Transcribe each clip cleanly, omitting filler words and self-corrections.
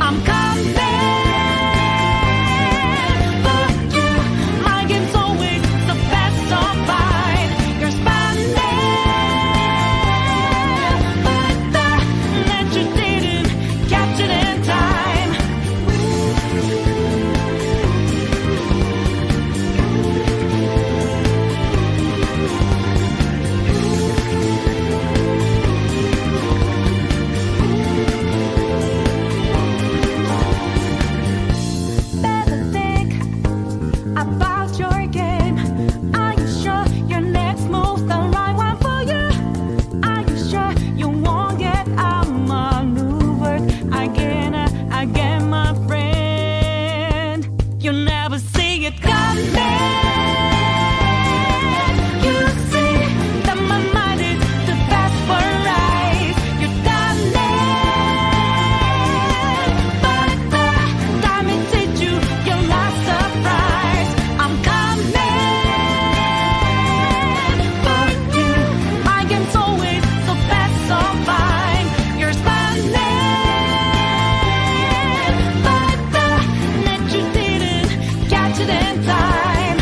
I'm coming. never see it coming. You see that my mind is too fast for right. You're coming, but the time it hits you, you're not surprised. I'm coming for you. My game's always so fast, so fine. You're smiling, but the net you didn't catch it in time.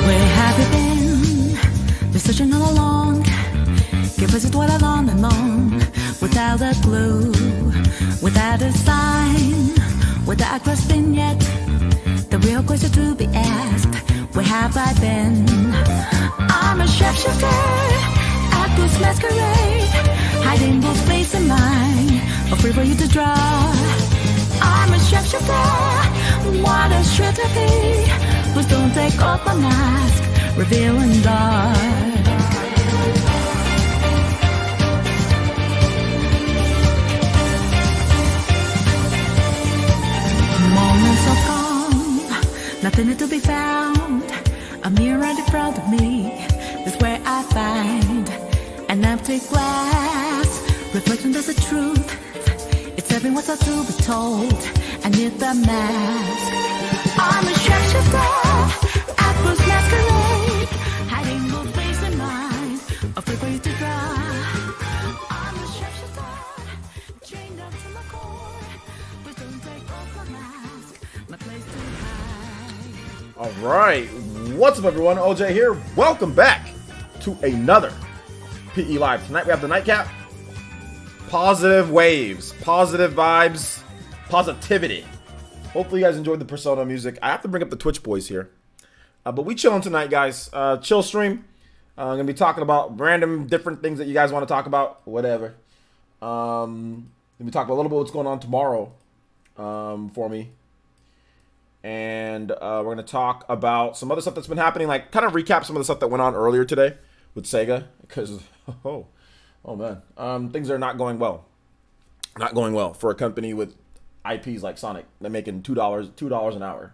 Where have you been? Been searching all along. Your face is dwelling on and on. Without a clue, without a sign, without a question yet. The real question to be asked: where have I been? I'm a shapeshifter, actress masquerade, hiding both face and mind, afraid for you to draw. I'm a shapeshifter, what a shit to be. Please don't take off my mask, revealing dark. Moments of calm, nothing to be found. A mirror right in front of me is where I find an empty glass, reflection that's the truth. It's every what's up to be told. I need the mask. I'm a shapeshifter, actress masquerade, hiding both face and mind, afraid for you to draw. I'm a shapeshifter, chained up to my core, but don't take off my mask, my place to hide. All right, what's up, everyone? OJ here. Welcome back to another PE Live. Tonight we have the nightcap. Positive waves, positive vibes, positivity. Hopefully you guys enjoyed the Persona music. I have to bring up the Twitch boys here, but we chilling tonight, guys. Chill stream. I'm gonna be talking about random different things that you guys want to talk about, whatever. Let me talk about a little bit what's going on tomorrow for me. And we're going to talk about some other stuff that's been happening, like kind of recap some of the stuff that went on earlier today with Sega, because, oh man, things are not going well. Not going well for a company with IPs like Sonic. They're making $2 an hour.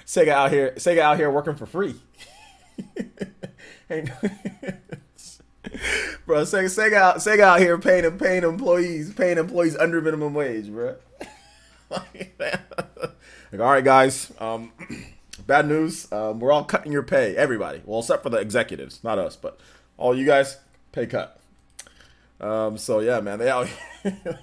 Sega out here working for free. Bro, Sega out here paying employees under minimum wage, bro. Like, all right, guys. Bad news. We're all cutting your pay. Everybody. Well, except for the executives, not us, but all you guys, pay cut. So yeah, man, they out here.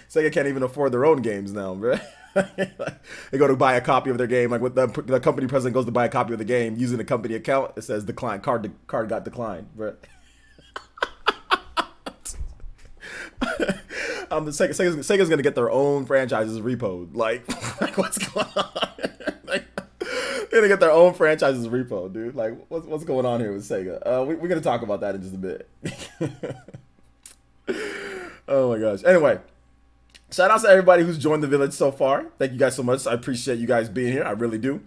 Sega can't even afford their own games now, bro. They go to buy a copy of their game, like with the company president goes to buy a copy of the game using the company account. It says decline. Card got declined, bro. Sega's gonna get their own franchises repoed. Like what's going on? Like, they're gonna get their own franchises repoed, dude. Like, what's going on here with Sega? We're gonna talk about that in just a bit. Oh my gosh. Anyway, shout out to everybody who's joined the village so far. Thank you guys so much. I appreciate you guys being here. I really do.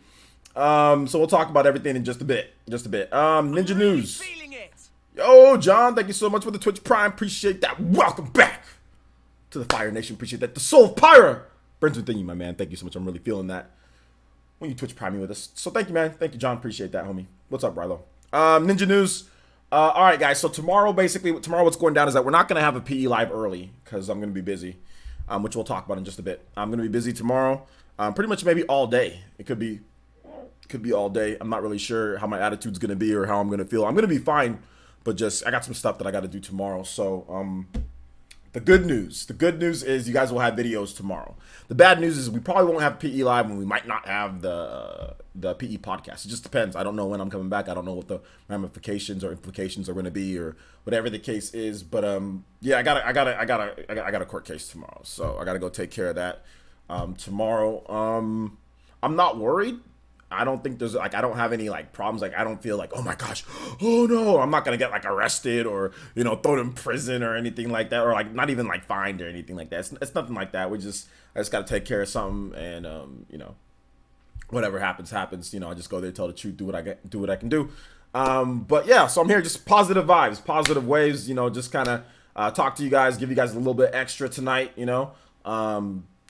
So we'll talk about everything in just a bit. Ninja News. Yo, John, thank you so much for the Twitch Prime. Appreciate that. Welcome back to the Fire Nation. Appreciate that. The Soul of Pyra burns within you, my man. Thank you so much. I'm really feeling that when you Twitch Prime me with us. So thank you, man. Thank you, John. Appreciate that, homie. What's up, Rilo? Ninja News. All right, guys. So tomorrow what's going down is that we're not going to have a PE Live early because I'm going to be busy, which we'll talk about in just a bit. I'm going to be busy tomorrow, pretty much maybe all day. It could be all day. I'm not really sure how my attitude's going to be or how I'm going to feel. I'm going to be fine, but just I got some stuff that I got to do tomorrow. So The good news is you guys will have videos tomorrow. The bad news is we probably won't have PE live, and we might not have the PE podcast. It just depends. I don't know when I'm coming back. I don't know what the ramifications or implications are going to be, or whatever the case is. But yeah, I got a court case tomorrow, so I got to go take care of that tomorrow. I'm not worried. I don't think there's like, I don't have any like problems. Like, I don't feel like, oh my gosh, oh no, I'm not gonna get like arrested or, you know, thrown in prison or anything like that, or like not even like fined or anything like that. It's nothing like that. I just gotta take care of something, and you know, whatever happens. You know, I just go there, tell the truth, do what I can do. But yeah, so I'm here, just positive vibes, positive waves. You know, just kind of talk to you guys, give you guys a little bit extra tonight. You know,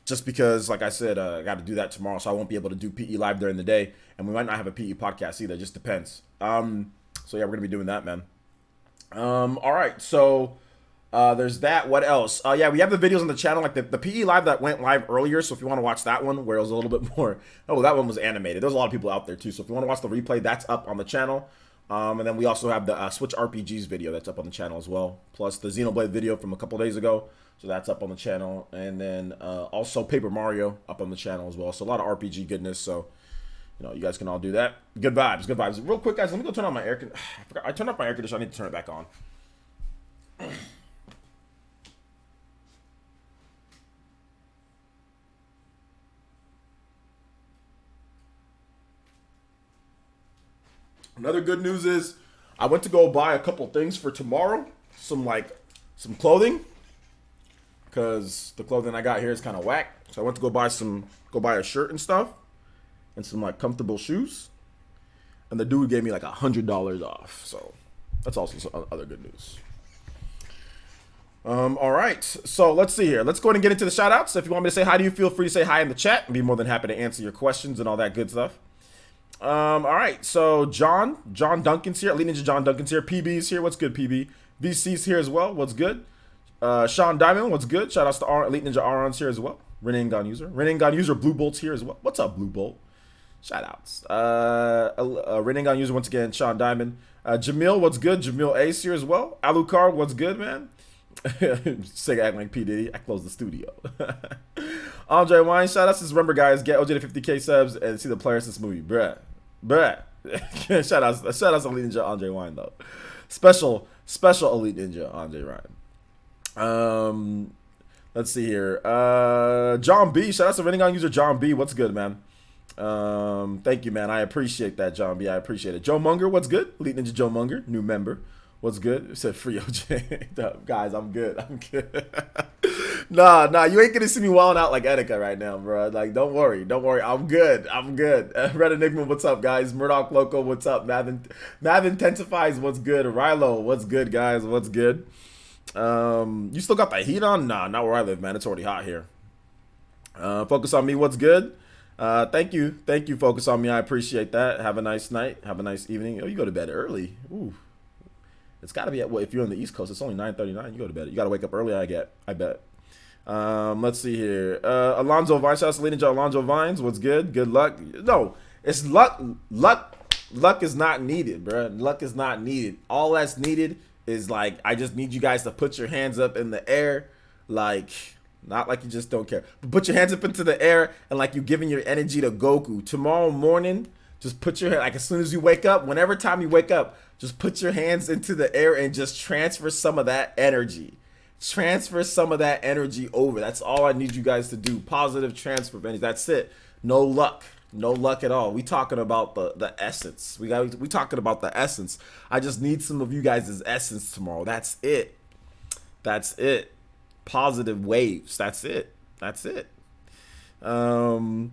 just because, like I said, I got to do that tomorrow, so I won't be able to do PE live during the day, and we might not have a PE podcast either. It just depends. So yeah, we're gonna be doing that, man. All right, so there's that. What else? Yeah, we have the videos on the channel, like the PE live that went live earlier. So if you want to watch that one, where it was a little bit more, oh, that one was animated. There's a lot of people out there too. So if you want to watch the replay, that's up on the channel. And then we also have the Switch RPGs video that's up on the channel as well, plus the Xenoblade video from a couple days ago. So that's up on the channel, and then also Paper Mario up on the channel as well. So a lot of RPG goodness. So, you know, you guys can all do that. Good vibes, good vibes. Real quick, guys, let me go turn on my air conditioner. I forgot, I turned off my air conditioner. I need to turn it back on. Another good news is I went to go buy a couple things for tomorrow. Some clothing. Because the clothing I got here is kind of whack. So I went to go buy a shirt and stuff. And some like comfortable shoes. And the dude gave me like $100 off. So that's also some other good news. All right. So let's see here. Let's go ahead and get into the shout outs. If you want me to say hi to you, feel free to say hi in the chat. I'd be more than happy to answer your questions and all that good stuff. All right. So John Duncan's here. Elite Ninja John Duncan's here. PB's here. What's good, PB? VC's here as well. What's good? Sean Diamond, what's good? Shout outs to Elite Ninja Aron's here as well. Renangon user. Blue Bolt's here as well. What's up, Blue Bolt? Shout outs. Renangon user once again, Sean Diamond. Jamil, what's good? Jamil Ace here as well. Alucard, what's good, man? Sega acting like P. Diddy. I closed the studio. Andre Wine, shout outs. Just remember, guys, get OJ to 50K subs and see the players in this movie. Bruh. shout outs to Elite Ninja Andre Wine, though. Special Elite Ninja Andre Ryan. Let's see here. John B. Shout out to Renangon user John B. What's good, man? Thank you, man. I appreciate that, John B. I appreciate it. Joe Munger, what's good? Elite Ninja Joe Munger, new member. What's good? It said free OJ. Guys, I'm good. Nah, you ain't gonna see me wilding out like Etika right now, bro. Like, don't worry. I'm good. Red Enigma, what's up, guys? Murdoch Loco, what's up? Mav Intensifies, what's good? Rilo, what's good, guys? What's good? You still got the heat on? Nah, not where I live, man. It's already hot here. Focus on me, what's good? Thank you, Focus on me. I appreciate that. Have a nice night. Have a nice evening. Oh, you go to bed early. Ooh. It's got to be well, if you're on the East Coast, it's only 9:39. You go to bed. You got to wake up early, I bet. Let's see here. Alonzo Vines, shout out to Ninja Alonzo Vines. What's good? Good luck. No, it's luck. Luck is not needed, bro. Luck is not needed. All that's needed is like, I just need you guys to put your hands up in the air, like, not like you just don't care, but put your hands up into the air and like you giving your energy to Goku. Tomorrow morning, just put your, like, as soon as you wake up, whenever time you wake up, just put your hands into the air and just transfer some of that energy. Transfer some of that energy over. That's all I need you guys to do. Positive transfer of energy. That's it. No luck. No luck at all. We talking about the essence. We talking about the essence. I just need some of you guys' essence tomorrow. That's it. That's it. Positive waves. That's it. That's it. Now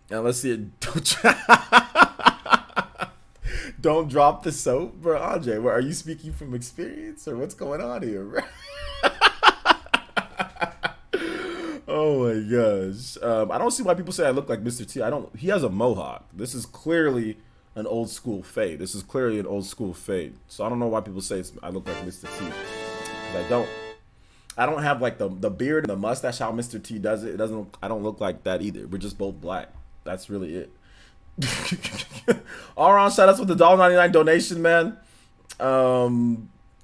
let's see it. Don't drop the soap, bro. Andre, are you speaking from experience or what's going on here, bro? Oh my gosh. I don't see why people say I look like Mr. T. He has a mohawk. This is clearly an old school fade. So I don't know why people say I look like Mr. T. Because I don't have like the beard and the mustache how Mr. T does it. I don't look like that either. We're just both black. That's really it. All around shout outs with the $1.99 donation, man.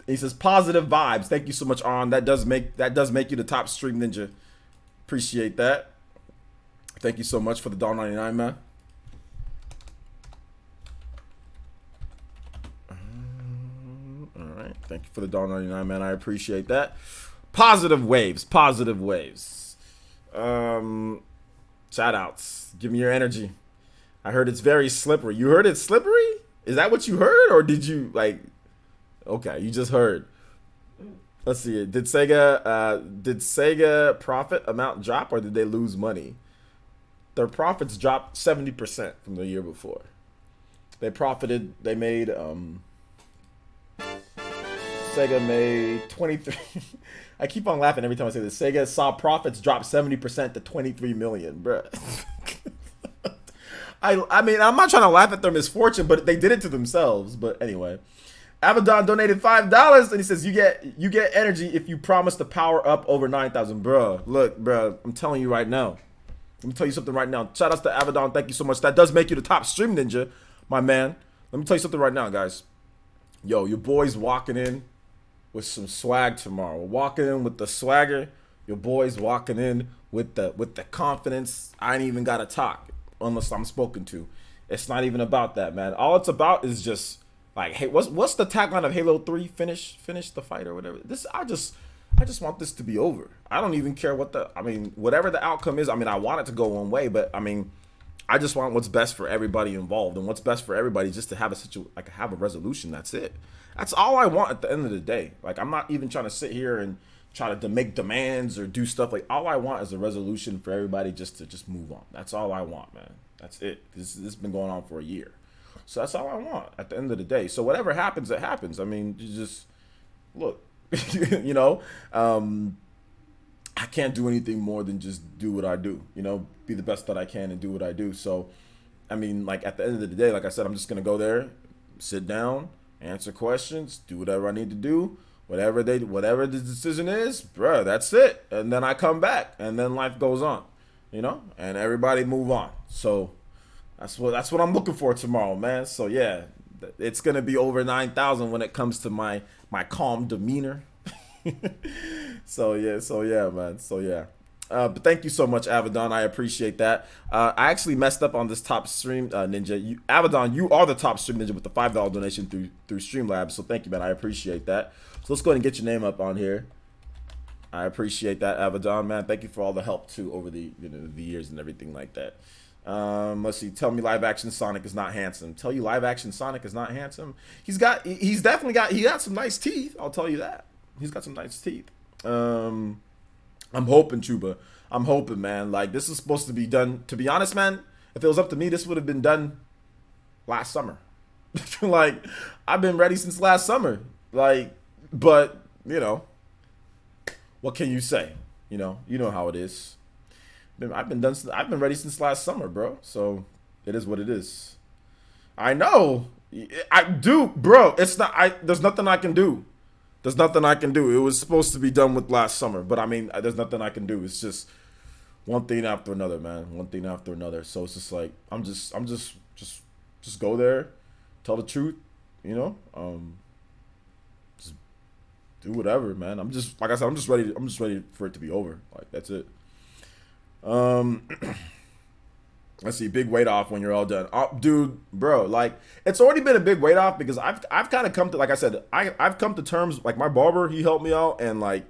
he says positive vibes. Thank you so much, On. That does make you the top stream ninja. Appreciate that. Thank you so much for the $1.99, man. All right. Thank you for the $1.99, man. I appreciate that. Positive waves. Positive waves. Shout outs. Give me your energy. I heard it's very slippery. You heard it's slippery? Is that what you heard? Or did you, like... Okay, you just heard. Let's see. Did Sega profit amount drop, or did they lose money? Their profits dropped 70% from the year before. They made Sega made 23. I keep on laughing every time I say this. Sega saw profits drop 70% to 23 million, bruh. I mean, I'm not trying to laugh at their misfortune, but they did it to themselves. But anyway, Abaddon donated $5, and he says, "You get energy if you promise to power up over 9,000." Bruh, look, bruh, I'm telling you right now. Let me tell you something right now. Shout outs to Abaddon. Thank you so much. That does make you the top stream ninja, my man. Let me tell you something right now, guys. Yo, your boy's walking in with some swag tomorrow. Walking in with the swagger. Your boy's walking in with the confidence. I ain't even gotta talk unless I'm spoken to. It's not even about that, man. All it's about is just like, hey, what's the tagline of Halo 3? Finish the fight or whatever. I just want this to be over. I don't even care whatever the outcome is. I mean, I want it to go one way, but I mean, I just want what's best for everybody involved, and what's best for everybody is just to have have a resolution. That's it. That's all I want at the end of the day. Like, I'm not even trying to sit here and try to make demands or do stuff. Like, all I want is a resolution for everybody just to move on. That's all I want, man. That's it. This has been going on for a year. So that's all I want at the end of the day. So whatever happens, it happens. I mean, you just look, you know, I can't do anything more than just do what I do, you know, be the best that I can and do what I do. So, I mean, like, at the end of the day, like I said, I'm just going to go there, sit down, answer questions, do whatever I need to do. Whatever the decision is, bruh, that's it. And then I come back, and then life goes on, you know, and everybody move on. So that's what I'm looking for tomorrow, man. So yeah, it's gonna be over 9,000 when it comes to my calm demeanor. So yeah, man. So yeah. But thank you so much, Abaddon. I appreciate that. I actually messed up on this top stream ninja. Abaddon, you are the top stream ninja with the $5 donation through Streamlabs. So thank you, man. I appreciate that. So let's go ahead and get your name up on here. I appreciate that, Abaddon, man. Thank you for all the help too over the years and everything like that. Let's see. Tell me live action Sonic is not handsome. Tell you live action Sonic is not handsome. He got some nice teeth. I'll tell you that. He's got some nice teeth. I'm hoping, Chuba. I'm hoping, man. Like, this is supposed to be done. To be honest, man, if it was up to me, this would have been done last summer. Like, I've been ready since last summer. Like, but, you know, what can you say? You know how it is. I've been ready since last summer, bro. So it is what it is. I know. I do, bro. It's not. There's nothing I can do. There's nothing I can do. It was supposed to be done with last summer, but I mean, there's nothing I can do. It's just one thing after another, man. One thing after another. So it's just like I'm just go there, tell the truth, you know. Just do whatever, man. I'm just, like I said, I'm just ready for it to be over. Like, that's it. Let's see, big weight off when you're all done. Dude, bro, like, it's already been a big weight off because I've kind of come to, like I said, I've come to terms, like, my barber, he helped me out, and, like,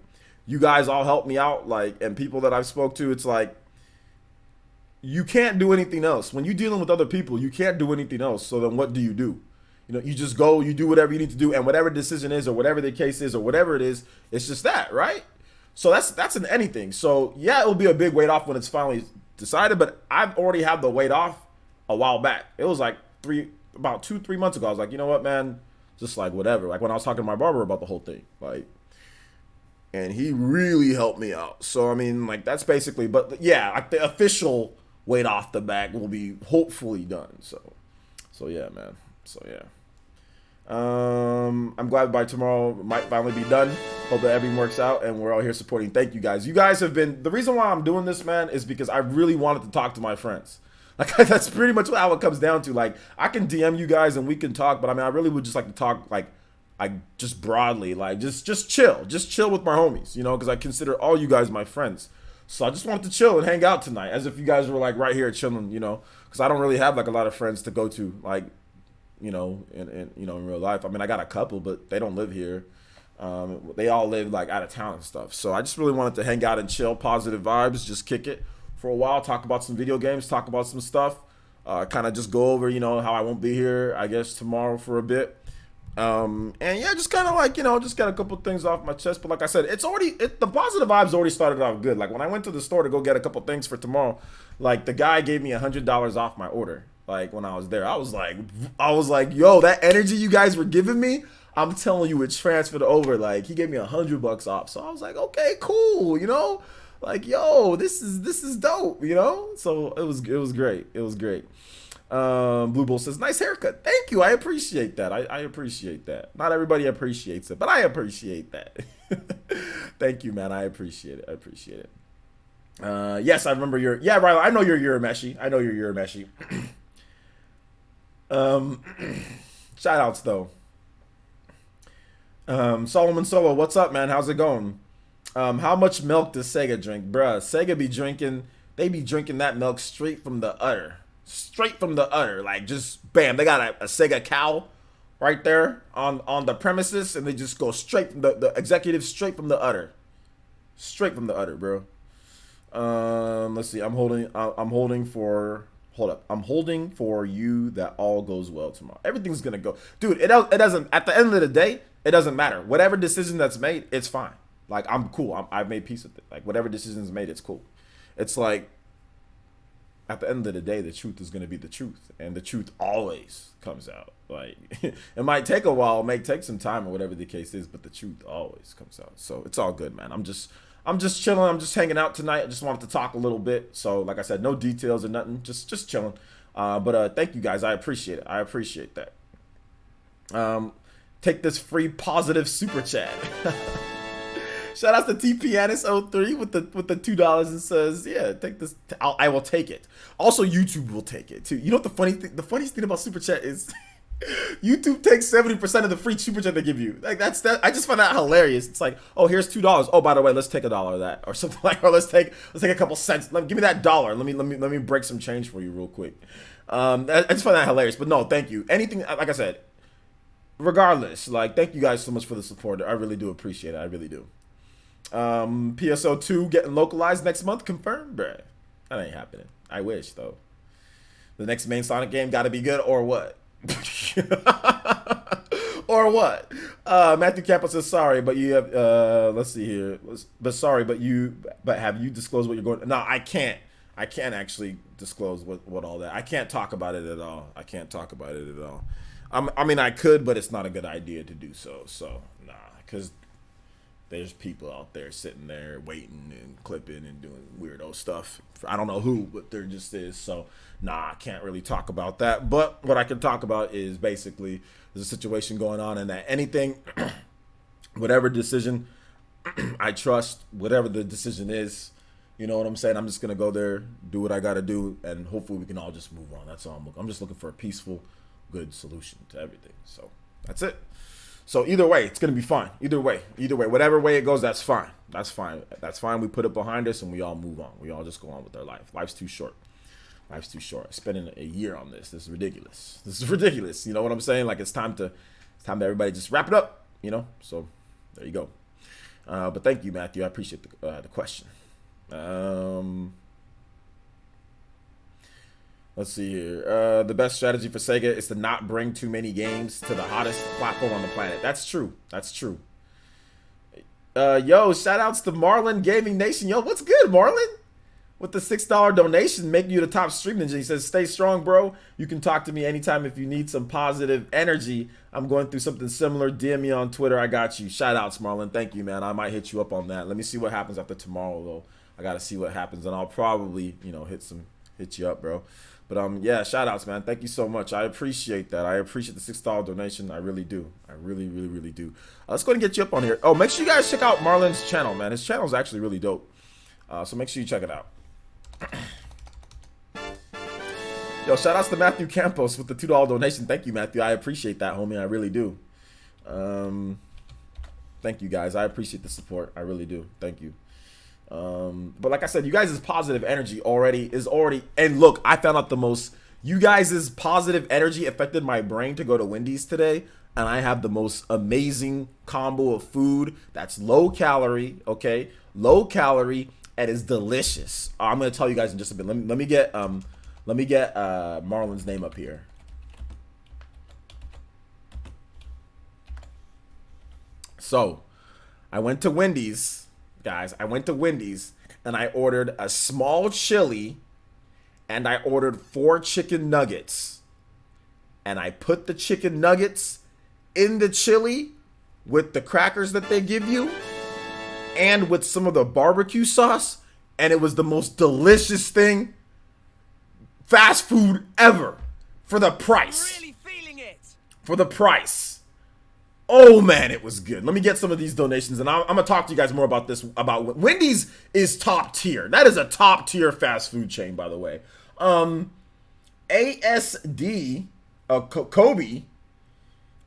you guys all helped me out, like, and people that I've spoke to, it's like, you can't do anything else. When you're dealing with other people, you can't do anything else. So then what do? You know, you just go, you do whatever you need to do, and whatever decision is, or whatever the case is, or whatever it is, it's just that, right? So that's in anything. So yeah, it'll be a big weight off when it's finally decided, but I've already had the weight off a while back. It was like about 2-3 months ago. I was like, you know what, man, just like whatever. Like when I was talking to my barber about the whole thing, like, and he really helped me out. So I mean, like, that's basically, but yeah, like the official weight off the back will be hopefully done. So yeah, man. So yeah. I'm glad by tomorrow it might finally be done. Hope that everything works out, and we're all here supporting. Thank you guys. You guys have been, the reason why I'm doing this, man, is because I really wanted to talk to my friends. Like, that's pretty much how it comes down to. Like, I can DM you guys and we can talk, but I mean, I really would just like to talk, like, I just broadly, like, just chill with my homies, you know, because I consider all you guys my friends. So I just wanted to chill and hang out tonight, as if you guys were like right here chilling, you know, because I don't really have like a lot of friends to go to, like, you know, in real life. I mean, I got a couple, but they don't live here. They all live like out of town and stuff. So I just really wanted to hang out and chill, positive vibes, just kick it for a while, talk about some video games, talk about some stuff, kind of just go over, you know, how I won't be here, I guess, tomorrow for a bit. And yeah, just kind of like, you know, just got a couple things off my chest. But like I said, the positive vibes already started off good. Like when I went to the store to go get a couple things for tomorrow, like the guy gave me $100 off my order. Like when I was there, I was like, yo, that energy you guys were giving me, I'm telling you, it transferred over. Like he gave me $100 off. So I was like, okay, cool. You know, like, yo, this is dope, you know? So it was great. It was great. Blue Bull says, nice haircut. Thank you. I appreciate that. I appreciate that. Not everybody appreciates it, but I appreciate that. Thank you, man. I appreciate it. Yes, I remember Riley, I know you're Urameshi. Shout outs though. Solomon Solo, what's up, man? How's it going? How much milk does Sega drink? Bruh, Sega be drinking that milk straight from the udder. Like just bam, they got a Sega cow right there on the premises, and they just go straight from the executives straight from the udder, bro. Let's see. I'm holding for you that all goes well tomorrow. Everything's gonna go, dude. It doesn't. At the end of the day, it doesn't matter. Whatever decision that's made, it's fine. Like I'm cool. I've made peace with it. Like whatever decision's made, it's cool. It's like, at the end of the day, the truth is going to be the truth, and the truth always comes out. Like it might take a while, it may take some time, or whatever the case is, but the truth always comes out. So it's all good, man. I'm just chilling. I'm just hanging out tonight. I just wanted to talk a little bit. So like I said, no details or nothing. Just chilling. But thank you guys. I appreciate it. I appreciate that. Take this free positive super chat. Shout out to TPianist03 with the $2 and says, yeah, take this. I will take it. Also, YouTube will take it too. You know what the funniest thing about super chat is, YouTube takes 70% of the free super chat they give you. Like that's that. I just find that hilarious. It's like, oh, here's $2. Oh, by the way, let's take $1 of that, or something like, or let's take a couple cents. Give me that dollar. Let me break some change for you real quick. I just find that hilarious. But no, thank you. Anything, like I said, regardless, like thank you guys so much for the support. I really do appreciate it. I really do. PSO2 getting localized next month, confirmed? Bruh, that ain't happening. I wish though. The next main Sonic game gotta be good, or what? Or what? Matthew Campbell says, sorry, but you have let's see here. But have you disclosed what you're going? No, I can't actually disclose what all that. I can't talk about it at all. I mean I could, but it's not a good idea to do so. So nah, because there's people out there sitting there waiting and clipping and doing weirdo stuff. I don't know who, but there just is. So, nah, I can't really talk about that. But what I can talk about is basically there's a situation going on, and that anything, whatever decision, I trust, whatever the decision is, you know what I'm saying? I'm just going to go there, do what I got to do, and hopefully we can all just move on. That's all I'm just looking for a peaceful, good solution to everything. So, that's it. So either way, it's going to be fine. Either way, whatever way it goes, that's fine. We put it behind us and we all move on. We all just go on with our life. Life's too short. Spending a year on this. This is ridiculous. You know what I'm saying? Like it's time to everybody just wrap it up, you know? So there you go. But thank you, Matthew. I appreciate the question. Let's see here. The best strategy for Sega is to not bring too many games to the hottest platform on the planet. That's true. Yo, shout outs to Marlon Gaming Nation. Yo, what's good, Marlon? With the $6 donation, making you the top stream ninja. He says, stay strong, bro. You can talk to me anytime if you need some positive energy. I'm going through something similar. DM me on Twitter. I got you. Shout outs, Marlon. Thank you, man. I might hit you up on that. Let me see what happens after tomorrow, though. I got to see what happens, and I'll probably, hit you up, bro. But yeah, shout outs, man. Thank you so much. I appreciate that. I appreciate the $6 donation. I really do. I really do. Let's go ahead and get you up on here. Oh, make sure you guys check out Marlon's channel, man. His channel is actually really dope. So make sure you check it out. Yo, shout outs to Matthew Campos with the $2 donation. Thank you, Matthew. I appreciate that, homie. I really do. Thank you guys. I appreciate the support. I really do. Thank you. But like I said, you guys' positive energy is already, and look, I found out you guys' positive energy affected my brain to go to Wendy's today, and I have the most amazing combo of food that's low calorie, okay? Low calorie, and is delicious. I'm gonna tell you guys in just a bit. Let me get Marlon's name up here. So, I went to Wendy's, guys. I went to Wendy's and I ordered a small chili and I ordered 4 chicken nuggets. And I put the chicken nuggets in the chili with the crackers that they give you and with some of the barbecue sauce, and it was the most delicious thing, fast food ever, for the price. Really feeling it. For the price. Oh man, it was good. Let me get some of these donations, and I'm gonna talk to you guys more about this. About Wendy's is top tier. That is a top tier fast food chain, by the way. ASD Kobe,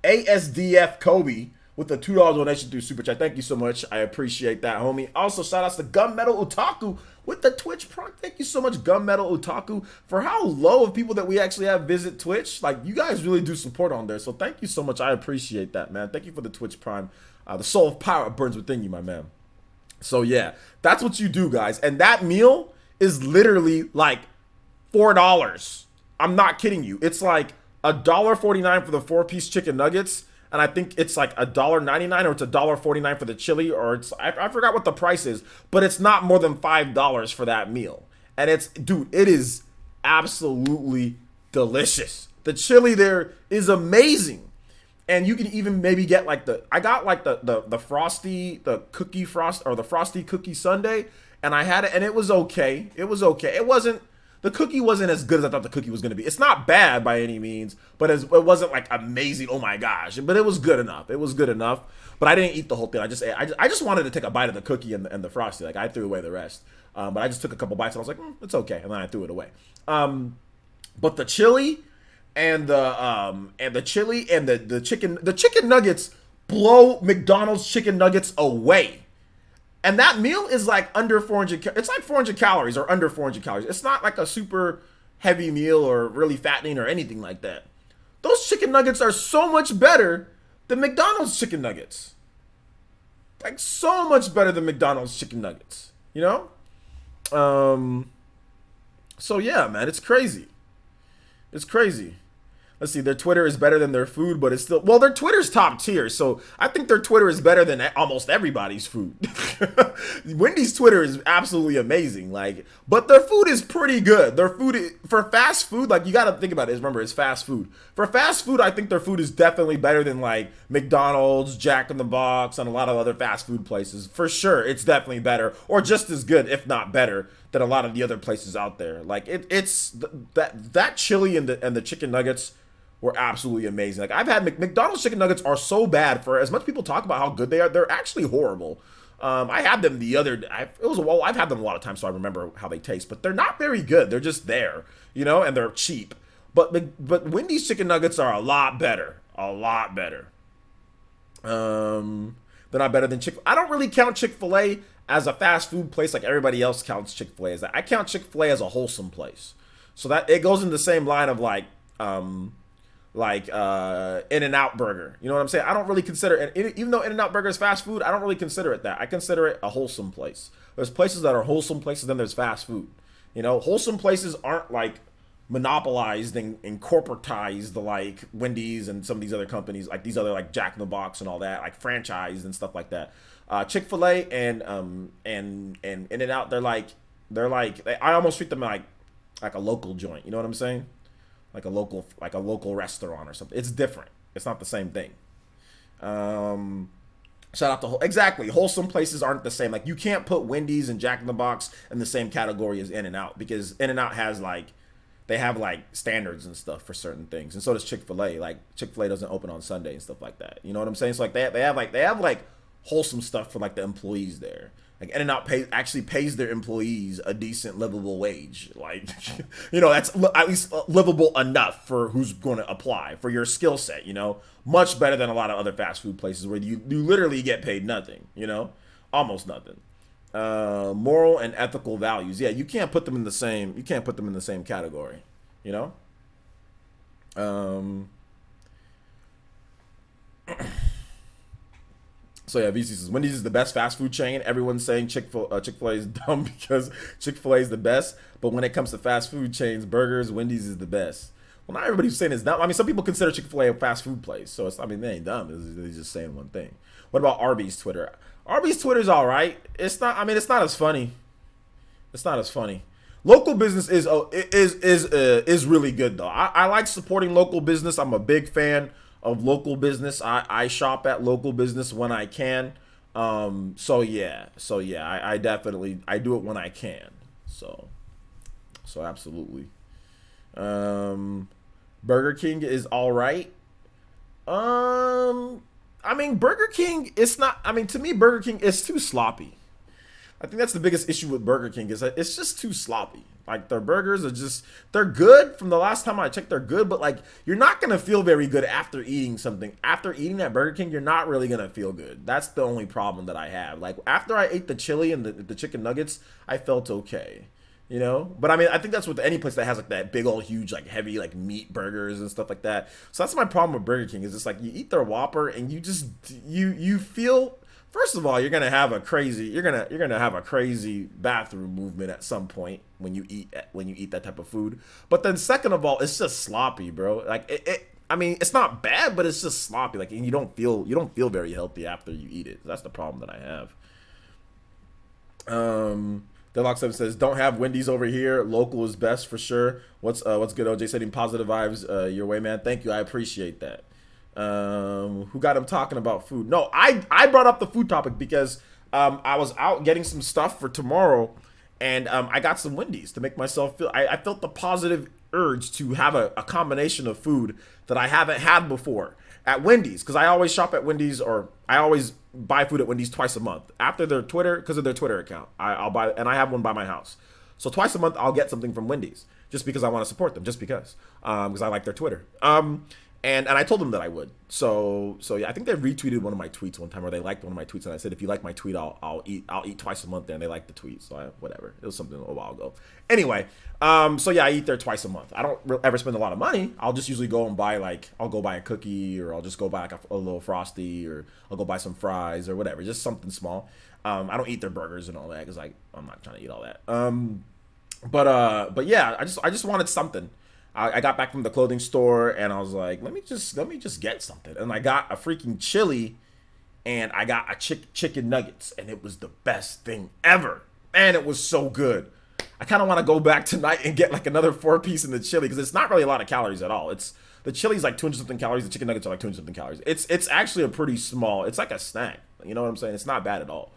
ASDF Kobe with a $2 donation through Super Chat. Thank you so much. I appreciate that, homie. Also, shout outs to Gunmetal Otaku with the Twitch Prime. Thank you so much, Gunmetal Otaku, for how low of people that we actually have visit Twitch. Like, you guys really do support on there, so thank you so much. I appreciate that, man. Thank you for the Twitch Prime. The soul of power burns within you, my man. So, yeah, that's what you do, guys. And that meal is literally like $4. I'm not kidding you. It's like $1.49 for the 4-piece chicken nuggets, and I think it's like $1.99 or it's $1.49 for the chili, or it's I forgot what the price is, but it's not more than $5 for that meal. And it's, dude, it is absolutely delicious. The chili there is amazing. And you can even maybe get like I got like the frosty, the cookie frost, or the frosty cookie sundae, and I had it and it was okay. It was okay. The cookie wasn't as good as I thought the cookie was going to be. It's not bad by any means, but it wasn't like amazing. Oh my gosh. But it was good enough. It was good enough. But I didn't eat the whole thing. I just wanted to take a bite of the cookie and the frosty. Like, I threw away the rest. But I just took a couple bites and I was like, it's okay. And then I threw it away. But the chili and the chili and the chicken nuggets blow McDonald's chicken nuggets away. And that meal is like under 400. It's like 400 calories or under 400 calories. It's not like a super heavy meal or really fattening or anything like that. Those chicken nuggets are so much better than McDonald's chicken nuggets. Like, so much better than McDonald's chicken nuggets. You know? So yeah, man, it's crazy. It's crazy. Let's see, their Twitter is better than their food, but it's still, well, their Twitter's top tier, so I think their Twitter is better than almost everybody's food. Wendy's Twitter is absolutely amazing, like, but their food is pretty good. Their food, for fast food, like, you gotta think about it, remember, it's fast food. For fast food, I think their food is definitely better than, like, McDonald's, Jack in the Box, and a lot of other fast food places. For sure, it's definitely better, or just as good, if not better, than a lot of the other places out there. Like, it's, that chili and the chicken nuggets were absolutely amazing. Like, I've had McDonald's chicken nuggets are so bad. For as much people talk about how good they are, they're actually horrible. I had them I've had them a lot of times, so I remember how they taste. But they're not very good. They're just there, you know, and they're cheap. But Wendy's chicken nuggets are a lot better. A lot better. They're not better than I don't really count Chick-fil-A as a fast food place like everybody else counts Chick-fil-A as that. I count Chick-fil-A as a wholesome place. So that it goes in the same line of like In-N-Out Burger. You know what I'm saying? I don't really consider it, even though In-N-Out Burger is fast food, I don't really consider it that. I consider it a wholesome place. There's places that are wholesome places, then there's fast food. You know, wholesome places aren't like monopolized and corporatized like Wendy's and some of these other companies, like these other like Jack in the Box and all that, like franchised and stuff like that. Chick-fil-A and In-N-Out, they're like I almost treat them like a local joint. You know what I'm saying? Like a local restaurant or something. It's different. It's not the same thing. Shout out to wholesome places aren't the same. Like, you can't put Wendy's and Jack in the Box in the same category as In-N-Out, because In-N-Out has they have like standards and stuff for certain things, and so does Chick-fil-A. Like, Chick-fil-A doesn't open on Sunday and stuff like that. You know what I'm saying? So like they have wholesome stuff for like the employees there. Like In-N-Out actually pays their employees a decent livable wage. Like, you know, that's at least livable enough for who's going to apply for your skill set. You know, much better than a lot of other fast food places where you literally get paid nothing. You know, almost nothing. Moral and ethical values. Yeah, you can't put them in the same. You can't put them in the same category. You know. So yeah, VC says Wendy's is the best fast food chain. Everyone's saying Chick-fil-A is dumb because Chick-fil-A is the best. But when it comes to fast food chains, burgers, Wendy's is the best. Well, not everybody's saying it's dumb. I mean, some people consider Chick-fil-A a fast food place. So it's, I mean, they ain't dumb. They're just saying one thing. What about Arby's Twitter? Arby's Twitter's all right. It's not. I mean, it's not as funny. It's not as funny. Local business is really good though. I like supporting local business. I'm a big fan of local business. I shop at local business when I can. So yeah, I definitely do it when I can. So absolutely. Burger King is all right. I mean, Burger King, it's not. I mean, to me, Burger King is too sloppy. I think that's the biggest issue with Burger King is that it's just too sloppy. Like their burgers are just, they're good. From the last time I checked, they're good, but like you're not going to feel very good after eating something. After eating at Burger King, you're not really going to feel good. That's the only problem that I have. Like after I ate the chili and the chicken nuggets, I felt okay. You know, but I mean, I think that's with any place that has like that big old huge like heavy like meat burgers and stuff like that. So that's my problem with Burger King is just like you eat their Whopper and you just you feel. First of all, you're gonna have a crazy bathroom movement at some point when you eat that type of food. But then second of all, it's just sloppy, bro. Like I mean, it's not bad, but it's just sloppy. Like and you don't feel very healthy after you eat it. That's the problem that I have. Deluxe 7 says, "Don't have Wendy's over here. Local is best for sure." What's good? OJ sending positive vibes your way, man. Thank you. I appreciate that. Who got him talking about food? No, I brought up the food topic because I was out getting some stuff for tomorrow, and I got some Wendy's to make myself feel. I felt the positive urge to have a combination of food that I haven't had before at Wendy's because I always shop at Wendy's or I always buy food at Wendy's twice a month after their Twitter because of their Twitter account. I'll buy and I have one by my house, so twice a month I'll get something from Wendy's just because I want to support them, just because I like their Twitter. And I told them that I would. So yeah, I think they retweeted one of my tweets one time, or they liked one of my tweets, and I said, if you like my tweet, I'll eat twice a month there, and they liked the tweet. So whatever, it was something a while ago. Anyway, so yeah, I eat there twice a month. I don't ever spend a lot of money. I'll just usually go and buy I'll go buy a cookie, or I'll just go buy like a little Frosty, or I'll go buy some fries or whatever, just something small. I don't eat their burgers and all that because I'm not trying to eat all that. But yeah, I just wanted something. I got back from the clothing store and I was like, let me just get something. And I got a freaking chili and I got a chicken nuggets, and it was the best thing ever. Man, it was so good. I kind of want to go back tonight and get like another 4-piece in the chili because it's not really a lot of calories at all. The chili's like 200 something calories. The chicken nuggets are like 200 something calories. It's actually a pretty small. It's like a snack. You know what I'm saying? It's not bad at all.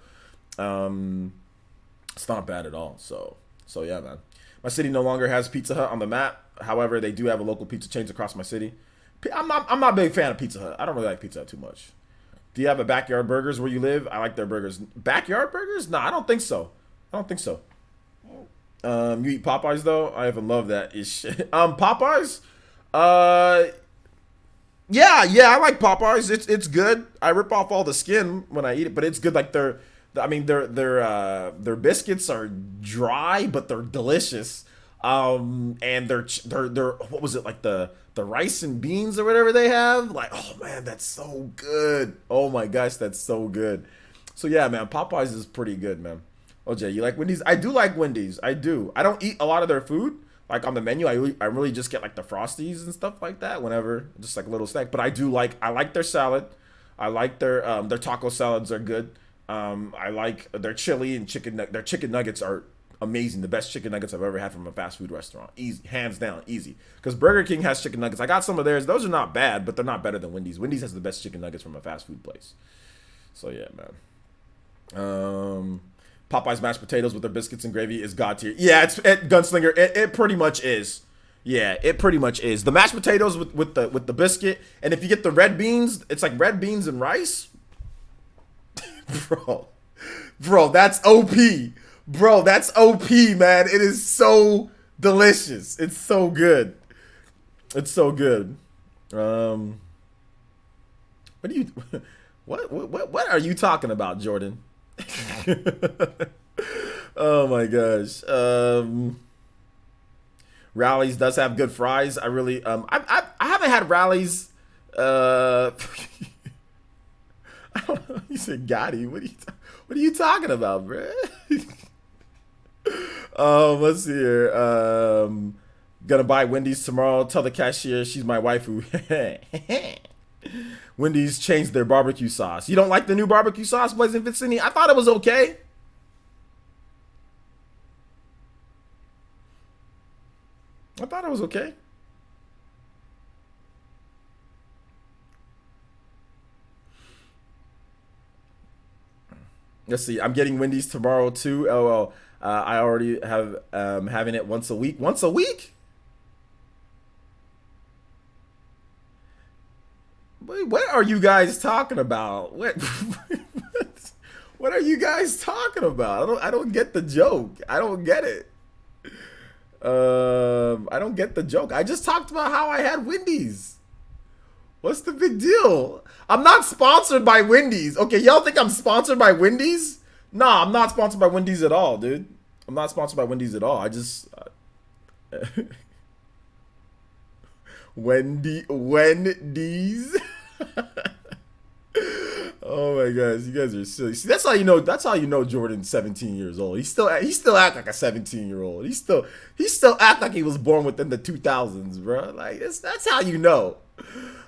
It's not bad at all. So yeah, man. My city no longer has Pizza Hut on the map. However, they do have a local pizza chains across my city. I'm not a big fan of Pizza Hut. I don't really like Pizza Hut too much. Do you have a Backyard Burgers where you live? I like their burgers. Backyard Burgers? No, I don't think so. You eat Popeyes though? I even love that ish. Popeyes? Yeah, I like Popeyes. It's good. I rip off all the skin when I eat it, but it's good. Like their biscuits are dry, but they're delicious. And they're what was it, like the rice and beans or whatever they have? Like, oh man, that's so good. Oh my gosh, that's so good. So yeah, man, Popeyes is pretty good, man. OJ, you like Wendy's? I do like Wendy's. I do. I don't eat a lot of their food. Like on the menu, I really just get like the Frosties and stuff like that whenever, just like a little snack. But I like their salad. I like their taco salads are good. I like their chili and their chicken nuggets are amazing. The best chicken nuggets I've ever had from a fast food restaurant. Easy, hands down, easy. Because Burger King has chicken nuggets. I got some of theirs. Those are not bad, but they're not better than Wendy's. Wendy's has the best chicken nuggets from a fast food place. So yeah, man. Popeye's mashed potatoes with their biscuits and gravy is god tier. Yeah, it's Gunslinger. It pretty much is. Yeah, it pretty much is. The mashed potatoes with the biscuit, and if you get the red beans, it's like red beans and rice. Bro, Bro, that's OP. Bro, that's OP, man. It is so delicious. It's so good. It's so good. What do you what are you talking about, Jordan? Oh my gosh. Rallies does have good fries. I really I haven't had Rallies I don't know. You said Gotti. What are you talking about, bro? Let's see here. Gonna buy Wendy's tomorrow. Tell the cashier she's my waifu. Wendy's changed their barbecue sauce. You don't like the new barbecue sauce, Blaze and Vicini? I thought it was okay. I thought it was okay. Let's see. I'm getting Wendy's tomorrow too. LOL. I already have having it once a week. Once a week? What are you guys talking about? What are you guys talking about? I don't get the joke. I don't get it. I don't get the joke. I just talked about how I had Wendy's. What's the big deal? I'm not sponsored by Wendy's. Okay, y'all think I'm sponsored by Wendy's? Nah, I'm not sponsored by Wendy's at all, dude. I'm not sponsored by Wendy's at all. I just Wendy's. Oh my gosh, you guys are silly. See, that's how you know. That's how you know Jordan's 17 years old. He still act like a 17-year-old. He still act like he was born within the 2000s, bro. Like that's how you know.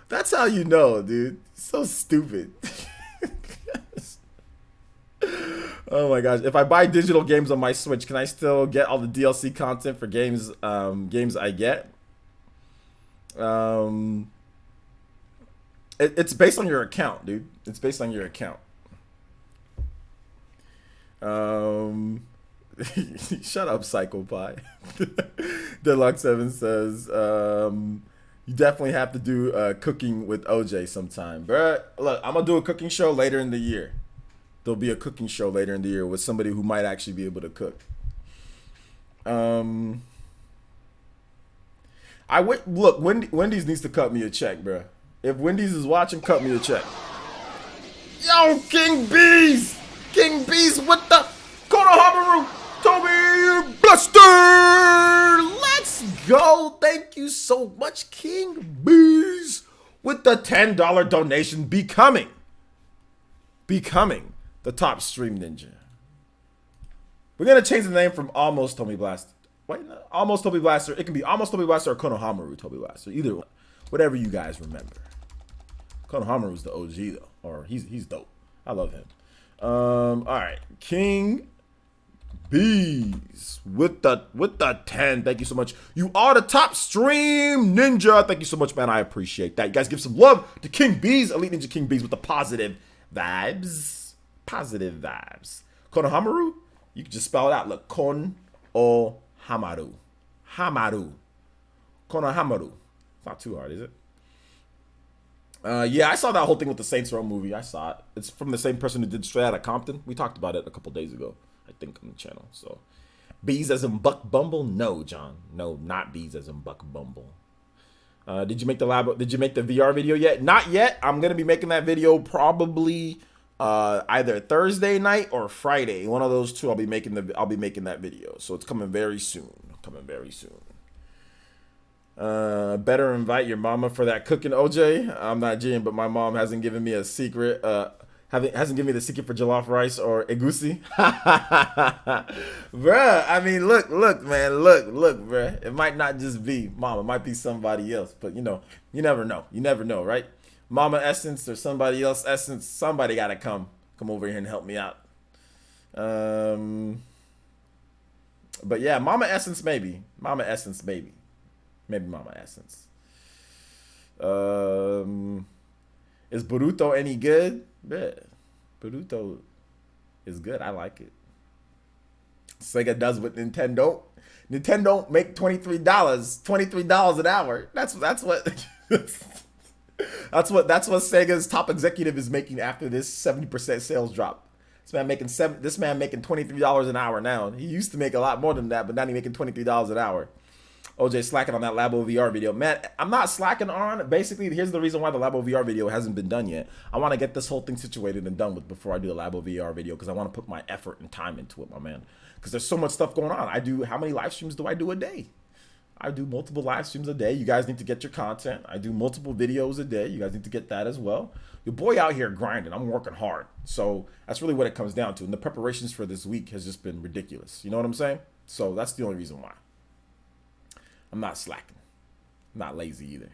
That's how you know, dude. So stupid. Oh my gosh! If I buy digital games on my Switch, can I still get all the DLC content for games I get? It's based on your account, dude. It's based on your account. Shut up, Psycho Pie. Deluxe 7 says, you definitely have to do cooking with OJ sometime. Bruh, look, I'm going to do a cooking show later in the year. There'll be a cooking show later in the year with somebody who might actually be able to cook. Look, Wendy's needs to cut me a check, bruh. If Wendy's is watching, cut me a check. Yo, King Bees! King Bees with the Konohamaru Toby Buster! Let's go! Thank you so much, King Bees, with the $10 donation, becoming the top stream ninja. We're gonna change the name from Almost Toby Blaster. Wait, no, Almost Toby Blaster. It can be Almost Toby Blaster or Konohamaru Toby Blaster. Either one. Whatever you guys remember. Konohamaru's the OG though, or he's dope. I love him. All right, King Bees with the 10. Thank you so much. You are the top stream ninja. Thank you so much, man. I appreciate that. You guys give some love to King Bees, Elite Ninja King Bees with the positive vibes. Positive vibes. Konohamaru, you can just spell it out. Look, Hamaru. Konohamaru. It's not too hard, is it? Yeah, I saw that whole thing with the Saints Row movie. I saw it. It's from the same person who did Straight Outta Compton. We talked about it a couple days ago, I think, on the channel. So, Bees as in Buck Bumble? No, John. No, not Bees as in Buck Bumble. Did you make the VR video yet? Not yet. I'm gonna be making that video probably either Thursday night or Friday. One of those two. I'll be making that video. So it's coming very soon. Better invite your mama for that cooking, OJ. I'm not Jim, but my mom hasn't given me a secret. Hasn't given me the secret for jollof rice or egusi. Bruh, I mean, look, man, look, bruh. It might not just be mom. It might be somebody else. But, you know, you never know. You never know, right? Mama Essence or somebody else Essence. Somebody got to come over here and help me out. But, yeah, Mama Essence maybe. Maybe Mama Essence. Is Boruto any good? Yeah. Boruto is good. I like it. Sega does what Nintendo. Nintendo make $23 an hour. That's what Sega's top executive is making after this 70% sales drop. This man making $23 an hour now. He used to make a lot more than that, but now he's making $23 an hour. OJ slacking on that Labo VR video. Man, I'm not slacking on. Basically, here's the reason why the Labo VR video hasn't been done yet. I want to get this whole thing situated and done with before I do the Labo VR video, because I want to put my effort and time into it, my man. Because there's so much stuff going on. How many live streams do I do a day? I do multiple live streams a day. You guys need to get your content. I do multiple videos a day. You guys need to get that as well. Your boy out here grinding. I'm working hard. So that's really what it comes down to. And the preparations for this week has just been ridiculous. You know what I'm saying? So that's the only reason why. I'm not slacking. I'm not lazy either.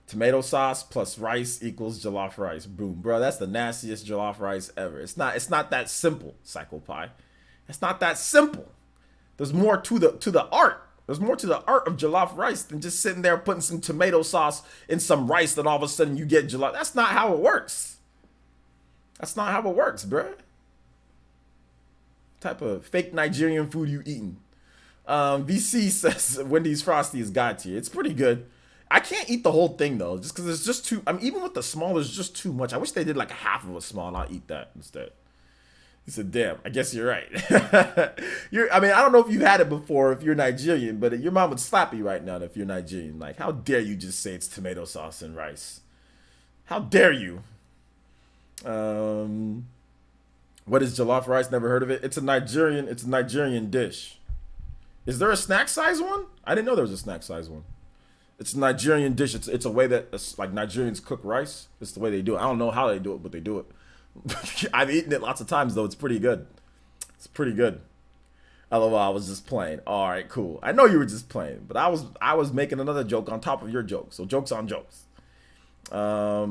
Tomato sauce plus rice equals jollof rice. Boom, bro. That's the nastiest jollof rice ever. It's not that simple, Psycho Pie. It's not that simple. There's more to the art. There's more to the art of jollof rice than just sitting there putting some tomato sauce in some rice, then all of a sudden you get jollof. That's not how it works. That's not how it works, bro. What type of fake Nigerian food you eating? VC says Wendy's Frosty is God tier. It's pretty good. I can't eat the whole thing though, just because it's just too. I mean, even with the small, there's just too much. I wish they did like a half of a small, and I'll eat that instead. He said, "Damn, I guess you're right." I mean, I don't know if you had it before, if you're Nigerian, but your mom would slap you right now if you're Nigerian. Like, how dare you just say it's tomato sauce and rice? How dare you? What is jollof rice? Never heard of it. It's a Nigerian dish. Is there a snack size one? I didn't know there was a snack size one. It's a Nigerian dish. It's a way that like Nigerians cook rice. It's the way they do it. I don't know how they do it, but they do it. I've eaten it lots of times though. It's pretty good. It's pretty good. LOL, I was just playing. All right, cool. I know you were just playing, but I was making another joke on top of your joke. So jokes on jokes. I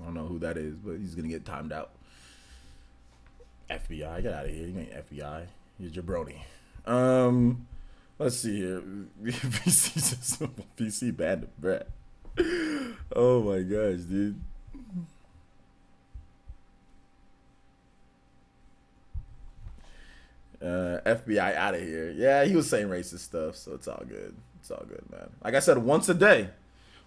don't know who that is, but he's gonna get timed out. FBI, get out of here. You ain't FBI. You're jabroni. Let's see here. PC banned the brat. Oh my gosh, dude. FBI out of here. Yeah, he was saying racist stuff, so it's all good. It's all good, man. Like I said, once a day.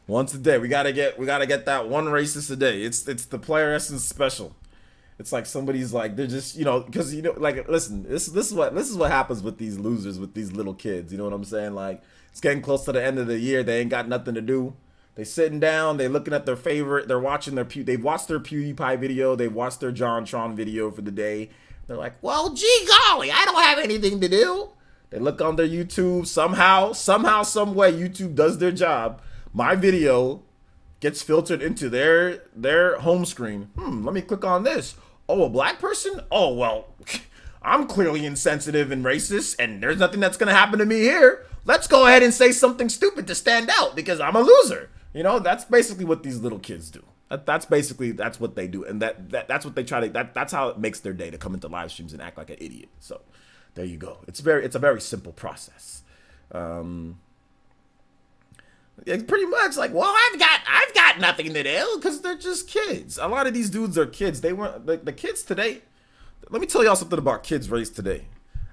Once a day. We gotta get that one racist a day. It's the player essence special. It's like somebody's like, they're just, because like, listen, this is what happens with these losers, with these little kids. You know what I'm saying? Like, it's getting close to the end of the year. They ain't got nothing to do. They sitting down. They looking at their favorite. They're watching they've watched their PewDiePie video. They've watched their JonTron video for the day. They're like, well, gee golly, I don't have anything to do. They look on their YouTube. Somehow, some way, YouTube does their job. My video gets filtered into their home screen. Let me click on this. Oh, a black person? Oh, well, I'm clearly insensitive and racist, and there's nothing that's going to happen to me here. Let's go ahead and say something stupid to stand out because I'm a loser. That's basically what these little kids do. That's what they do. And that's what they try to, that's how it makes their day, to come into live streams and act like an idiot. So there you go. It's a very simple process. It's pretty much like, well, I've got nothing to do, because they're just kids. A lot of these dudes are kids. They weren't the kids today. Let me tell y'all something about kids raised today,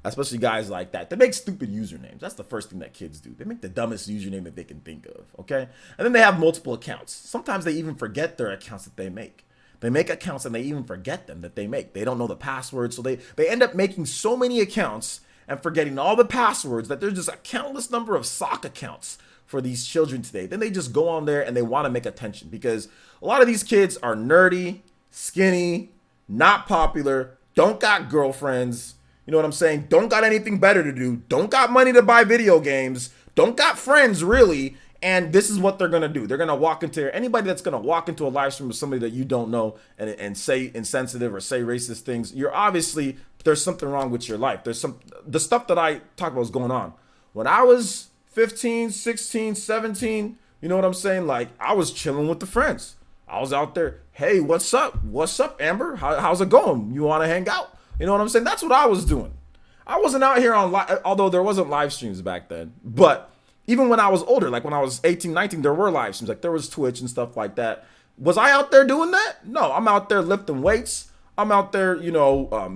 especially guys like that. They make stupid usernames. That's the first thing that kids do. They make the dumbest username that they can think of. Okay, and then they have multiple accounts. Sometimes they even forget their accounts that they make. They make accounts and they even forget them that they make. They don't know the password, so they end up making so many accounts and forgetting all the passwords that there's just a countless number of sock accounts for these children today. Then they just go on there and they want to make attention, because a lot of these kids are nerdy, skinny, not popular, don't got girlfriends, you know what I'm saying? Don't got anything better to do, don't got money to buy video games, don't got friends really, and this is what they're gonna do. They're gonna walk into anybody that's gonna walk into a live stream with somebody that you don't know and say insensitive or say racist things. You're obviously, there's something wrong with your life. The stuff that I talk about is going on. When I was 15, 16, 17, you know what I'm saying? Like, I was chilling with the friends. I was out there, hey, what's up? What's up, Amber? How's it going? You want to hang out? You know what I'm saying? That's what I was doing. I wasn't out here on although there wasn't live streams back then. But even when I was older, like when I was 18, 19, there were live streams. Like, there was Twitch and stuff like that. Was I out there doing that? No, I'm out there lifting weights. I'm out there,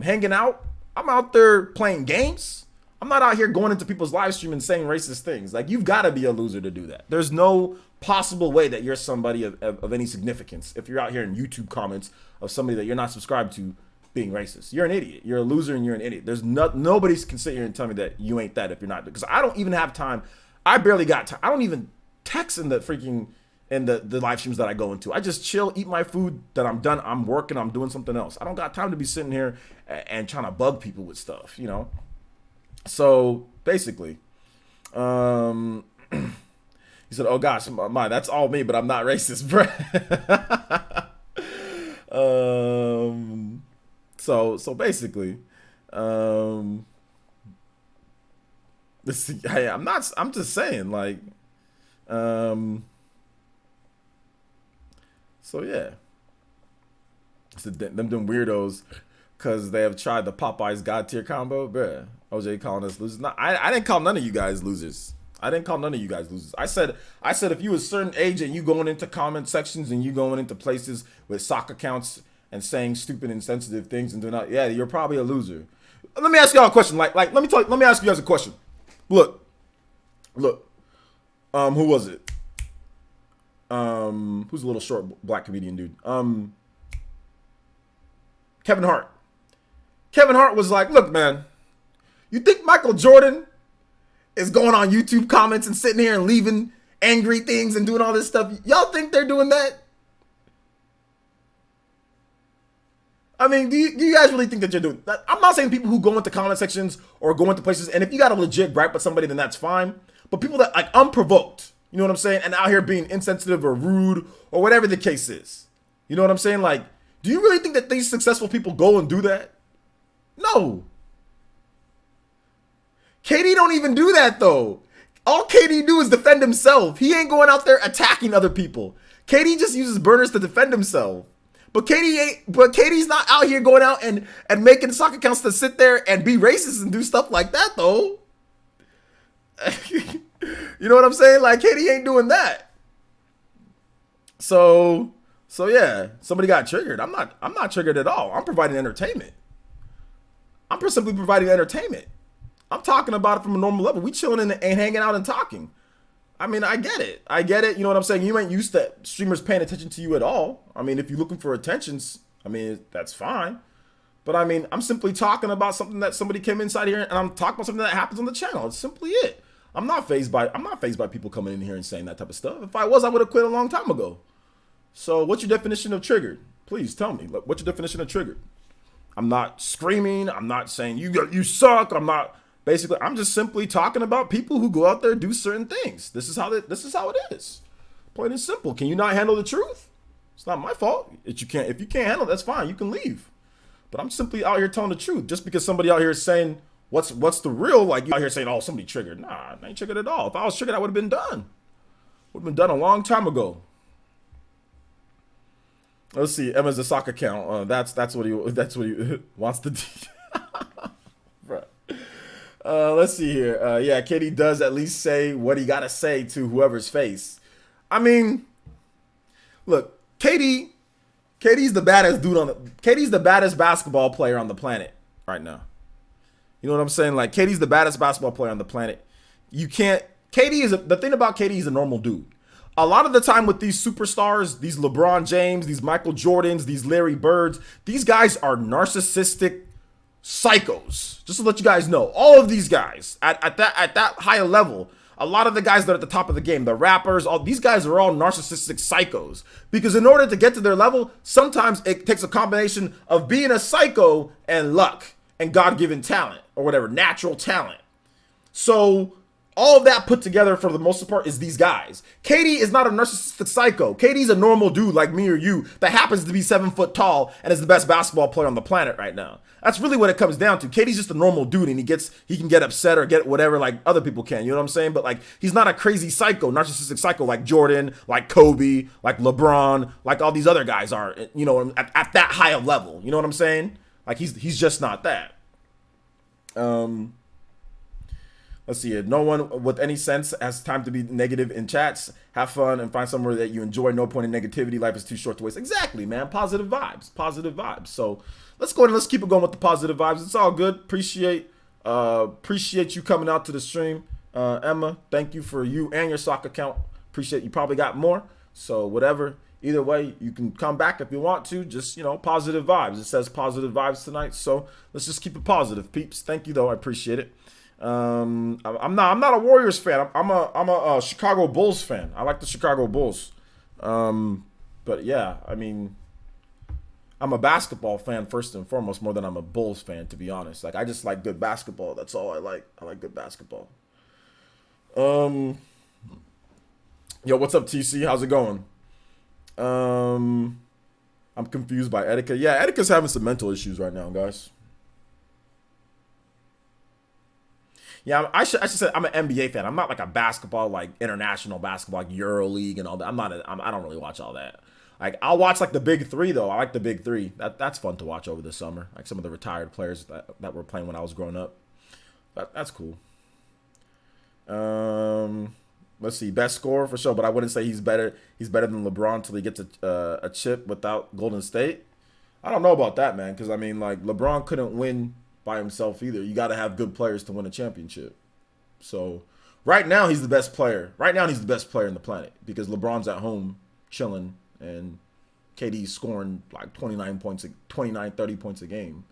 hanging out. I'm out there playing games. I'm not out here going into people's live stream and saying racist things. Like, you've got to be a loser to do that. There's no possible way that you're somebody of any significance if you're out here in YouTube comments of somebody that you're not subscribed to being racist. You're an idiot. You're a loser and you're an idiot. There's nobody can sit here and tell me that you ain't that if you're not. Because I don't even have time. I barely got time. I don't even text in the freaking the live streams that I go into. I just chill, eat my food, then I'm done. I'm working, I'm doing something else. I don't got time to be sitting here and trying to bug people with stuff, you know? So basically, he said, oh gosh, my, that's all me, but I'm not racist, bro. So basically, hey, I'm just saying, like, so yeah, so them weirdos, because they have tried the Popeyes God tier combo, bruh. OJ calling us losers. No, I didn't call none of you guys losers. I didn't call none of you guys losers. I said if you a certain age and you going into comment sections and you going into places with sock accounts and saying stupid insensitive things and doing that, yeah, you're probably a loser. Let me ask y'all a question. Like let me ask you guys a question. Look. Who was it? Who's a little short black comedian dude? Kevin Hart. Kevin Hart was like, look, man, you think Michael Jordan is going on YouTube comments and sitting here and leaving angry things and doing all this stuff? Y'all think they're doing that? I mean, do you guys really think that you're doing that? I'm not saying people who go into comment sections or go into places, and if you got a legit gripe with somebody, then that's fine. But people that, like, unprovoked, you know what I'm saying? And out here being insensitive or rude or whatever the case is. You know what I'm saying? Like, do you really think that these successful people go and do that? No. KD don't even do that, though. All KD do is defend himself. He ain't going out there attacking other people. KD just uses burners to defend himself. But KD's not out here going out and making soccer accounts to sit there and be racist and do stuff like that, though. You know what I'm saying? Like, KD ain't doing that. So yeah, somebody got triggered. I'm not triggered at all. I'm providing entertainment. I'm simply providing entertainment. I'm talking about it from a normal level. We chilling and hanging out and talking. I mean, I get it. You know what I'm saying? You ain't used to streamers paying attention to you at all. I mean, if you're looking for attentions, I mean, that's fine. But I mean, I'm simply talking about something that somebody came inside here, and I'm talking about something that happens on the channel. It's simply it. I'm not fazed by people coming in here and saying that type of stuff. If I was, I would have quit a long time ago. So what's your definition of triggered? Please tell me. What's your definition of triggered? I'm not screaming. I'm not saying you suck. Basically, I'm just simply talking about people who go out there and do certain things. This is how it is. Plain and simple. Can you not handle the truth? It's not my fault. If you can't handle it, that's fine. You can leave. But I'm simply out here telling the truth. Just because somebody out here is saying what's the real, like, you out here saying, oh, somebody triggered. Nah, I ain't triggered at all. If I was triggered, I would have been done. Would have been done a long time ago. Let's see. Emma's a soccer account. That's what he wants to do. Right. Let's see here. Yeah, KD does at least say what he gotta say to whoever's face. I mean, look, KD's the baddest KD's the baddest basketball player on the planet right now. You know what I'm saying? Like, KD's the baddest basketball player on the planet. The thing about KD is a normal dude. A lot of the time with these superstars, these LeBron James, these Michael Jordans, these Larry Birds, these guys are narcissistic psychos. Just to let you guys know, all of these guys at that higher level, a lot of the guys that are at the top of the game, the rappers, all these guys are all narcissistic psychos. Because in order to get to their level, sometimes it takes a combination of being a psycho and luck and God-given talent or whatever, natural talent. So all of that put together for the most part is these guys. KD is not a narcissistic psycho. KD's a normal dude like me or you that happens to be 7 foot tall and is the best basketball player on the planet right now. That's really what it comes down to. KD's just a normal dude, and he can get upset or get whatever like other people can. You know what I'm saying? But like, he's not a crazy psycho, narcissistic psycho like Jordan, like Kobe, like LeBron, like all these other guys are. You know, at that high of level. You know what I'm saying? Like, he's just not that. Let's see it. No one with any sense has time to be negative in chats. Have fun and find somewhere that you enjoy. No point in negativity. Life is too short to waste. Exactly, man. Positive vibes. Positive vibes. So let's go ahead and let's keep it going with the positive vibes. It's all good. Appreciate you coming out to the stream. Emma, thank you for you and your sock account. Appreciate you. Probably got more. So whatever. Either way, you can come back if you want to. Just, positive vibes. It says positive vibes tonight. So let's just keep it positive, peeps. Thank you, though. I appreciate it. I'm not a Warriors fan. I'm a Chicago Bulls fan. I like the Chicago Bulls. But yeah, I mean, I'm a basketball fan first and foremost, more than I'm a Bulls fan, to be honest. Like, I just like good basketball. That's all I like. I like good basketball. Yo, what's up, TC? How's it going? I'm confused by Etika. Yeah, Etika's having some mental issues right now, guys. Yeah, I should say I'm an NBA fan. I'm not like a basketball, like international basketball, like Euro League and all that. I don't really watch all that. Like, I'll watch like the big three though. I like the big three. That's fun to watch over the summer. Like some of the retired players that were playing when I was growing up. That's cool. Let's see, best scorer for sure, but I wouldn't say he's better. He's better than LeBron until he gets a chip without Golden State. I don't know about that, man, because I mean, like, LeBron couldn't win by himself either. You got to have good players to win a championship. So right now he's the best player. Right now he's the best player in the planet because LeBron's at home chilling and KD's scoring like 29, 30 points a game.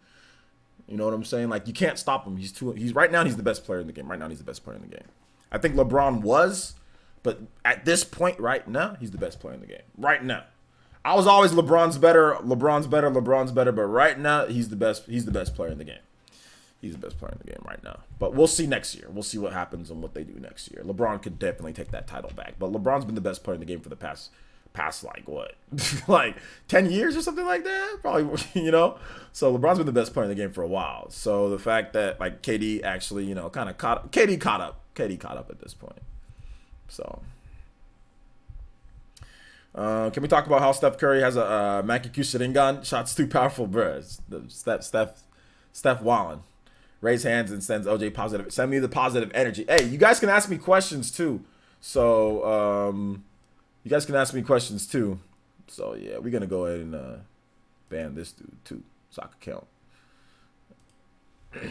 You know what I'm saying? Like, you can't stop him. He's right now he's the best player in the game. Right now he's the best player in the game. I think LeBron was, but at this point right now he's the best player in the game. Right now. I was always LeBron's better, but right now he's the best player in the game. He's the best player in the game right now. But we'll see next year. We'll see what happens and what they do next year. LeBron could definitely take that title back. But LeBron's been the best player in the game for the past like what? Like 10 years or something like that? Probably, So LeBron's been the best player in the game for a while. So the fact that like KD actually, kind of KD caught up at this point. So can we talk about how Steph Curry has a Mankey Sharingan? Shots too powerful, bruh. Steph Wallen. Raise hands and sends OJ positive. Send me the positive energy. Hey, you guys can ask me questions too. So you guys can ask me questions too. So yeah, we're gonna go ahead and ban this dude too. Sock account. You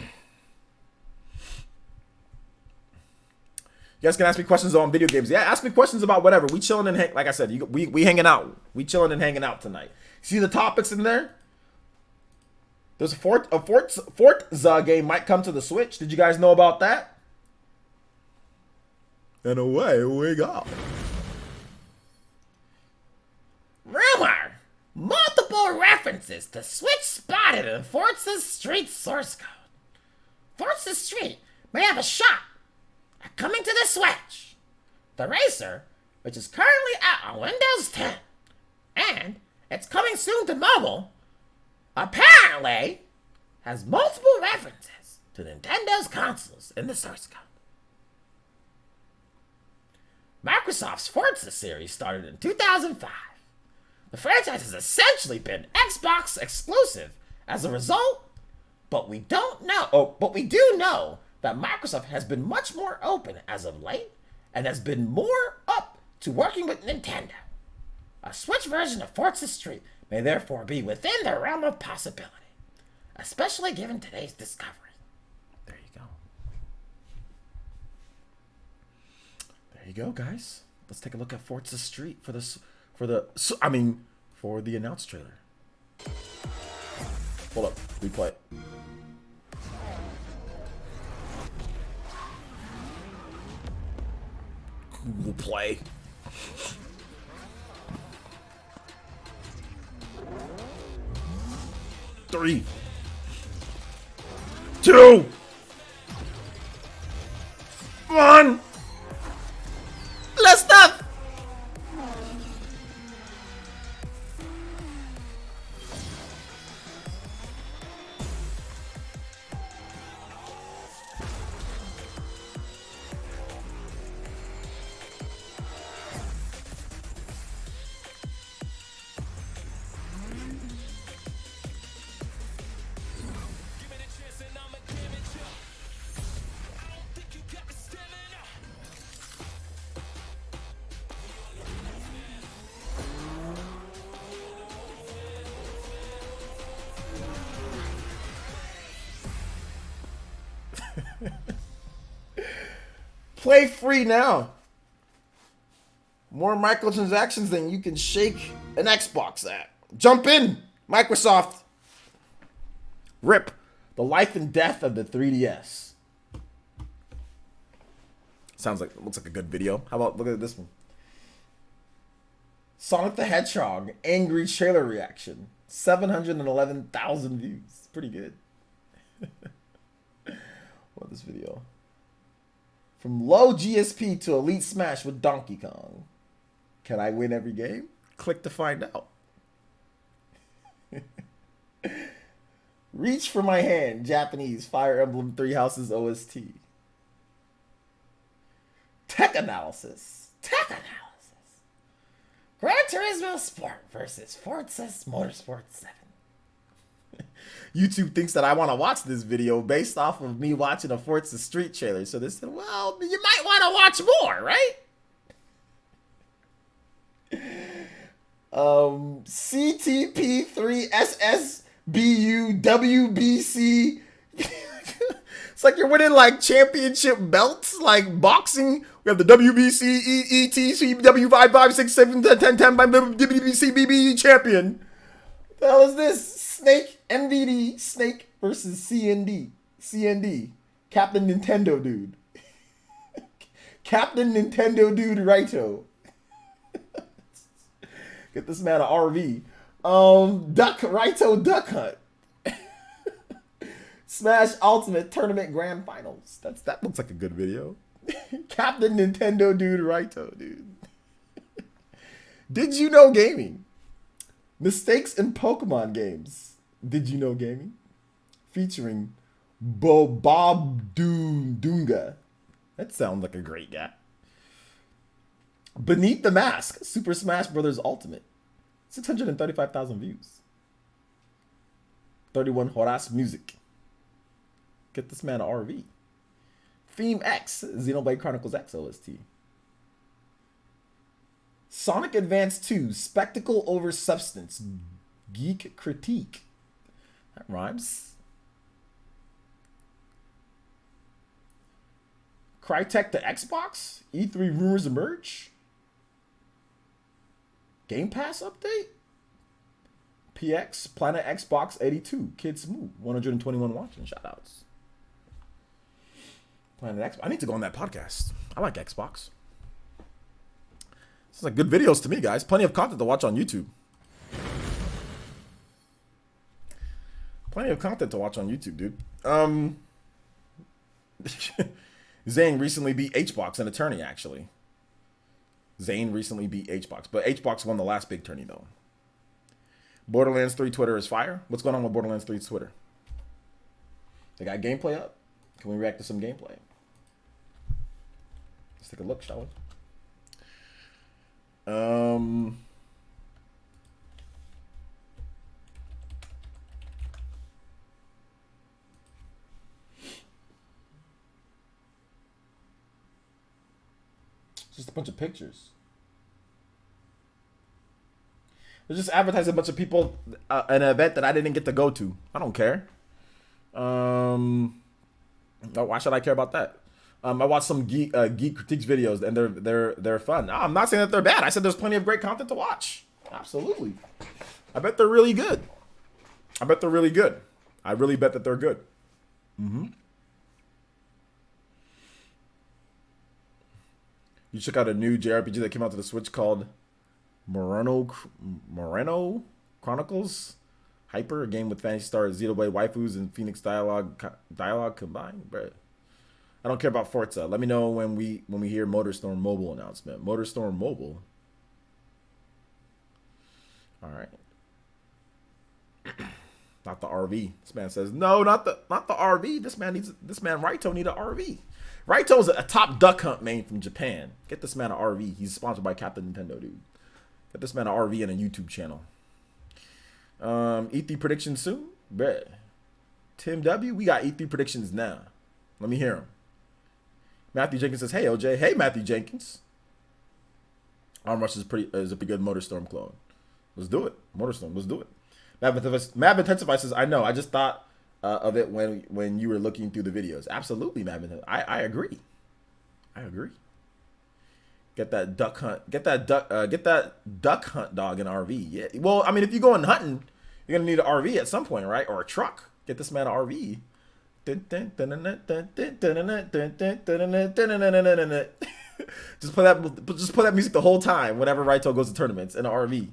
guys can ask me questions on video games. Yeah, ask me questions about whatever. We chilling and like I said, we hanging out. We chilling and hanging out tonight. See the topics in there? There's a Forza game might come to the Switch. Did you guys know about that? And away we go. Rumor! Multiple references to Switch spotted in Forza's Street source code. Forza Street may have a shot at coming to the Switch. The racer, which is currently out on Windows 10, and it's coming soon to mobile, apparently has multiple references to Nintendo's consoles in the source code. Microsoft's Forza series started in 2005. The franchise has essentially been Xbox exclusive as a result, but we do know that Microsoft has been much more open as of late and has been more up to working with Nintendo. A Switch version of Forza Street may therefore be within the realm of possibility, especially given today's discovery. There you go. There you go, guys. Let's take a look at Forza Street for the announced trailer. Hold up, replay it. Google Play. Three, 2, 1. Let's stop. Play free now. More microtransactions than you can shake an Xbox at. Jump in, Microsoft. RIP. The life and death of the 3DS. Looks like a good video. How about, look at this one. Sonic the Hedgehog, angry trailer reaction. 711,000 views. Pretty good. What this video? From low GSP to Elite Smash with Donkey Kong. Can I win every game? Click to find out. Reach for my hand, Japanese Fire Emblem Three Houses OST. Tech analysis. Gran Turismo Sport versus Forza Motorsport 7. YouTube thinks that I want to watch this video based off of me watching a Forza Street trailer. So they said, well, you might want to watch more, right? CTP3SSBU WBC. It's like you're winning like championship belts, like boxing. We have the WBC EETCW556711010 by WBC BB champion. What the hell is this? Snake MVD Snake versus CND Captain Nintendo dude. Captain Nintendo dude Raito. Get this man an RV. Raito Duck Hunt. Smash Ultimate Tournament Grand Finals. That looks like a good video. Captain Nintendo dude Raito, dude. Did you know gaming? Mistakes in Pokemon games. Did you know gaming? Featuring Bob Dunga. That sounds like a great guy. Beneath the Mask, Super Smash Bros. Ultimate. 635,000 views. 31 Horas Music. Get this man an RV. Theme X, Xenoblade Chronicles X OST. Sonic Advance 2, Spectacle Over Substance, Geek Critique. That rhymes. Crytek to Xbox, E3 rumors emerge. Game Pass update. PX, Planet Xbox 82, Kids Move, 121 watching, shoutouts. Planet Xbox. I need to go on that podcast. I like Xbox. This is like good videos to me, guys. Plenty of content to watch on YouTube. Plenty of content to watch on YouTube, dude. Zane recently beat HBox in a tourney, actually. Zane recently beat HBox, but HBox won the last big tourney, though. Borderlands 3 Twitter is fire. What's going on with Borderlands 3's Twitter? They got gameplay up? Can we react to some gameplay? Let's take a look, shall we? Just a bunch of pictures. They're just advertising a bunch of people an event that I didn't get to go to. I don't care. Why should I care about that? I watched some geek critiques videos and they're fun. No, I'm not saying that they're bad. I said there's plenty of great content to watch. Absolutely. I bet they're really good. I really bet that they're good. You check out a new JRPG that came out to the Switch called Moreno Chronicles Hyper, a game with Fantasy Star, Xenoblade waifus, and Phoenix dialogue combined. Bro, I don't care about Forza. Let me know when we hear MotorStorm Mobile announcement. MotorStorm Mobile. All right. Not the RV. This man says no, not the RV. This man Raito need an RV. Raito's a top duck hunt main from Japan. Get this man an RV. He's sponsored by Captain Nintendo, dude. Get this man an RV and a YouTube channel. E3 predictions soon? Bet. Tim W, we got E3 predictions now. Let me hear him. Matthew Jenkins says, hey, OJ. Hey, Matthew Jenkins. Armrush is a pretty good MotorStorm clone. Let's do it. MotorStorm, let's do it. Mav Intensify says, I know. I just thought of it when you were looking through the videos. Absolutely, man. I agree. I agree. Get that duck hunt. Get that duck hunt dog in RV. Yeah. Well, I mean, if you're going hunting, you're gonna need an RV at some point, right? Or a truck. Get this man an RV. Just play that music the whole time whenever Raito goes to tournaments in an RV.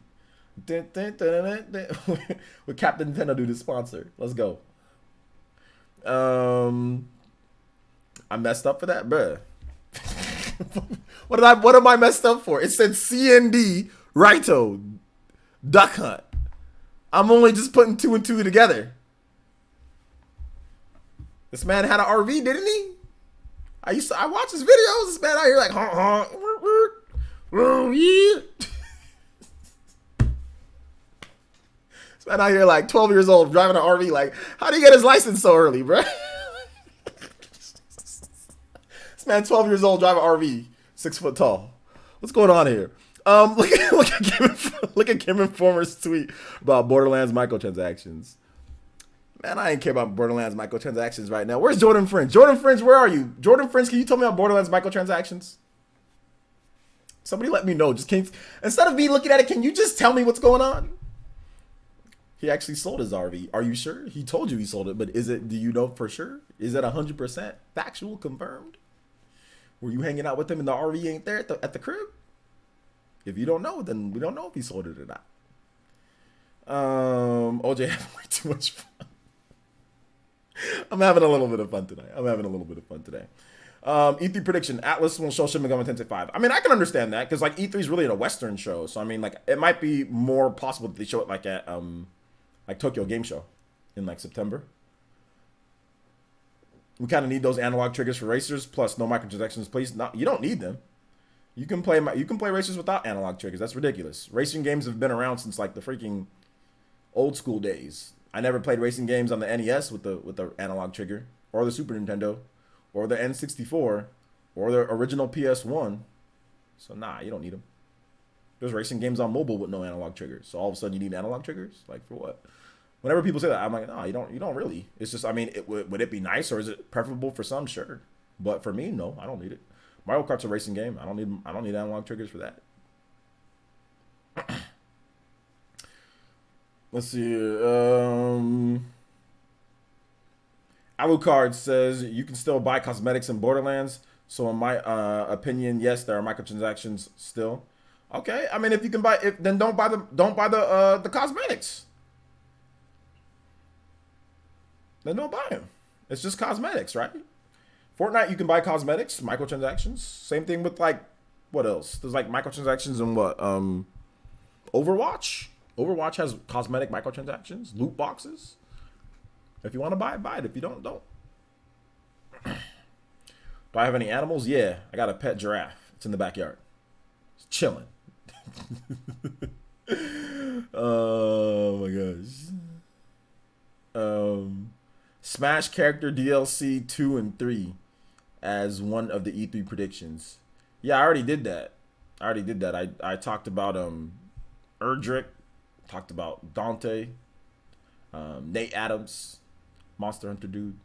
With Captain Nintendo do the sponsor. Let's go. I messed up for that, bruh. What am I messed up for? It said CND Raito Duck Hunt. I'm only just putting 2 and 2 together. This man had an RV, didn't he? I watch his videos. This man out here like honk honk. Oh yeah. This man out here like 12 years old driving an RV. Like, how do you get his license so early, bro? This man 12 years old driving an RV, 6 foot tall. What's going on here? Look at Kim Informer's tweet about Borderlands microtransactions. Man, I ain't care about Borderlands microtransactions right now. Where's Jordan Fringe? Jordan Fringe, where are you? Jordan Fringe, can you tell me about Borderlands microtransactions? Somebody let me know. Instead of me looking at it, can you just tell me what's going on? He actually sold his RV. Are you sure? He told you he sold it, but do you know for sure? Is it 100% factual, confirmed? Were you hanging out with him and the RV ain't there at the crib? If you don't know, then we don't know if he sold it or not. OJ having way too much fun. I'm having a little bit of fun today. E3 prediction: Atlas will show Shin Megami Tensei 5. I mean, I can understand that because like E3 is really a Western show, so I mean, like it might be more possible that they show it like at like Tokyo Game Show in like September. We kind of need those analog triggers for racers, plus no microtransactions. Please, you don't need them. You can play racers without analog triggers. That's ridiculous. Racing games have been around since like the freaking old school days. I never played racing games on the NES with the analog trigger, or the Super Nintendo, or the N64, or the original PS1. So nah, you don't need them. There's racing games on mobile with no analog triggers. So all of a sudden you need analog triggers? Like for what? Whenever people say that, I'm like, no, you don't really. It's just, I mean, would it be nice or is it preferable for some? Sure, but for me, no, I don't need it. Mario Kart's a racing game. I don't need analog triggers for that. Let's see. Alucard says you can still buy cosmetics in Borderlands. So in my opinion, yes, there are microtransactions still. Okay, I mean if you can buy it, then don't buy the cosmetics. Then don't buy them. It's just cosmetics, right? Fortnite, you can buy cosmetics, microtransactions. Same thing with like what else? There's like microtransactions in what? Overwatch. Overwatch has cosmetic microtransactions, loot boxes. If you want to buy it, buy it. If you don't, don't. Do I have any animals? Yeah, I got a pet giraffe. It's in the backyard. It's chilling. Oh my gosh. Smash character DLC 2 and 3 as one of the E3 predictions. Yeah, I already did that. I talked about Erdrick, talked about Dante, Nate Adams, Monster Hunter dude.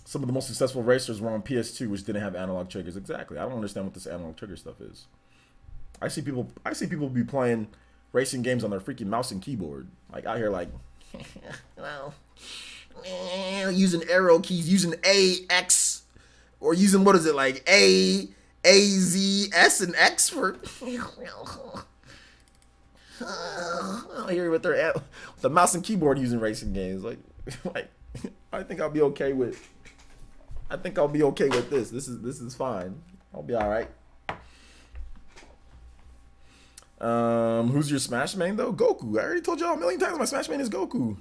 Some of the most successful racers were on PS2, which didn't have analog triggers. Exactly. I don't understand what this analog trigger stuff is. I see people be playing racing games on their freaking mouse and keyboard, like out here, like, well, using arrow keys, using A, X, or using what is it like A, Z, S, and X for. Out here with the mouse and keyboard using racing games, like I think I'll be okay with this. This is fine. I'll be all right. Who's your Smash main though? Goku. I already told y'all a million times my Smash main is Goku.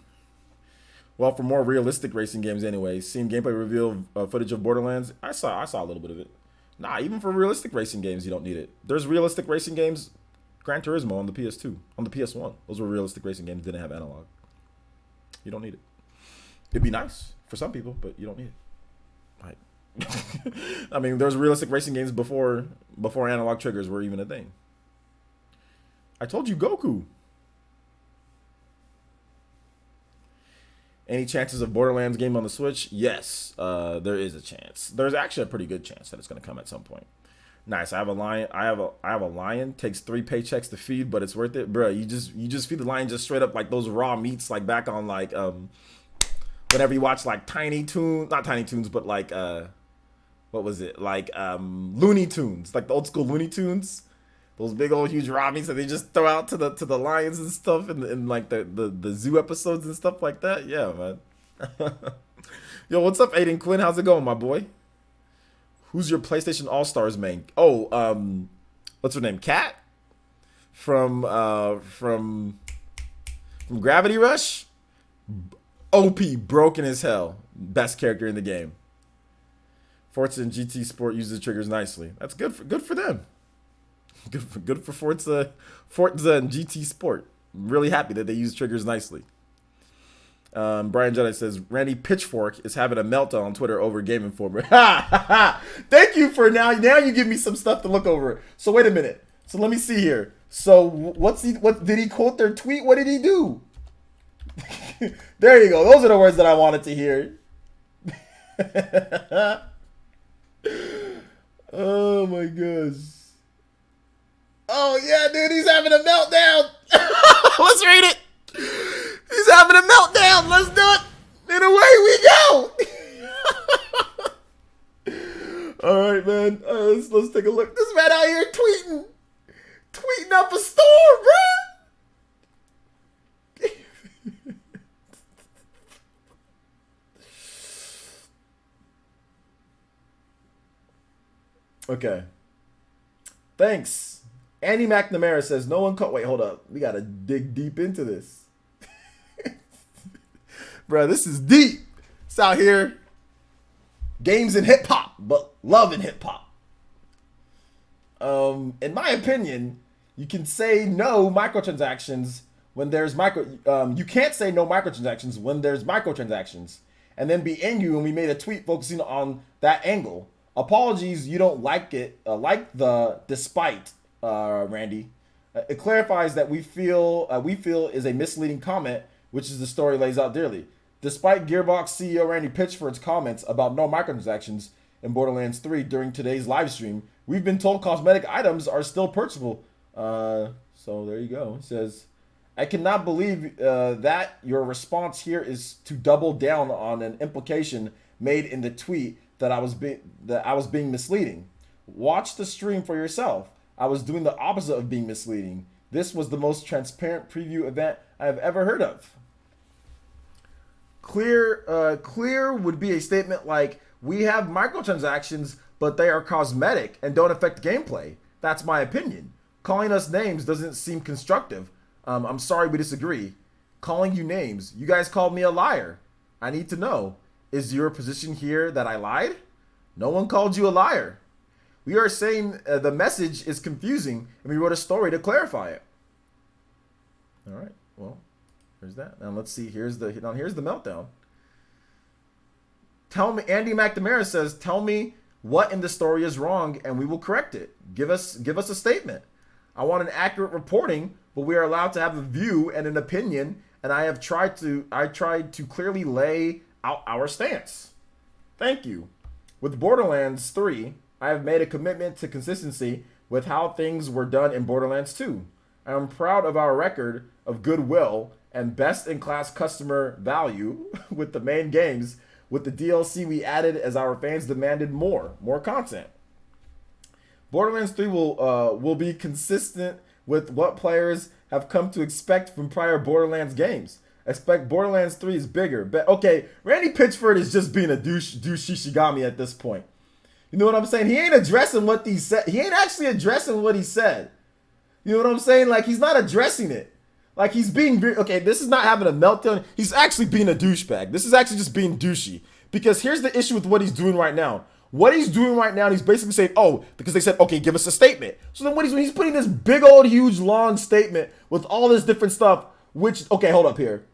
Well, for more realistic racing games anyway, seen gameplay reveal footage of Borderlands. I saw a little bit of it. Nah, even for realistic racing games, you don't need it. There's realistic racing games. Gran Turismo on the PS2, on the PS1. Those were realistic racing games, didn't have analog. You don't need it. It'd be nice for some people, but you don't need it. Right. I mean, there's realistic racing games before analog triggers were even a thing. I told you Goku. Any chances of Borderlands game on the Switch? Yes, there is a chance. There's actually a pretty good chance that it's going to come at some point. Nice. I have a lion. I have a lion. Takes 3 paychecks to feed, but it's worth it, bro. You just feed the lion just straight up like those raw meats, like back on like whenever you watch like not Tiny Toons, but like what was it, like Looney Tunes, like the old school Looney Tunes. Those big old huge raw meats that they just throw out to the lions and stuff in like the zoo episodes and stuff like that. Yeah, man. Yo, what's up, Aiden Quinn? How's it going, my boy? Who's your PlayStation All-Stars main? Oh, what's her name? Kat? From Gravity Rush? OP, broken as hell. Best character in the game. Forza and GT Sport uses the triggers nicely. That's good for them. Good for Forza and GT Sport. I'm really happy that they use triggers nicely. Brian Jedi says, Randy Pitchfork is having a meltdown on Twitter over Game Informer. Thank you for now you give me some stuff to look over. So wait a minute. So let me see here. So what did he quote their tweet? What did he do? There you go. Those are the words that I wanted to hear. Oh my gosh. Oh yeah, dude, he's having a meltdown. Let's read it. He's having a meltdown. Let's do it. And away we go. All right, man. Let's take a look. This man out here tweeting up a storm, bro. Okay. Thanks. Andy McNamara says, no one caught. Wait, hold up. We got to dig deep into this. Bro, this is deep. It's out here. Games and hip hop, but love and hip hop. In my opinion, you can say no microtransactions when there's you can't say no microtransactions when there's microtransactions and then be angry when we made a tweet focusing on that angle. Apologies, you don't like it. Despite Randy. It clarifies that we feel is a misleading comment, which is the story lays out dearly. Despite Gearbox CEO Randy Pitchford's comments about no microtransactions in Borderlands 3 during today's live stream, we've been told cosmetic items are still purchasable. So there you go. It says, I cannot believe that your response here is to double down on an implication made in the tweet that I was being misleading. Watch the stream for yourself. I was doing the opposite of being misleading. This was the most transparent preview event I have ever heard of. Clear would be a statement like, we have microtransactions, but they are cosmetic and don't affect gameplay. That's my opinion. Calling us names doesn't seem constructive. I'm sorry we disagree. Calling you names. You guys called me a liar. I need to know. Is your position here that I lied? No one called you a liar. We are saying the message is confusing, and we wrote a story to clarify it. All right. Well, there's that. Now let's see. Here's the meltdown. Tell me. Andy McNamara says, "Tell me what in the story is wrong, and we will correct it. Give us a statement. I want an accurate reporting, but we are allowed to have a view and an opinion, and I tried to clearly lay out our stance. Thank you. With Borderlands 3, I have made a commitment to consistency with how things were done in Borderlands 2. I am proud of our record of goodwill and best-in-class customer value with the main games. With the DLC we added as our fans demanded more content. Borderlands 3 will be consistent with what players have come to expect from prior Borderlands games. Expect Borderlands 3 is bigger. But okay, Randy Pitchford is just being a douche Shishigami at this point. You know what I'm saying? He ain't addressing what he said. He ain't actually addressing what he said. You know what I'm saying? Like, he's not addressing it. Like, he's being... Okay, this is not having a meltdown. He's actually being a douchebag. This is actually just being douchey. Because here's the issue with what he's doing right now. What he's doing right now, he's basically saying, oh, because they said, okay, give us a statement. So then what he's doing, he's putting this big old, huge, long statement with all this different stuff, which... Okay, hold up here.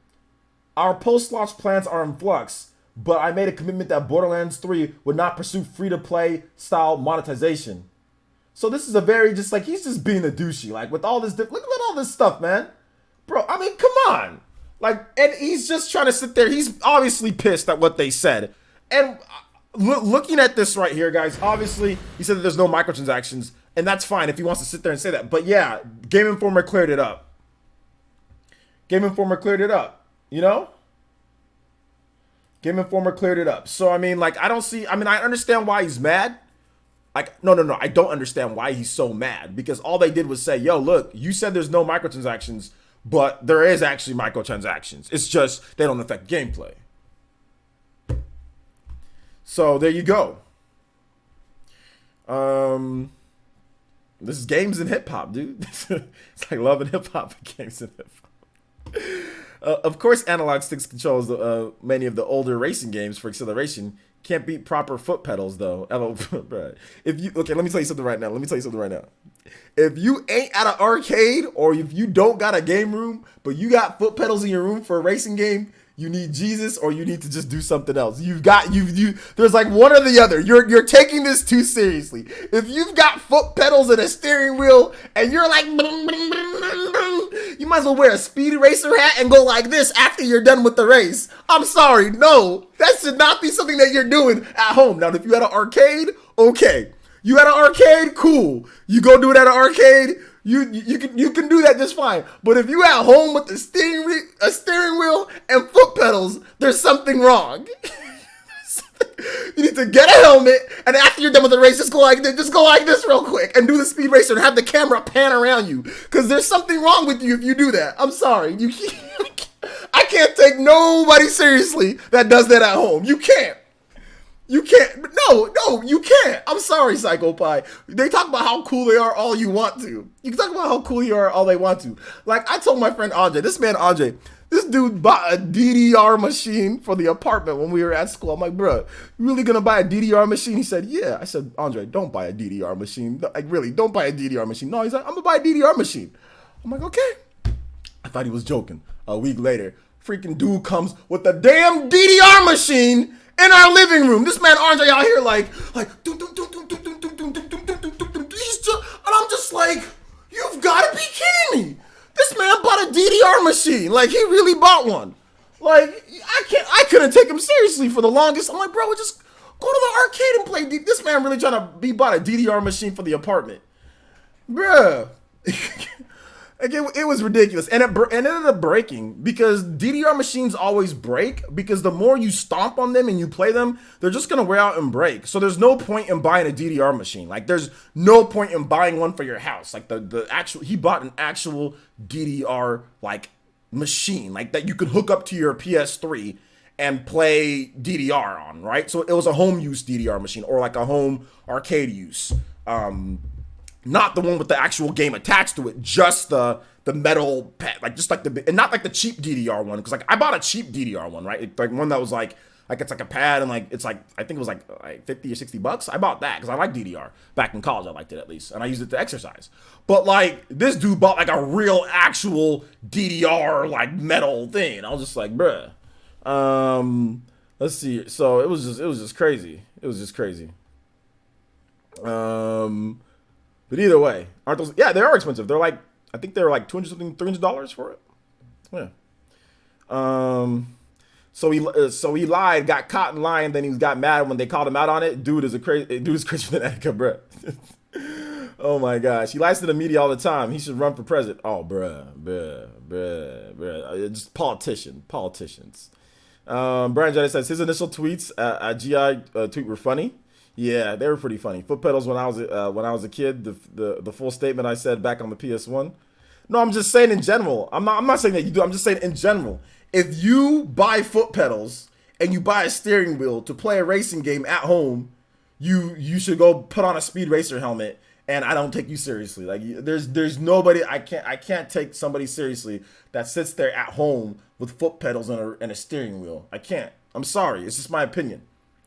Our post-launch plans are in flux, but I made a commitment that Borderlands 3 would not pursue free-to-play style monetization. So this is a very just like, he's just being a douchey. Like, with all this, look at all this stuff, man. Bro, I mean, come on. Like, and he's just trying to sit there. He's obviously pissed at what they said. And looking at this right here, guys, obviously he said that there's no microtransactions, and that's fine if he wants to sit there and say that. But yeah, Game Informer cleared it up. Game Informer cleared it up, you know? Game Informer cleared it up. So, I mean, like, I understand why he's mad. Like, no, I don't understand why he's so mad. Because all they did was say, yo, look, you said there's no microtransactions, but there is actually microtransactions. It's just they don't affect gameplay. So there you go. This is games and hip hop, dude. It's like love and hip hop, games and hip hop. Of course, analog sticks controls many of the older racing games for acceleration. Can't beat proper foot pedals though. If you let me tell you something right now. If you ain't at an arcade or if you don't got a game room, but you got foot pedals in your room for a racing game, you need Jesus or you need to just do something else. There's like one or the other. You're taking this too seriously. If you've got foot pedals and a steering wheel and you're like, you might as well wear a speed racer hat and go like this after you're done with the race. I'm sorry, no, that should not be something that you're doing at home. Now, if you at an arcade, okay. You at an arcade, cool. You go do it at an arcade. You can do that just fine. But if you at home with a steering wheel and foot pedals, there's something wrong. You need to get a helmet, and after you're done with the race, just go like this real quick and do the speed racer and have the camera pan around you. Because there's something wrong with you if you do that. I'm sorry. I can't take nobody seriously that does that at home. You can't. You can't. No, you can't. I'm sorry, Psycho Pie. They talk about how cool they are all you want to. You can talk about how cool you are all they want to. Like, I told my friend Andre, this dude bought a DDR machine for the apartment when we were at school. I'm like, bro, you really gonna buy a DDR machine? He said, yeah. I said, Andre, don't buy a DDR machine. Like, really, don't buy a DDR machine. No, he's like, I'm gonna buy a DDR machine. I'm like, okay. I thought he was joking. A week later, freaking dude comes with a damn DDR machine in our living room. This man Andre out here like, he's just, and I'm just like, you've got to be kidding me. This man bought a DDR machine. Like, he really bought one. Like, I couldn't take him seriously for the longest. I'm like, bro, just go to the arcade and play. This man really trying to be bought a DDR machine for the apartment. Bruh. It was ridiculous. And it ended up breaking because DDR machines always break because the more you stomp on them and you play them, they're just going to wear out and break. So there's no point in buying a DDR machine. Like, there's no point in buying one for your house. Like, he bought an actual DDR, like, machine, like, that you could hook up to your PS3 and play DDR on, right? So it was a home use DDR machine or like a home arcade use. Not the one with the actual game attached to it, just the metal pad, like, just like and not like the cheap DDR one, because like I bought a cheap DDR one, right? Like one that was like it's like a pad and like it's like I think it was like $50 or $60. I bought that because I like DDR. Back in college, I liked it at least, and I used it to exercise. But like this dude bought like a real actual DDR like metal thing. I was just like, bruh. Let's see. So it was just crazy. It was just crazy. But either way, aren't those? Yeah, they are expensive. They're like, I think they're like $200 something, $300 for it. Yeah. So he lied, got caught in lying, then he got mad when they called him out on it. Dude is crazy than bro. Oh my gosh, he lies to the media all the time. He should run for president. Oh, bruh. Just politicians. Brian Jedi says his initial tweets at GI tweet were funny. Yeah, they were pretty funny. Foot pedals when I was a kid. The full statement I said back on the PS1. No, I'm just saying in general. I'm not saying that you do. I'm just saying in general. If you buy foot pedals and you buy a steering wheel to play a racing game at home, you should go put on a speed racer helmet. And I don't take you seriously. Like there's nobody I can't take somebody seriously that sits there at home with foot pedals and a steering wheel. I can't. I'm sorry. It's just my opinion.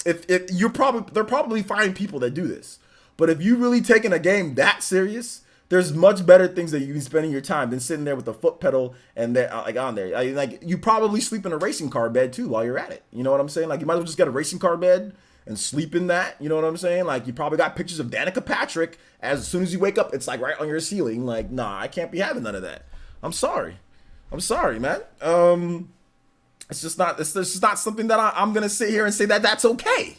If they're probably fine people that do this, but if you really taking a game that serious, there's much better things that you can spend your time than sitting there with a foot pedal and they're like on there. Like you probably sleep in a racing car bed too while you're at it. You know what I'm saying? Like you might as well just get a racing car bed and sleep in that. You know what I'm saying? Like you probably got pictures of Danica Patrick. As soon as you wake up, it's like right on your ceiling. Like nah, I can't be having none of that. I'm sorry. I'm sorry, man. It's just not. It's just not something that I'm gonna sit here and say that that's okay.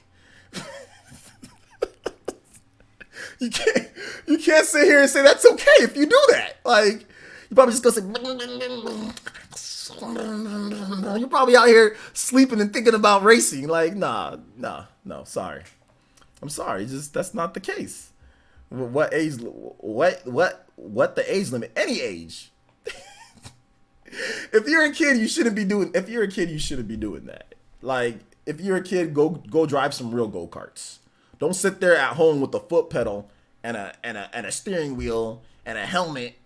You can't. You can't sit here and say that's okay if you do that. Like, you probably just go say. You're probably out here sleeping and thinking about racing. Like, nah, no. Sorry. I'm sorry. Just that's not the case. What age? What the age limit? Any age. If you're a kid, you shouldn't be doing. If you're a kid, you shouldn't be doing that. Like, if you're a kid, go drive some real go-karts. Don't sit there at home with a foot pedal and a steering wheel and a helmet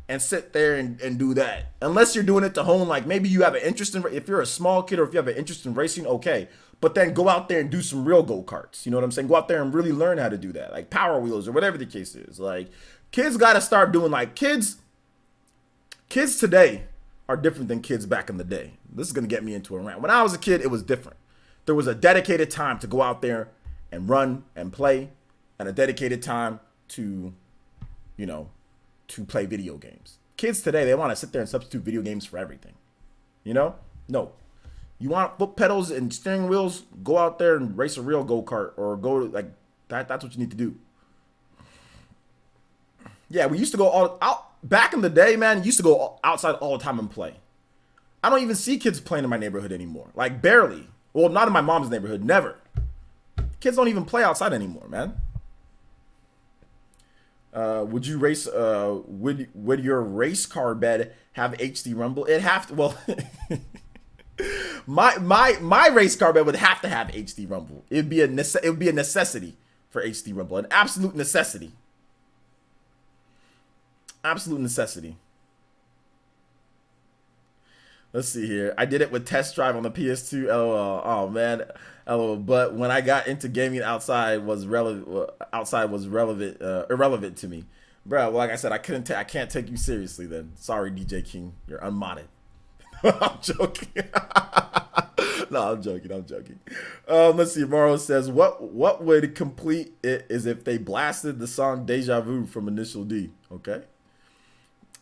and sit there and do that. Unless you're doing it to home, like maybe you have an interest in. If you're a small kid or if you have an interest in racing, okay. But then go out there and do some real go-karts. You know what I'm saying? Go out there and really learn how to do that, like Power Wheels or whatever the case is. Like, kids got to start doing like kids today are different than kids back in the day. This is going to get me into a rant. When I was a kid, it was different. There was a dedicated time to go out there and run and play, and a dedicated time to, to play video games. Kids today, they want to sit there and substitute video games for everything. No. You want foot pedals and steering wheels? Go out there and race a real go-kart or go like that. That's what you need to do. Yeah, we used to go all out back in the day, man. You used to go outside all the time and play. I don't even see kids playing in my neighborhood anymore. Like, barely. Well, not in my mom's neighborhood. Never. Kids don't even play outside anymore, man. Would you race? Would your race car bed have HD rumble? It have to. Well, my race car bed would have to have HD rumble. It would be a necessity for HD rumble, an absolute necessity. Absolute necessity. Let's see here. I did it with Test Drive on the PS2. LOL. Oh man. LOL. But when I got into gaming, outside was irrelevant to me, bro. Like I said, I can't take you seriously. Then sorry, DJ King. You're unmodded. I'm joking. No, I'm joking. Let's see. Morrow says, what would complete it is if they blasted the song Deja Vu from Initial D. Okay.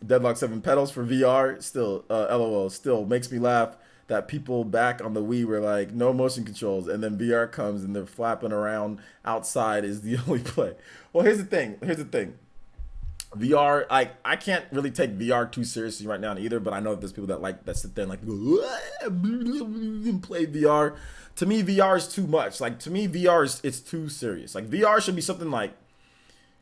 Deadlock 7 pedals for VR. Still, LOL. Still makes me laugh that people back on the Wii were like, no motion controls. And then VR comes and they're flapping around outside is the only play. Well, here's the thing. VR, I can't really take VR too seriously right now either, but I know there's people that sit there and like play VR. To me, VR is too much. Like, to me, it's too serious. Like, VR should be something like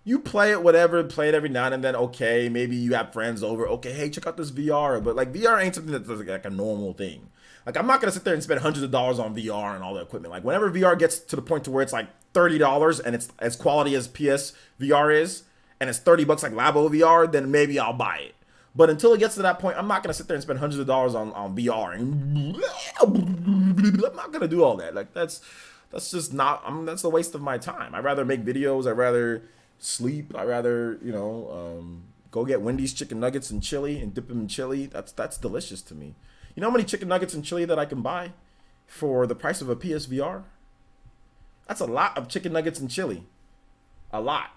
you play it, whatever, play it every now and then. Okay, maybe you have friends over. Okay, hey, check out this VR. But like, VR ain't something that's like a normal thing. Like, I'm not gonna sit there and spend hundreds of dollars on VR and all the equipment. Like, whenever VR gets to the point to where it's like $30 and it's as quality as PS VR is, and it's $30 like Labo VR, then maybe I'll buy it. But until it gets to that point, I'm not gonna sit there and spend hundreds of dollars on VR. And I'm not gonna do all that. Like, that's just not. That's a waste of my time. I'd rather make videos. I'd rather sleep. I'd rather go get Wendy's chicken nuggets and chili and dip them in chili. That's delicious to me. You know how many chicken nuggets and chili that I can buy for the price of a PSVR? That's a lot of chicken nuggets and chili. A lot.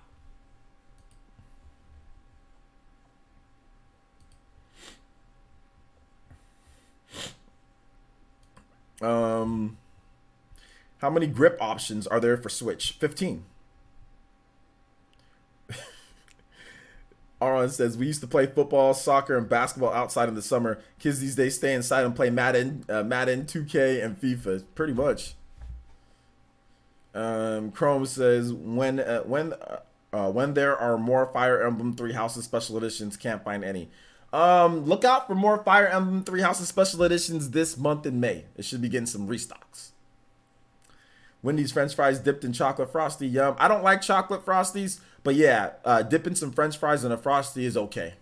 How many grip options are there for Switch? 15. Aaron says, we used to play football, soccer, and basketball outside in the summer. Kids these days stay inside and play Madden, 2K, and FIFA. Pretty much. Chrome says, when there are more Fire Emblem 3 Houses Special Editions, can't find any. Look out for more Fire Emblem 3 Houses Special Editions this month in May. It should be getting some restocks. Wendy's French fries dipped in chocolate frosty. Yum. I don't like chocolate frosties, but yeah, dipping some French fries in a frosty is okay.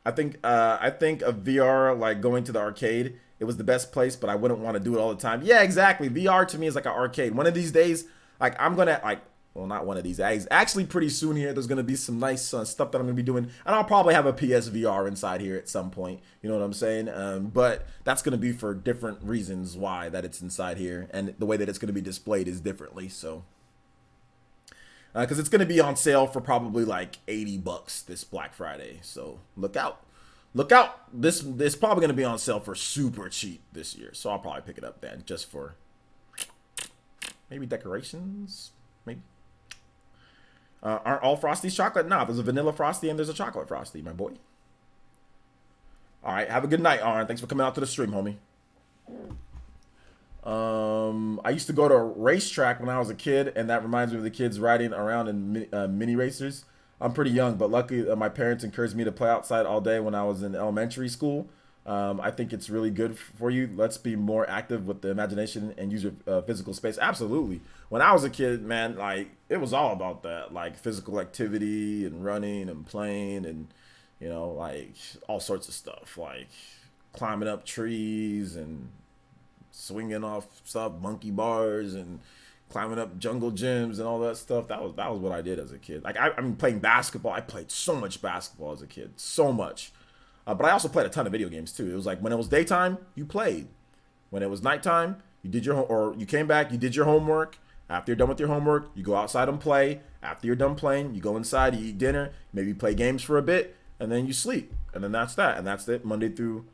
I think of VR like going to the arcade. It was the best place, but I wouldn't want to do it all the time. Yeah, exactly. VR to me is like an arcade. One of these days, like I'm gonna like. Well, not one of these days. Actually, pretty soon here, there's going to be some nice stuff that I'm going to be doing. And I'll probably have a PSVR inside here at some point. You know what I'm saying? But that's going to be for different reasons why that it's inside here. And the way that it's going to be displayed is differently. So, because it's going to be on sale for probably like $80 this Black Friday. So look out. Look out. This probably going to be on sale for super cheap this year. So I'll probably pick it up then just for maybe decorations. Maybe. Aren't all Frosties chocolate? Nah, there's a vanilla Frosty and there's a chocolate Frosty, my boy. All right. Have a good night, Aaron. Thanks for coming out to the stream, homie. I used to go to a racetrack when I was a kid, and that reminds me of the kids riding around in mini racers. I'm pretty young, but luckily my parents encouraged me to play outside all day when I was in elementary school. I think it's really good for you. Let's be more active with the imagination and use your physical space. Absolutely. When I was a kid, man, like it was all about that, like physical activity and running and playing and, you know, like all sorts of stuff, like climbing up trees and swinging off stuff, monkey bars and climbing up jungle gyms and all that stuff. That was what I did as a kid. Like I mean, playing basketball. I played so much basketball as a kid, so much. But I also played a ton of video games too. It was like when it was daytime, you played. When it was nighttime, you did or you came back, you did your homework. After you're done with your homework, you go outside and play. After you're done playing, you go inside, you eat dinner, maybe play games for a bit, and then you sleep. And then that's that. And that's it. Monday through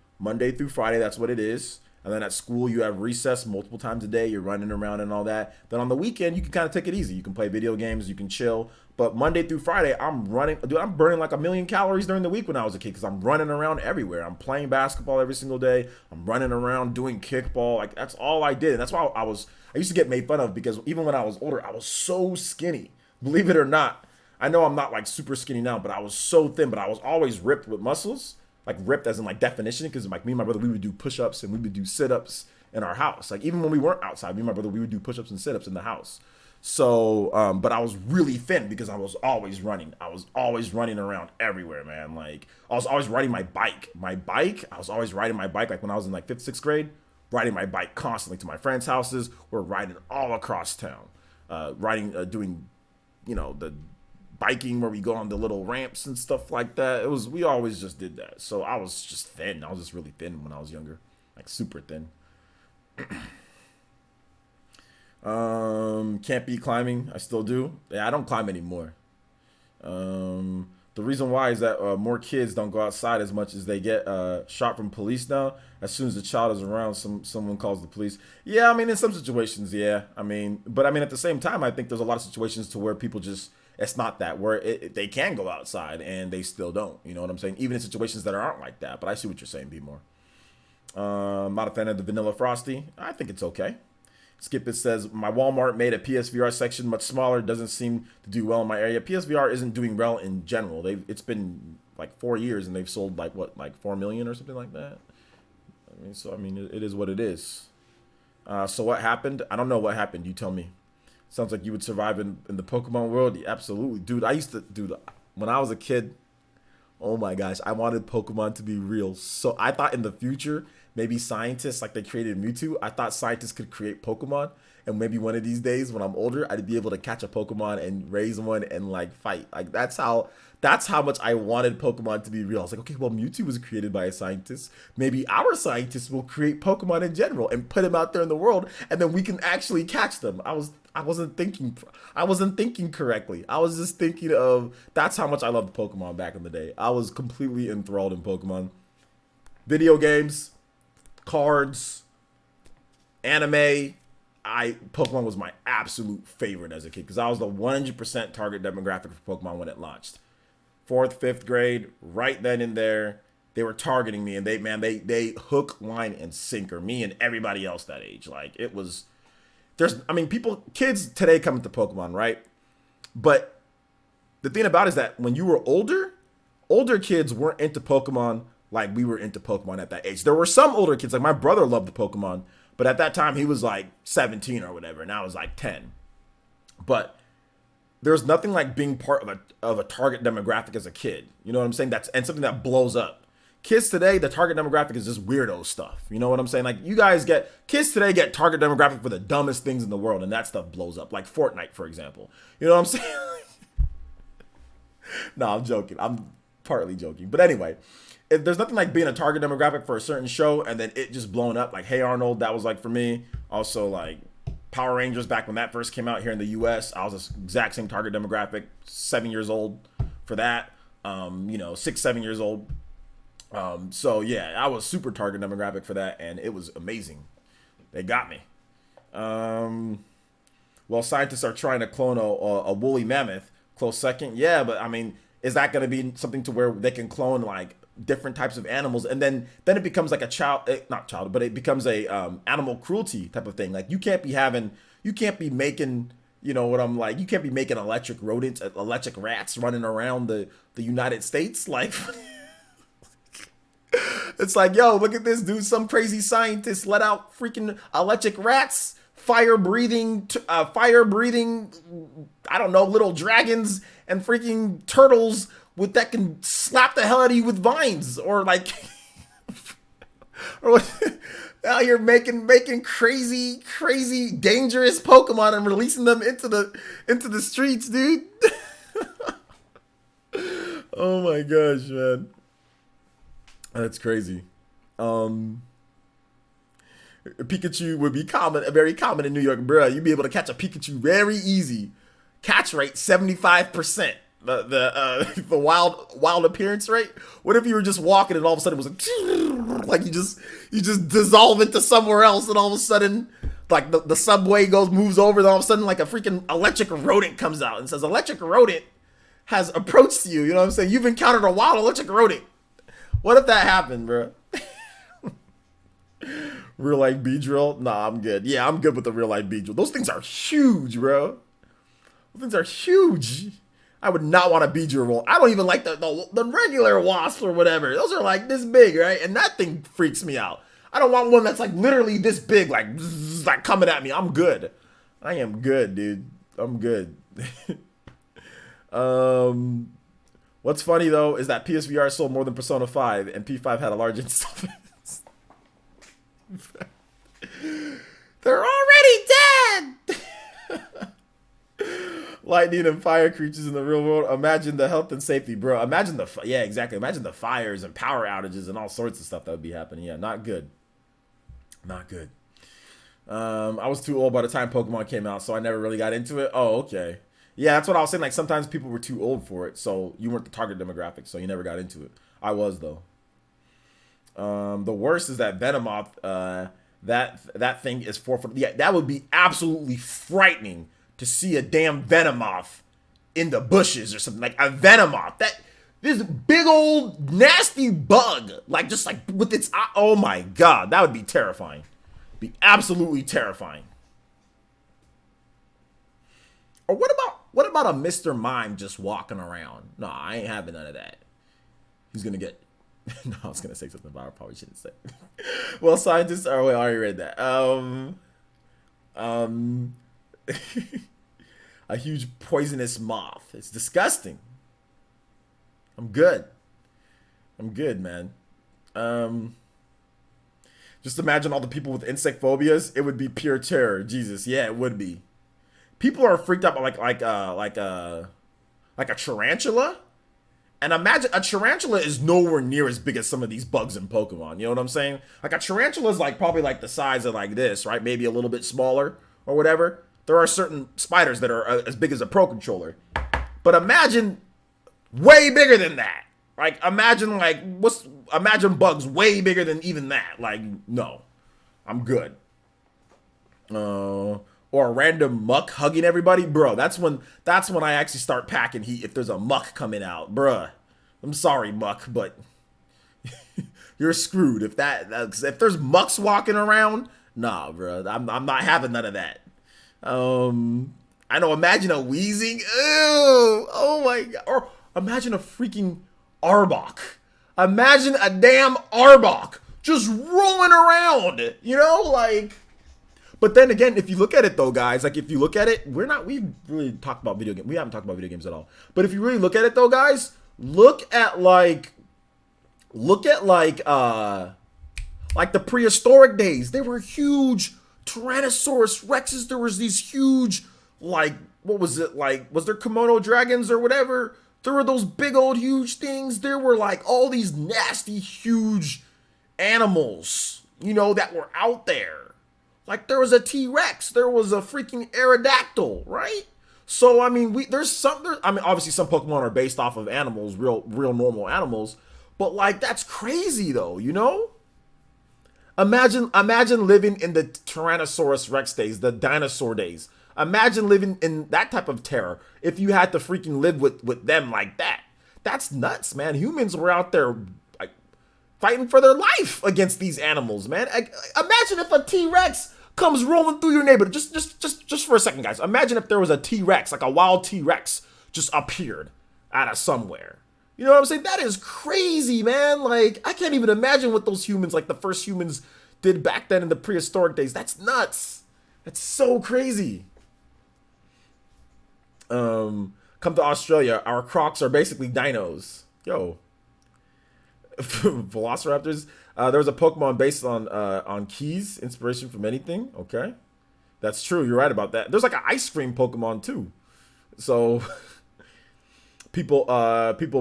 Friday, that's what it is. And then at school, you have recess multiple times a day. You're running around and all that. Then on the weekend, you can kind of take it easy. You can play video games. You can chill. But Monday through Friday, I'm burning like 1,000,000 calories during the week when I was a kid because I'm running around everywhere. I'm playing basketball every single day. I'm running around doing kickball. Like that's all I did. And that's why I used to get made fun of because even when I was older, I was so skinny. Believe it or not. I know I'm not like super skinny now, but I was so thin. But I was always ripped with muscles. Like ripped as in like definition, because like me and my brother, we would do push-ups and we would do sit-ups in our house. Like even when we weren't outside, me and my brother, we would do push-ups and sit-ups in the house. So, but I was really thin because I was always running. I was always running around everywhere, man. Like I was always riding my bike. I was always riding my bike. Like when I was in like 5th, 6th grade, riding my bike constantly to my friends' houses. We're riding all across town, doing, you know, the biking where we go on the little ramps and stuff like that. We always just did that. So I was just thin. I was just really thin when I was younger, like super thin. Can't beat climbing. I still do. Yeah, I don't climb anymore. The reason why is that more kids don't go outside as much as they get shot from police now. As soon as the child is around, someone calls the police. Yeah, I mean, in some situations, yeah. But at the same time, I think there's a lot of situations to where people just, it's not that, where they can go outside and they still don't. You know what I'm saying? Even in situations that aren't like that. But I see what you're saying, B-More. Not a fan of the Vanilla Frosty. I think it's okay. Skip It says, my Walmart made a PSVR section much smaller. Doesn't seem to do well in my area. PSVR isn't doing well in general. It's been like 4 years and they've sold like 4 million or something like that. It is what it is. So what happened? I don't know what happened. You tell me. Sounds like you would survive in the Pokemon world. Yeah, absolutely. Dude, when I was a kid, oh my gosh, I wanted Pokemon to be real. So I thought in the future, maybe scientists, like they created Mewtwo, I thought scientists could create Pokemon. And maybe one of these days when I'm older, I'd be able to catch a Pokemon and raise one and like fight. Like that's how much I wanted Pokemon to be real. I was like, okay, well, Mewtwo was created by a scientist. Maybe our scientists will create Pokemon in general and put them out there in the world, and then we can actually catch them. I wasn't thinking correctly. I was just thinking of, that's how much I loved Pokemon back in the day. I was completely enthralled in Pokemon. Video games, cards, anime. Pokemon was my absolute favorite as a kid because I was the 100% target demographic for Pokemon when it launched. 4th, 5th grade, right then and there, they were targeting me, and they hook, line, and sinker me and everybody else that age. Like it was, kids today come into Pokemon, right? But the thing about it is that when you were older kids weren't into Pokemon like we were into Pokemon at that age. There were some older kids, like my brother loved the Pokemon, but at that time he was like 17 or whatever, and I was like 10. But there's nothing like being part of a target demographic as a kid. You know what I'm saying? And something that blows up. Kids today, the target demographic is just weirdo stuff. You know what I'm saying? Like kids today get target demographic for the dumbest things in the world, and that stuff blows up. Like Fortnite, for example. You know what I'm saying? No, I'm joking. I'm partly joking. But anyway, there's nothing like being a target demographic for a certain show and then it just blowing up. Like Hey Arnold, that was like for me. Also like Power Rangers back when that first came out here in the US. I was the exact same target demographic, 7 years old for that. 6, 7 years old. So yeah, I was super target demographic for that, and it was amazing. They got me. Well, scientists are trying to clone a woolly mammoth. Close second. Yeah, but I mean, is that going to be something to where they can clone like different types of animals, and then it becomes like a not child, but it becomes a animal cruelty type of thing. Like you can't be making, you know what I'm like, you can't be making electric rodents, electric rats running around the United States. Like, it's like, yo, look at this dude. Some crazy scientist let out freaking electric rats, fire breathing, I don't know, little dragons and freaking turtles that can slap the hell out of you with vines, or like, or now you're making crazy, dangerous Pokemon and releasing them into the streets, dude. Oh my gosh, man. That's crazy. Pikachu would be very common in New York, bro. You'd be able to catch a Pikachu very easy. Catch rate 75%. The wild appearance rate. What if you were just walking and all of a sudden it was like you just dissolve into somewhere else, and all of a sudden like the subway moves over, and all of a sudden like a freaking electric rodent comes out and says electric rodent has approached you. You know what I'm saying? You've encountered a wild electric rodent. What if that happened, bro? Real life Beedrill? Nah, I'm good. Yeah, I'm good with the real life Beedrill. Those things are huge, bro. Those things are huge. I would not want a Beedrill. I don't even like the regular wasp or whatever. Those are like this big, right? And that thing freaks me out. I don't want one that's like literally this big, like coming at me. I'm good. I am good, dude. I'm good. What's funny though is that PSVR sold more than Persona 5, and P5 had a large install. They're already dead. Lightning and fire creatures in the real world. Imagine the health and safety, bro. Imagine exactly. Imagine the fires and power outages and all sorts of stuff that would be happening. Yeah, not good. Not good. I was too old by the time Pokemon came out, so I never really got into it. Oh, okay. Yeah, that's what I was saying. Like sometimes people were too old for it, so you weren't the target demographic, so you never got into it. I was though. The worst is that Venomoth. That thing is 4 foot. Yeah, that would be absolutely frightening to see a damn Venomoth in the bushes or something. Like a Venomoth. This big old nasty bug. Like just like with its eye. Oh my god, that would be terrifying. Be absolutely terrifying. Or what about a Mr. Mime just walking around? No, I ain't having none of that. He's gonna get. No, I was gonna say something, but I probably shouldn't say. Well, scientists are. Wait, I already read that. A huge poisonous moth. It's disgusting. I'm good, man. Just imagine all the people with insect phobias. It would be pure terror. Jesus, yeah, it would be. People are freaked out by like a tarantula. And imagine a tarantula is nowhere near as big as some of these bugs in Pokemon. You know what I'm saying? Like a tarantula is like probably like the size of like this, right? Maybe a little bit smaller or whatever. There are certain spiders that are as big as a Pro Controller. But imagine way bigger than that. Like imagine bugs way bigger than even that. Like no, I'm good. Or a random muck hugging everybody, bro. That's when I actually start packing heat. If there's a muck coming out, bruh. I'm sorry, muck, but you're screwed. If there's mucks walking around, nah, bro. I'm not having none of that. I know. Imagine a wheezing. Ew. Oh my god. Or imagine a freaking Arbok. Imagine a damn Arbok just rolling around. You know, like. But then again, if you look at it though, guys, like if you look at it, we really talked about video games. We haven't talked about video games at all. But if you really look at it though, guys, look at the prehistoric days. They were huge Tyrannosaurus Rexes. There was these huge, like, what was it? Like, was there Komodo dragons or whatever? There were those big old huge things. There were like all these nasty, huge animals, you know, that were out there. Like there was a T-Rex, there was a freaking Aerodactyl, right? So I mean, obviously some Pokemon are based off of animals, real normal animals, But like, that's crazy though, you know? Imagine living in the Tyrannosaurus Rex days, the dinosaur days. Imagine living in that type of terror if you had to freaking live with them like that. That's nuts, man. Humans were out there like fighting for their life against these animals, man. Imagine if a T-Rex comes rolling through your neighborhood. Just for a second, guys. Imagine if there was a T-Rex, like a wild T-Rex, just appeared out of somewhere. You know what I'm saying? That is crazy, man. Like, I can't even imagine what those humans, like the first humans, did back then in the prehistoric days. That's nuts. That's so crazy. Come to Australia. Our crocs are basically dinos. Yo. Velociraptors. There was a Pokemon based on keys, inspiration from anything. Okay. That's true. You're right about that. There's like an ice cream Pokemon too. So... People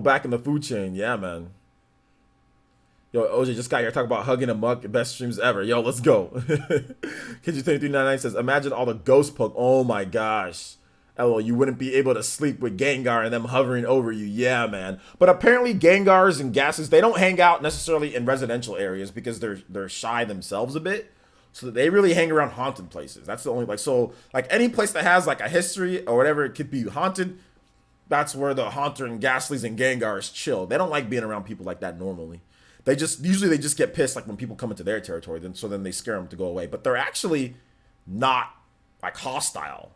back in the food chain. Yeah, man. Yo, OJ just got here talking about hugging a muck. Best streams ever. Yo, let's go. Kid2399 says, imagine all the ghost poke. Oh my gosh. LOL, you wouldn't be able to sleep with Gengar and them hovering over you. Yeah, man. But apparently Gengars and Gasses, they don't hang out necessarily in residential areas because they're shy themselves a bit. So they really hang around haunted places. That's the only, like, so like any place that has like a history or whatever, it could be haunted. That's where the Haunter and Ghastlies and Gengars chill. They don't like being around people like that normally. Usually they just get pissed like when people come into their territory, then they scare them to go away. But they're actually not like hostile.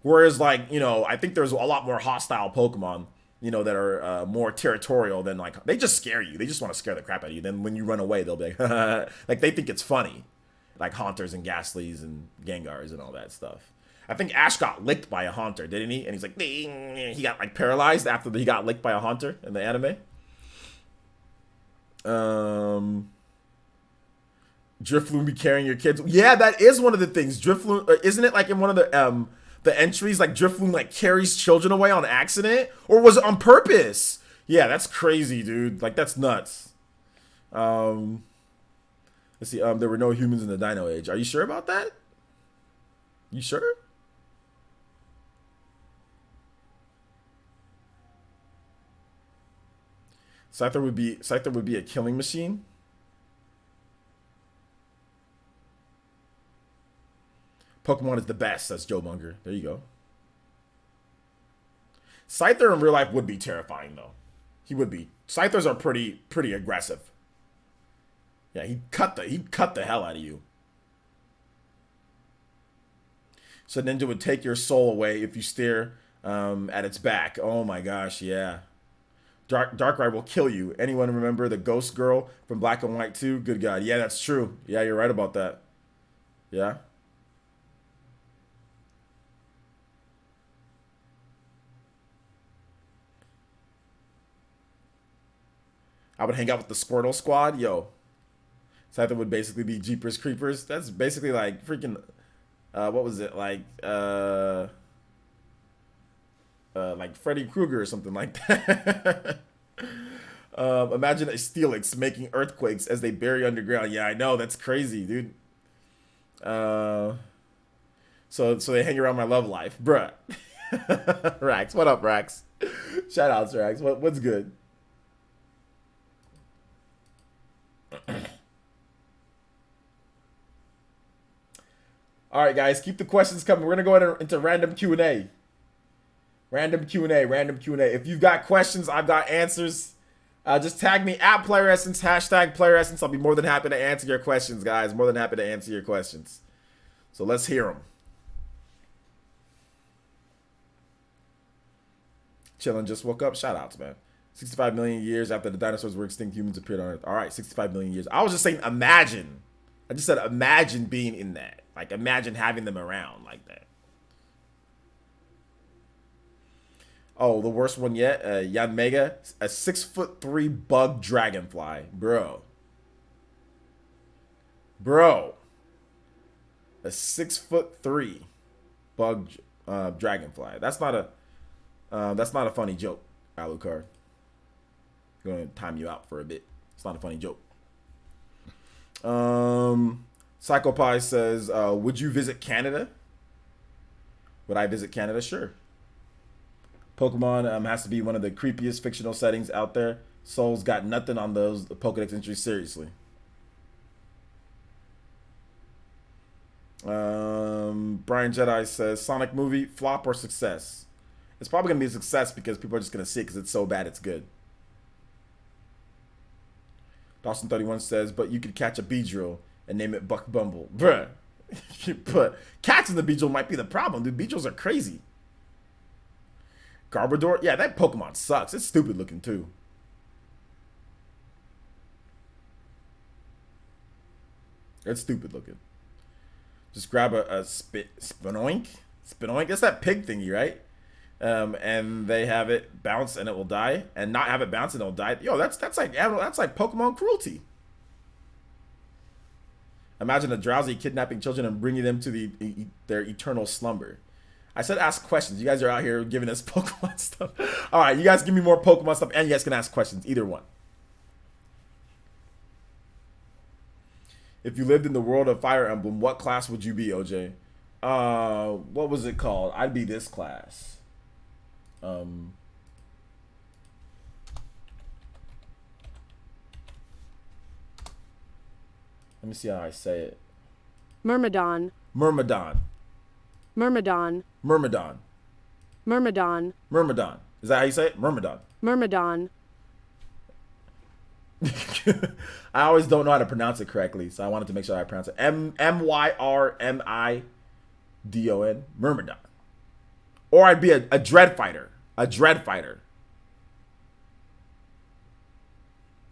Whereas like, you know, I think there's a lot more hostile Pokemon, you know, that are more territorial than like, they just scare you. They just want to scare the crap out of you. Then when you run away, they'll be like, like they think it's funny. Like Haunters and Ghastlies and Gengars and all that stuff. I think Ash got licked by a Haunter, didn't he? And he's like, ding! He got like paralyzed after he got licked by a Haunter in the anime. Drifloon be carrying your kids. Yeah, that is one of the things. Drifloon, isn't it like in one of the entries, like Drifloon like carries children away on accident, or was it on purpose? Yeah, that's crazy, dude. Like that's nuts. Let's see. There were no humans in the Dino Age. Are you sure about that? You sure? Scyther would be a killing machine. Pokemon is the best, says Joe Munger. There you go. Scyther in real life would be terrifying though. He would be. Scythers are pretty aggressive. Yeah, he'd cut the hell out of you. So Ninja would take your soul away if you stare at its back. Oh my gosh, yeah. Darkrai will kill you. Anyone remember the ghost girl from Black and White 2? Good God. Yeah, that's true. Yeah, you're right about that. Yeah. I would hang out with the Squirtle squad. Yo. Scyther would basically be Jeepers Creepers. That's basically like freaking... what was it? Like Freddy Krueger or something like that. Imagine a Steelix making earthquakes as they bury underground. Yeah, I know. That's crazy, dude. So they hang around my love life. Bruh. Rax. What up, Rax? Shout outs, Rax. What's good? All right, guys, keep the questions coming. We're going to go into random Q&A. Random Q&A. If you've got questions, I've got answers. Just tag me at Player Essence, hashtag Player Essence. I'll be more than happy to answer your questions, guys. More than happy to answer your questions. So let's hear them. Chillin', just woke up. Shout outs, man. 65 million years after the dinosaurs were extinct, humans appeared on Earth. All right, 65 million years. I was just saying imagine. I just said imagine being in that. Like, imagine having them around like that. Oh, the worst one yet? Yanmega, a 6'3" bug dragonfly. Bro. A 6'3" bug dragonfly. That's not a funny joke, Alucard. I'm going to time you out for a bit. It's not a funny joke. Psychopie says, would you visit Canada? Would I visit Canada? Sure. Pokemon has to be one of the creepiest fictional settings out there. Soul's got nothing on those Pokedex entries, seriously. Brian Jedi says, Sonic movie, flop or success? It's probably going to be a success because people are just going to see it because it's so bad it's good. Dawson31 says, but you could catch a Beedrill and name it Buck Bumble. Bruh. But catching the Beedrill might be the problem, dude. Beedrills are crazy. Garbodor? Yeah, that Pokemon sucks. It's stupid looking, too. It's stupid looking. Just grab a Spinoink. Spinoink? That's that pig thingy, right? And they have it bounce and it will die, and not have it bounce and it'll die. Yo, that's like Pokemon cruelty. Imagine a drowsy kidnapping children and bringing them to their eternal slumber. I said ask questions. You guys are out here giving us Pokemon stuff. All right, you guys give me more Pokemon stuff, and you guys can ask questions. Either one. If you lived in the world of Fire Emblem, what class would you be, OJ? What was it called? I'd be this class. Let me see how I say it. Myrmidon. Myrmidon. Myrmidon. Myrmidon. Myrmidon. Myrmidon. Is that how you say it? Myrmidon. Myrmidon. I always don't know how to pronounce it correctly, so I wanted to make sure I pronounce it. Myrmidon. Myrmidon. Or I'd be a dread fighter. A dread fighter.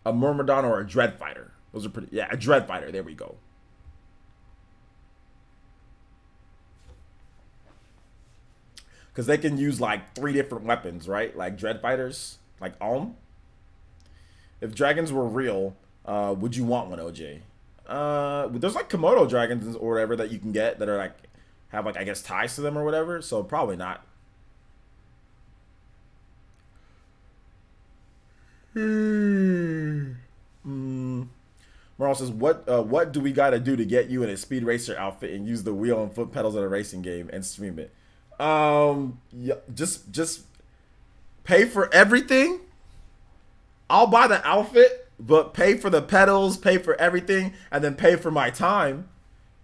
A Myrmidon or a dread fighter. Those are pretty. Yeah, a dread fighter. There we go. Because they can use like 3 different weapons, right? Like dread fighters. Like If dragons were real, would you want one, OJ? There's like Komodo dragons or whatever that you can get that are like, have like, I guess, ties to them or whatever. So probably not. Merle says, what do we got to do to get you in a Speed Racer outfit and use the wheel and foot pedals in a racing game and stream it? Yeah, just pay for everything. I'll buy the outfit, but pay for the pedals, pay for everything, and then pay for my time,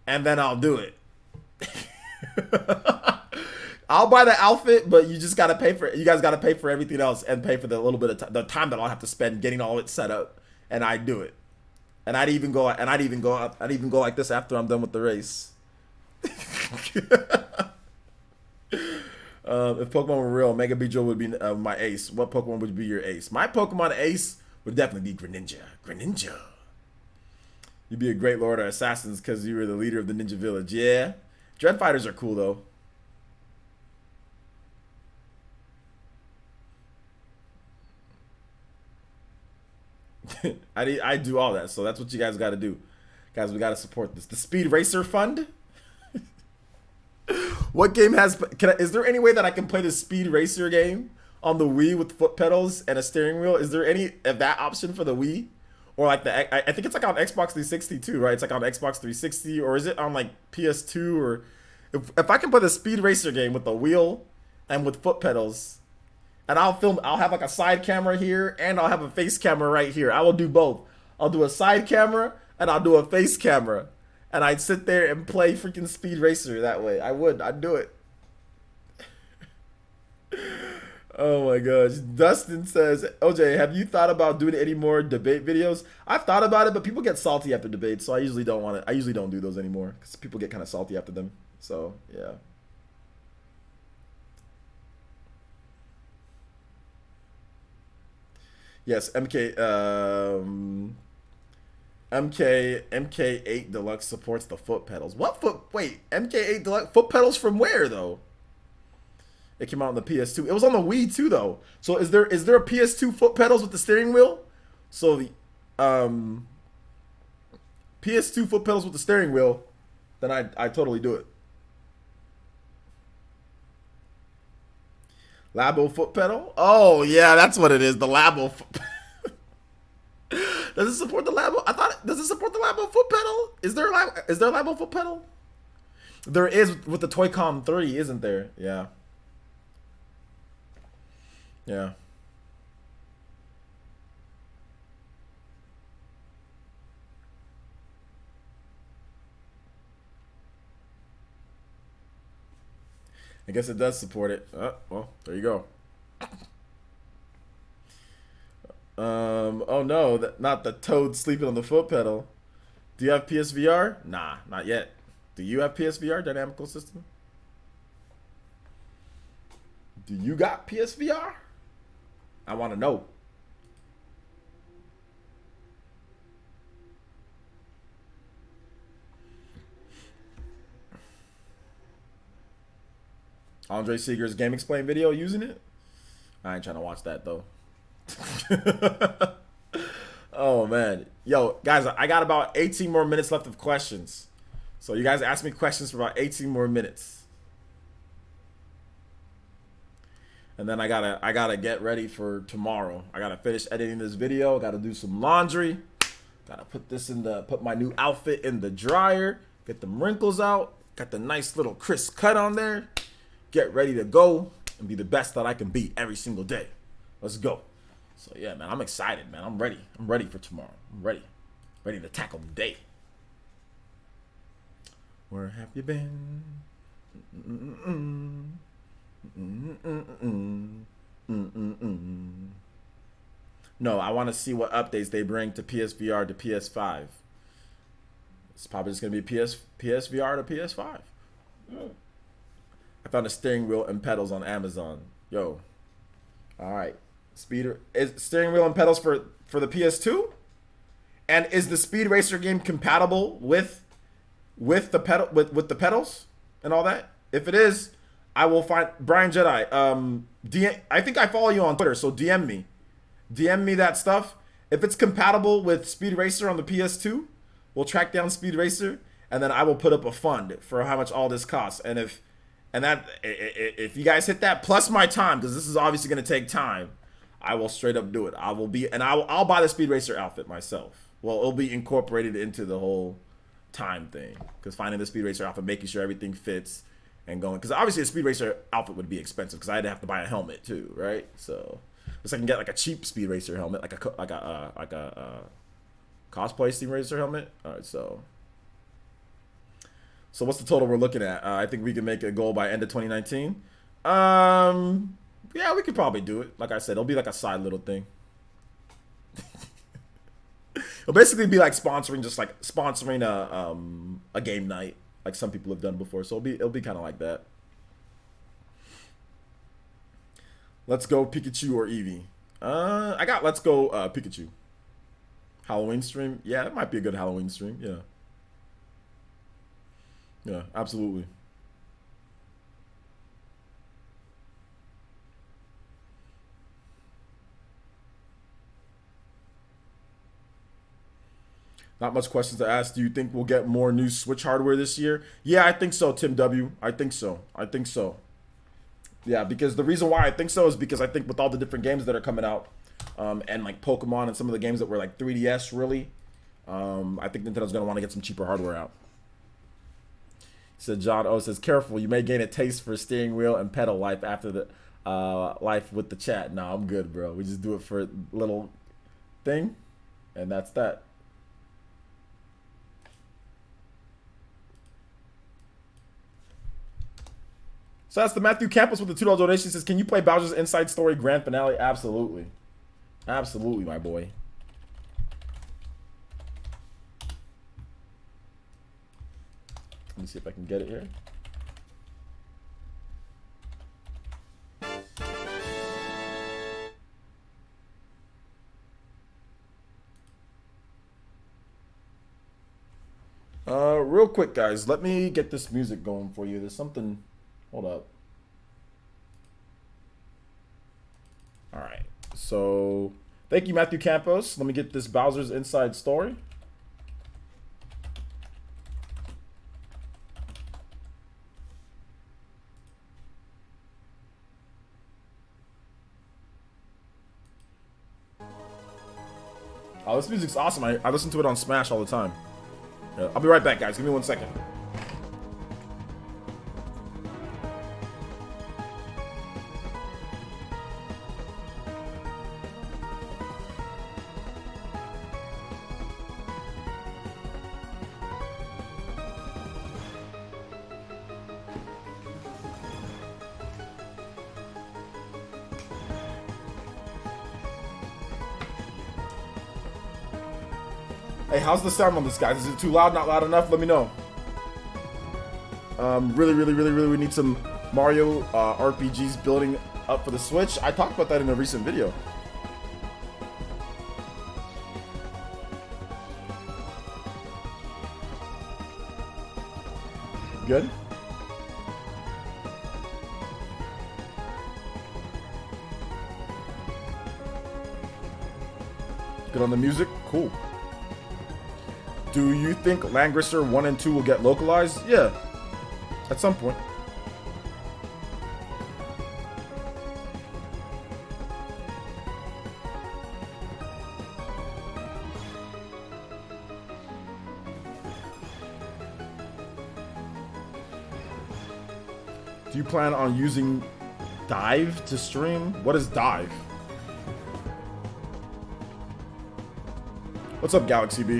and then I'll do it. I'll buy the outfit, but you just gotta pay for it. You guys gotta pay for everything else and pay for the little bit of the time that I'll have to spend getting all it set up, and I do it. And I'd even go like this after I'm done with the race. If Pokemon were real, Mega Beedrill would be my ace. What Pokemon would be your ace? My Pokemon ace would definitely be Greninja. Greninja. You'd be a great Lord of Assassins because you were the leader of the Ninja Village. Yeah. Dread Fighters are cool, though. I do all that, so that's what you guys got to do. Guys, we got to support this. The Speed Racer Fund. What game has... is there any way that I can play the Speed Racer game on the Wii with foot pedals and a steering wheel? Is there any of that option for the Wii? Or like I think it's like on Xbox 360 too, right? It's like on Xbox 360, or is it on like PS2? Or if I can play the Speed Racer game with the wheel and with foot pedals, and I'll have like a side camera here and I'll have a face camera right here. I will do both. I'll do a side camera and I'll do a face camera. And I'd sit there and play freaking Speed Racer that way. I'd do it. Oh my gosh. Dustin says, OJ, have you thought about doing any more debate videos? I've thought about it, but people get salty after debates, so I usually don't do those anymore because people get kind of salty after them. So yeah. Yes, MK8 Deluxe supports the foot pedals. Wait, MK8 Deluxe foot pedals from where though? It came out on the PS2. It was on the Wii too though. So is there a PS2 foot pedals with the steering wheel? So the PS2 foot pedals with the steering wheel, then I totally do it. Labo foot pedal? Oh yeah, that's what it is. The Labo foot pedal. Does it support the Labo? Does it support the Labo foot pedal? Is there a Labo foot pedal? There is with the Toy-Con 3, isn't there? Yeah. Yeah. I guess it does support it. Well, there you go. Oh no, not the toad sleeping on the foot pedal. Do you have PSVR? Nah, not yet. Do you have PSVR, dynamical system? Do you got PSVR? I want to know. Andre Seeger's Game Explain video using it? I ain't trying to watch that though. Oh man. Yo, guys, I got about 18 more minutes left of questions. So you guys ask me questions for about 18 more minutes. And then I gotta get ready for tomorrow. I gotta finish editing this video, gotta do some laundry, gotta put my new outfit in the dryer, get them wrinkles out, got the nice little crisp cut on there, get ready to go and be the best that I can be every single day. Let's go. So yeah, man, I'm excited, man. I'm ready. I'm ready for tomorrow. I'm ready. Ready to tackle the day. Where have you been? No, I want to see what updates they bring to PSVR to PS5. It's probably just gonna be PSVR to PS5. I found a steering wheel and pedals on Amazon. Yo, all right. Speeder is steering wheel and pedals for the PS2, and is the Speed Racer game compatible with the pedal with the pedals and all that? If it is, I will find Brian Jedi. I think I follow you on Twitter, so DM me that stuff. If it's compatible with Speed Racer on the PS2, we'll track down Speed Racer, and then I will put up a fund for how much all this costs. And if you guys hit that plus my time, because this is obviously going to take time, I will straight up do it. I'll buy the Speed Racer outfit myself. Well, it'll be incorporated into the whole time thing, because finding the Speed Racer outfit, making sure everything fits, and going, because obviously a Speed Racer outfit would be expensive, because I'd have to buy a helmet too, right? So, if I can get like a cheap Speed Racer helmet, like a cosplay Speed Racer helmet. All right, so what's the total we're looking at? I think we can make a goal by end of 2019. Yeah, we could probably do it. Like I said, it'll be like a side little thing. It'll basically be like sponsoring a game night, like some people have done before. So it'll be kind of like that. Let's go Pikachu or Eevee. Let's go Pikachu. Halloween stream. Yeah, it might be a good Halloween stream. Yeah. Yeah, absolutely. Not much questions to ask. Do you think we'll get more new Switch hardware this year? Yeah, I think so, Tim W. I think so. Yeah, because the reason why I think so is because I think with all the different games that are coming out, and like Pokemon and some of the games that were like 3DS really, I think Nintendo's going to want to get some cheaper hardware out. So John O says, careful, you may gain a taste for steering wheel and pedal life after the life with the chat. No, I'm good, bro. We just do it for a little thing, and that's that. So that's the Matthew Campos with the $2 donation. Says, can you play Bowser's Inside Story Grand Finale? Absolutely. Absolutely, my boy. Let me see if I can get it here. Real quick, guys. Let me get this music going for you. There's something... Hold up. All right. So, thank you, Matthew Campos. Let me get this Bowser's Inside Story. Oh, this music's awesome. I listen to it on Smash all the time. Yeah, I'll be right back, guys. Give me 1 second. Hey, how's the sound on this, guys? Is it too loud? Not loud enough? Let me know. Really, we need some Mario RPGs building up for the Switch. I talked about that in a recent video. Good? Good on the music? Cool. Do you think Langrisser 1 and 2 will get localized? Yeah. At some point. Do you plan on using Dive to stream? What is Dive? What's up, Galaxy B?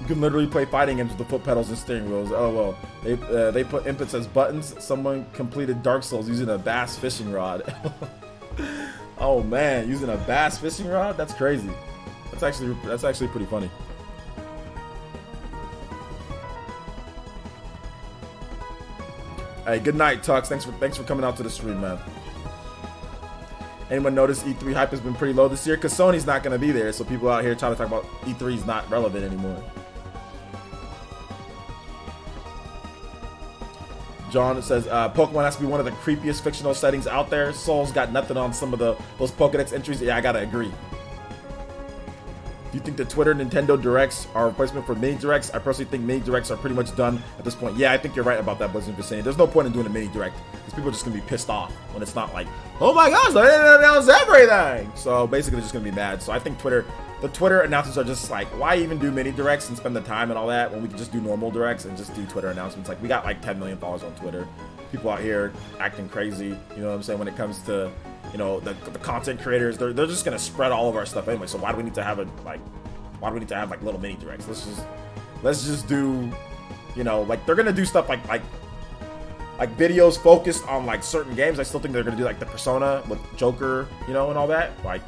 You can literally play fighting games with the foot pedals and steering wheels. Oh well, they put inputs as buttons. Someone completed Dark Souls using a bass fishing rod. Oh man, using a bass fishing rod? That's crazy. That's actually pretty funny. Hey, good night, Tux. Thanks for coming out to the stream, man. Anyone notice E3 hype has been pretty low this year? Because Sony's not going to be there, so people out here trying to talk about E3 is not relevant anymore. John says, Pokemon has to be one of the creepiest fictional settings out there. Soul's got nothing on some of those Pokedex entries. Yeah, I gotta agree. Do you think the Twitter Nintendo Directs are a replacement for mini Directs? I personally think mini Directs are pretty much done at this point. Yeah, I think you're right about that, Blizzard, for saying there's no point in doing a mini Direct because people are just gonna be pissed off when it's not like, oh my gosh, they didn't announce everything. So basically, they're just gonna be mad. So I think the Twitter announcements are just like, why even do mini Directs and spend the time and all that when we can just do normal Directs and just do Twitter announcements? Like, we got like 10 million followers on Twitter. People out here acting crazy, you know what I'm saying, when it comes to, you know, the content creators. They're just gonna spread all of our stuff anyway. So why do we need to have like little mini Directs? Let's just do, you know, like they're gonna do stuff like videos focused on like certain games. I still think they're gonna do like the Persona with Joker, you know, and all that, like,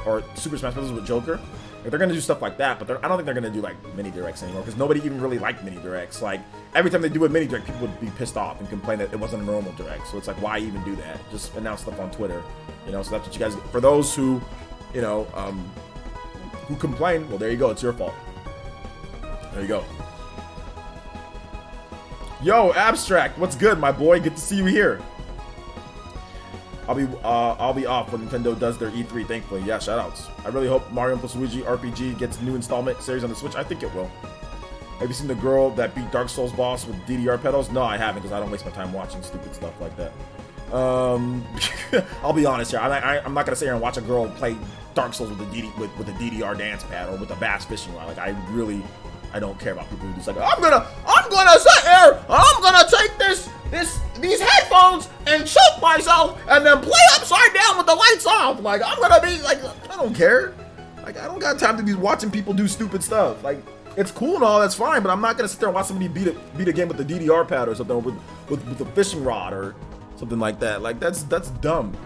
or Super Smash Bros. With Joker. Like, they're gonna do stuff like that, but I don't think they're gonna do like mini Directs anymore because nobody even really liked mini Directs. Like, every time they do a mini Direct, people would be pissed off and complain that it wasn't a normal Direct. So it's like, why even do that? Just announce stuff on Twitter, you know. So that's what you guys. For those who, you know, who complain, well, there you go. It's your fault. There you go. Yo, Abstract, what's good, my boy? Good to see you here. I'll be off when Nintendo does their E3, thankfully. Yeah, shoutouts. I really hope Mario + Luigi RPG gets a new installment series on the Switch. I think it will. Have you seen the girl that beat Dark Souls boss with DDR pedals? No, I haven't, because I don't waste my time watching stupid stuff like that. I'll be honest here. I'm not gonna sit here and watch a girl play Dark Souls with a DDR dance pad or with a bass fishing rod. Like, I don't care about people who just like, I'm gonna sit here, I'm gonna take these headphones and choke myself and then play upside down with the lights off. Like, I'm gonna be like, I don't care. Like, I don't got time to be watching people do stupid stuff. Like, it's cool and all, that's fine, but I'm not gonna sit there and watch somebody beat a game with the DDR pad or something, with a fishing rod or something like that. Like, that's dumb.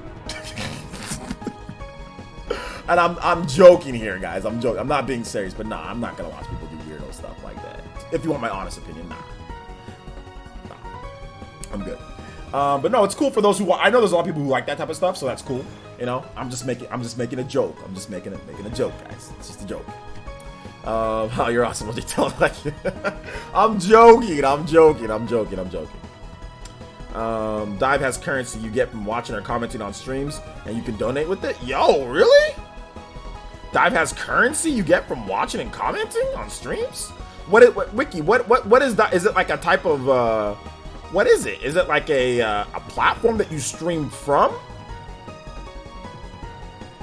And I'm joking here, guys. I'm joking. I'm not being serious, but nah, I'm not gonna watch people do weirdo stuff like that. If you want my honest opinion, nah. I'm good. But no, it's cool for those who. I know there's a lot of people who like that type of stuff, so that's cool. You know, I'm just making a joke. I'm just making a joke, guys. It's just a joke. How you're awesome. What you tell like? I'm joking. Dive has currency you get from watching or commenting on streams, and you can donate with it. Yo, really? Dive has currency you get from watching and commenting on streams? Wiki, what is that? Is it like a type of what is it? Is it like a platform that you stream from?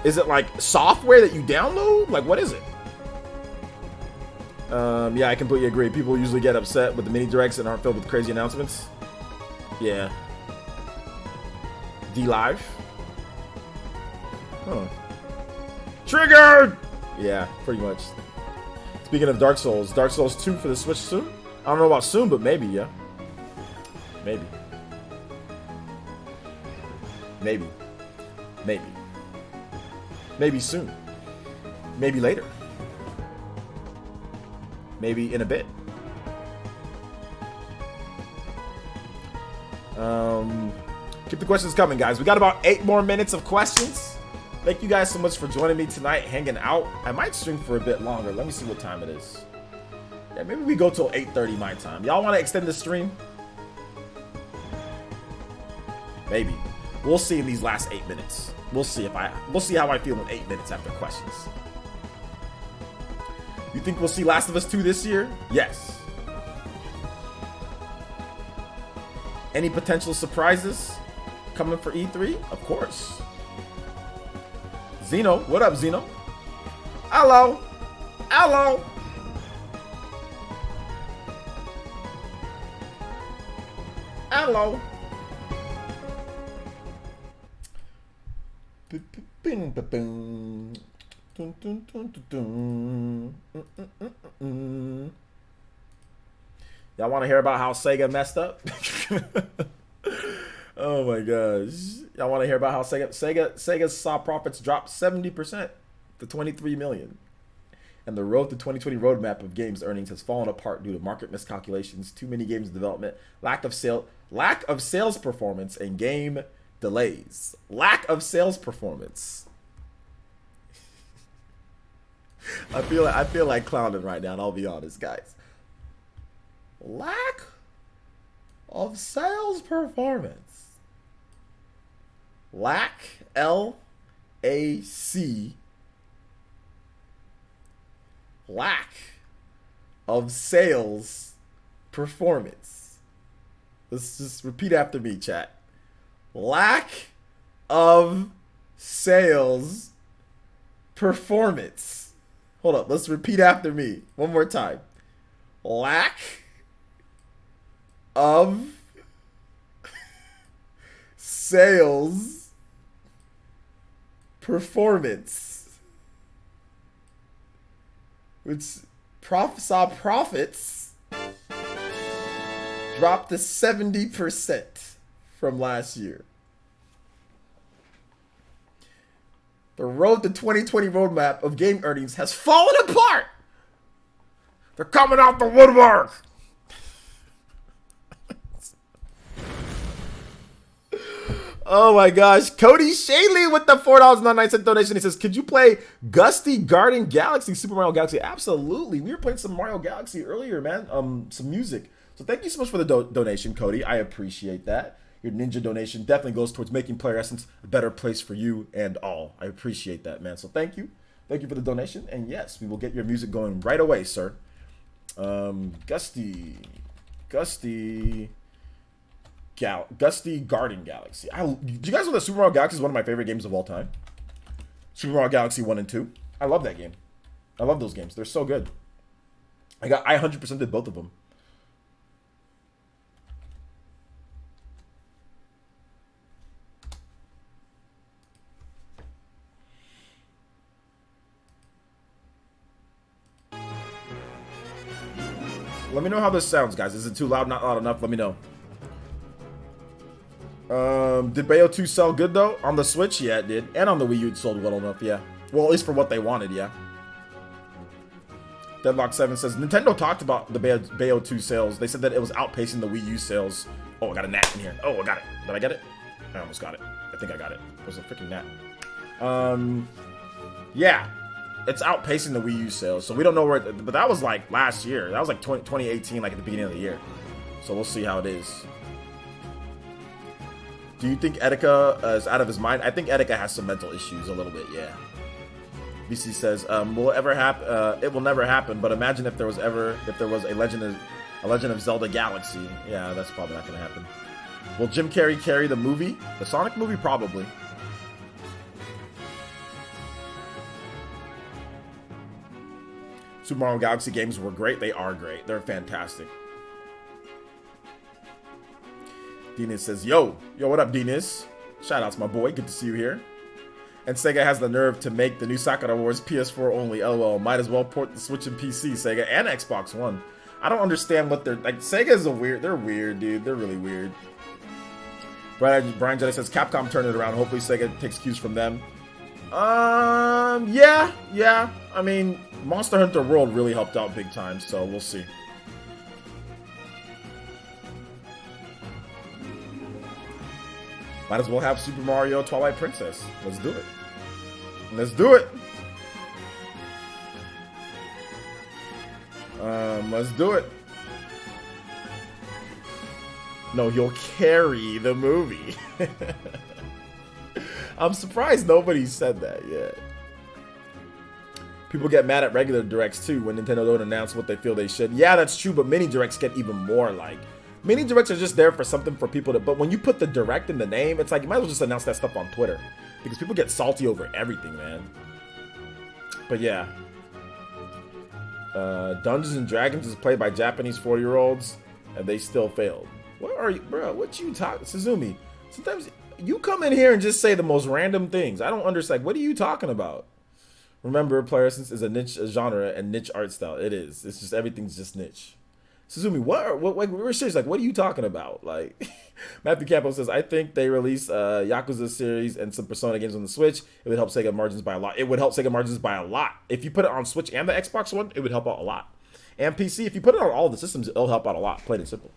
Is it like software that you download? Like, what is it? Yeah, I completely agree. People usually get upset with the mini directs and aren't filled with crazy announcements. Yeah. D-Live? Huh. Triggered! Yeah, pretty much. Speaking of Dark Souls 2 for the Switch soon? I don't know about soon, but maybe, yeah. Maybe. Maybe. Maybe. Maybe soon. Maybe later. Maybe in a bit. Keep the questions coming, guys. We got about 8 more minutes of questions. Thank you guys so much for joining me tonight, hanging out. I might stream for a bit longer. Let me see what time it is. Yeah, maybe we go till 8:30 my time. Y'all want to extend the stream? Maybe. We'll see in these last 8 minutes. We'll see how I feel in 8 minutes after questions. You think we'll see Last of Us 2 this year? Yes. Any potential surprises coming for E3? Of course. Zeno, what up, Zeno? Hello. Hello. Hello. Y'all want to hear about how Sega messed up? Oh my gosh. Y'all want to hear about how Sega saw profits drop 70% to 23 million. And the road to 2020 roadmap of games earnings has fallen apart due to market miscalculations, too many games in development, lack of sales performance, and game delays. Lack of sales performance. I feel like clowning right now, and I'll be honest, guys. Lack of sales performance. Lack, L-A-C. Lack of sales performance. Let's just repeat after me, chat. Lack of sales performance. Hold up, let's repeat after me one more time. Lack of sales performance, which saw profits drop to 70% from last year. The road to 2020 roadmap of game earnings has fallen apart. They're coming out the woodwork. Oh my gosh. Cody Shaley with the $4.99 donation. He says, could you play Gusty Garden Galaxy, Super Mario Galaxy? Absolutely. We were playing some Mario Galaxy earlier, man. Some music. So thank you so much for the donation, Cody. I appreciate that. Your ninja donation definitely goes towards making Player Essence a better place for you and all. I appreciate that, man. So thank you. Thank you for the donation. And yes, we will get your music going right away, sir. Gusty Garden Galaxy. Do you guys know that Super Mario Galaxy is one of my favorite games of all time? Super Mario Galaxy 1 and 2. I love that game. I love those games. They're so good. I 100% did both of them. Let me know how this sounds, guys. Is it too loud? Not loud enough? Let me know. Did Bayo 2 sell good, though? On the Switch? Yeah, it did. And on the Wii U, it sold well enough, yeah. Well, at least for what they wanted, yeah. Deadlock7 says, Nintendo talked about the Bayo 2 sales. They said that it was outpacing the Wii U sales. Oh, I got a gnat in here. Oh, I got it. Did I get it? I almost got it. I think I got it. It was a freaking gnat. Yeah. It's outpacing the Wii U sales, so we don't know where but that was like last year. That was like 2018, like at the beginning of the year. So we'll see how it is. Do you think Etika is out of his mind? I think Etika has some mental issues a little bit, yeah. BC says, will it ever happen? It will never happen, but imagine if there was a Legend of Zelda Galaxy. Yeah, that's probably not gonna happen. Will Jim Carrey carry the movie? The Sonic movie? Probably. Super Mario Galaxy games were great. They are great. They're fantastic. Dinas says, yo, what up, Dinas? Shout out to my boy. Good to see you here. And Sega has the nerve to make the new Sakura Wars PS4 only. LOL. Might as well port the Switch and PC, Sega, and Xbox One. I don't understand what they're like. Sega is they're weird, dude. They're really weird. Brian Jedi says Capcom turned it around. Hopefully Sega takes cues from them. Yeah. I mean, Monster Hunter World really helped out big time, so we'll see. Might as well have Super Mario Twilight Princess. Let's do it. Let's do it. Let's do it. No, you'll carry the movie. I'm surprised nobody said that yet. People get mad at regular directs too when Nintendo don't announce what they feel they should. Yeah, that's true, but mini directs get even more like. Mini directs are just there for something for people to. But when you put the direct in the name, it's like you might as well just announce that stuff on Twitter because people get salty over everything, man. But yeah. Dungeons and Dragons is played by Japanese 40-year-olds, and they still failed. What are you, bro? What you talking, Suzumi? Sometimes you come in here and just say the most random things. I don't understand. What are you talking about? Remember, Player Essence is a niche genre and niche art style. It is. It's just everything's just niche. Suzumi, what we're serious. Like, what are you talking about? Like, Matthew Campbell says, I think they release Yakuza series and some Persona games on the Switch. It would help Sega margins by a lot. It would help Sega margins by a lot. If you put it on Switch and the Xbox One, it would help out a lot. And PC, if you put it on all the systems, it'll help out a lot. Plain and simple.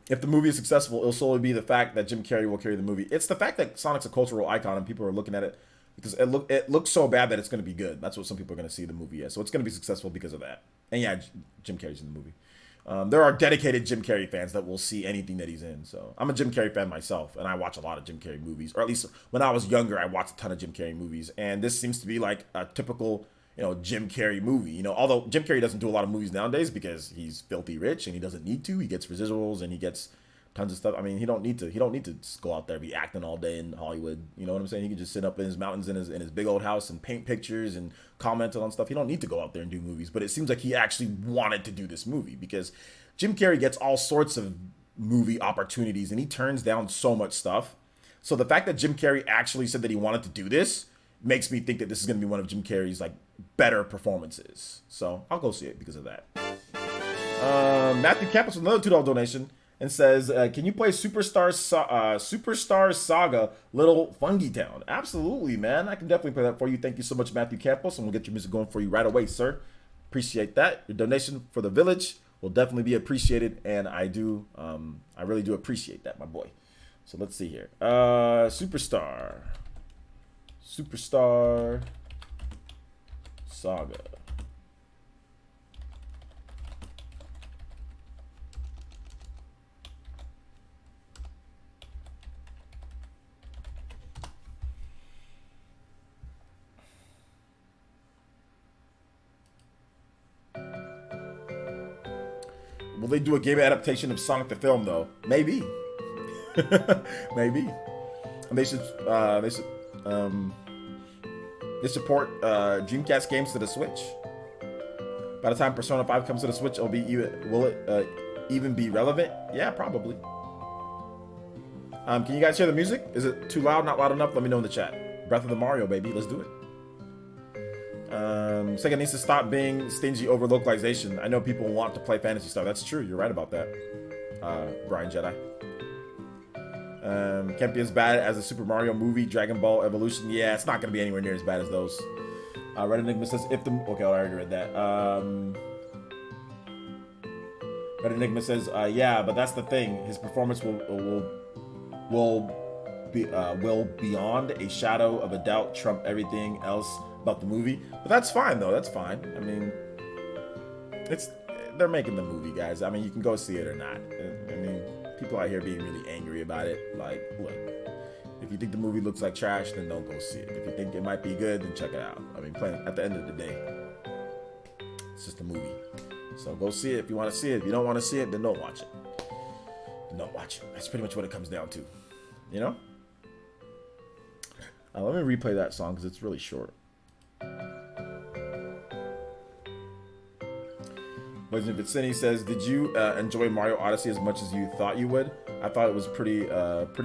If the movie is successful, it'll solely be the fact that Jim Carrey will carry the movie. It's the fact that Sonic's a cultural icon and people are looking at it because it looks so bad that it's going to be good. That's what some people are going to see the movie as. So it's going to be successful because of that. And yeah, Jim Carrey's in the movie. There are dedicated Jim Carrey fans that will see anything that he's in. So I'm a Jim Carrey fan myself, and I watch a lot of Jim Carrey movies. Or at least when I was younger, I watched a ton of Jim Carrey movies. And this seems to be like a typical, Jim Carrey movie. Although Jim Carrey doesn't do a lot of movies nowadays because he's filthy rich and he doesn't need to. He gets residuals and he gets tons of stuff. I mean, he don't need to go out there and be acting all day in Hollywood. You know what I'm saying? He can just sit up in his mountains in his big old house and paint pictures and comment on stuff. He don't need to go out there and do movies. But it seems like he actually wanted to do this movie because Jim Carrey gets all sorts of movie opportunities and he turns down so much stuff. So the fact that Jim Carrey actually said that he wanted to do this makes me think that this is going to be one of Jim Carrey's like better performances. So I'll go see it because of that. Matthew Campos with another $2 donation and says, can you play Superstar Saga Little Fungi Town? Absolutely, man. I can definitely play that for you. Thank you so much, Matthew Campos, and we'll get your music going for you right away, sir. Appreciate that. Your donation for the village will definitely be appreciated, and I really do appreciate that, my boy. So let's see here. Superstar Saga. Will they do a game adaptation of Sonic the Film though? Maybe. Maybe. And they should port Dreamcast games to the Switch. By the time Persona 5 comes to the Switch, will it even be relevant? Yeah, probably. Can you guys hear the music? Is it too loud? Not loud enough? Let me know in the chat. Breath of the Mario, baby. Let's do it. Sega needs to stop being stingy over localization. I know people want to play Phantasy Star. That's true. You're right about that, Brian Jedi. Can't be as bad as a Super Mario movie, Dragon Ball Evolution. Yeah, it's not going to be anywhere near as bad as those. Red Enigma says, okay, I already read that. Red Enigma says, yeah, but that's the thing. His performance will beyond a shadow of a doubt trump everything else about the movie. But that's fine though. That's fine. I mean, they're making the movie, guys. I mean, you can go see it or not. I mean, people out here being really angry about it. Like, look, if you think the movie looks like trash, then don't go see it. If you think it might be good, then check it out. I mean, at the end of the day, it's just a movie. So go see it if you want to see it. If you don't want to see it, then don't watch it. Don't watch it. That's pretty much what it comes down to. You know? Let me replay that song because it's really short. Legend of Vicini says, did you enjoy Mario Odyssey as much as you thought you would? I thought it was pretty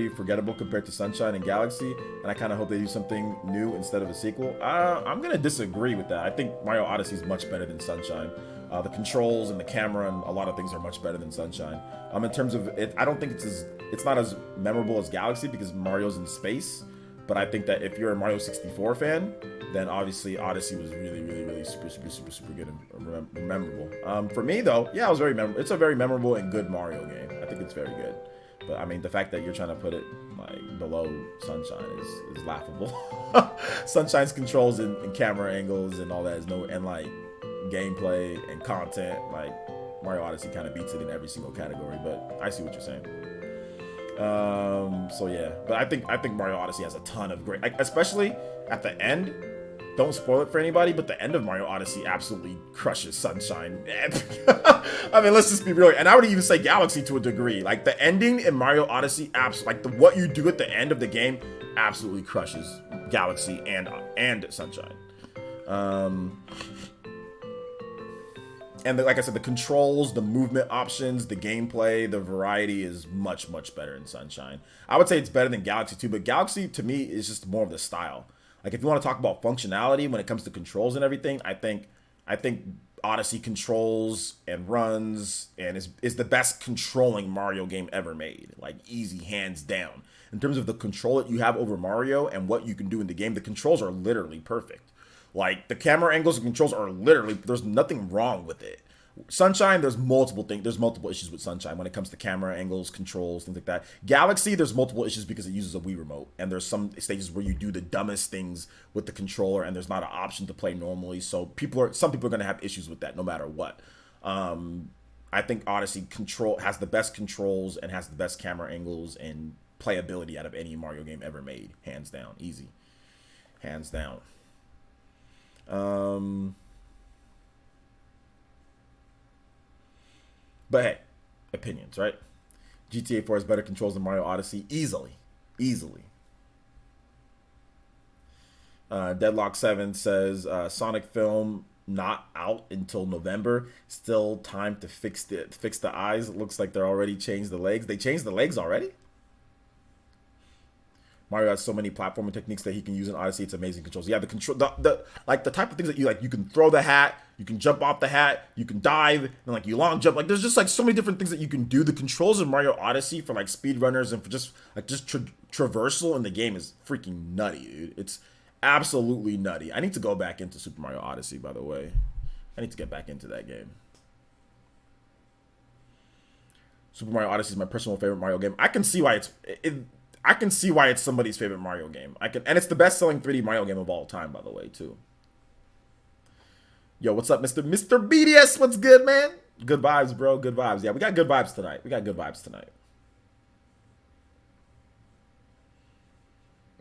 forgettable compared to Sunshine and Galaxy, and I kind of hope they do something new instead of a sequel. I'm going to disagree with that. I think Mario Odyssey is much better than Sunshine. The controls and the camera and a lot of things are much better than Sunshine. In terms of it, I don't think it's not as memorable as Galaxy because Mario's in space. But I think that if you're a Mario 64 fan, then obviously Odyssey was really super good and memorable. For me though, yeah, it was very memorable. It's a very memorable and good Mario game. I think it's very good. But I mean, the fact that you're trying to put it like below Sunshine is laughable. Sunshine's controls and camera angles and all that is and like gameplay and content, like Mario Odyssey kind of beats it in every single category. But I see what you're saying. So yeah, but I think Mario Odyssey has a ton of great, like, especially at the end. Don't spoil it for anybody, but the end of Mario Odyssey absolutely crushes Sunshine. I mean, let's just be real. And I would even say Galaxy to a degree. Like the ending in Mario Odyssey, what you do at the end of the game absolutely crushes Galaxy and Sunshine. And like I said, the controls, the movement options, the gameplay, the variety is much better in Sunshine. I would say it's better than Galaxy too, but Galaxy to me is just more of the style. Like if you want to talk about functionality when it comes to controls and everything, I think Odyssey controls and runs and is the best controlling Mario game ever made. Like easy, hands down. In terms of the control that you have over Mario and what you can do in the game, the controls are literally perfect. Like the camera angles and controls are literally, there's nothing wrong with it. Sunshine, there's multiple issues with Sunshine when it comes to camera angles, controls, things like that. Galaxy, there's multiple issues because it uses a Wii remote, and there's some stages where you do the dumbest things with the controller, and there's not an option to play normally. So some people are going to have issues with that no matter what. I think Odyssey has the best controls and has the best camera angles and playability out of any Mario game ever made, hands down, easy, hands down. But hey, opinions, right? GTA 4 has better controls than Mario Odyssey, easily. Deadlock 7 says Sonic film not out until November. Still time to fix the eyes. It looks like they're already changed the legs. They changed the legs already? Mario has so many platforming techniques that he can use in Odyssey. It's amazing controls. Yeah, the control, the type of things that you like. You can throw the hat, you can jump off the hat, you can dive, and like you long jump. Like there's just like so many different things that you can do. The controls in Mario Odyssey for like speedrunners and for just traversal in the game is freaking nutty, dude. It's absolutely nutty. I need to go back into Super Mario Odyssey, by the way. I need to get back into that game. Super Mario Odyssey is my personal favorite Mario game. I can see why it's somebody's favorite Mario game. And it's the best-selling 3D Mario game of all time, by the way, too. Yo, what's up, Mr. BDS? What's good, man? Good vibes, bro. Good vibes. Yeah, we got good vibes tonight.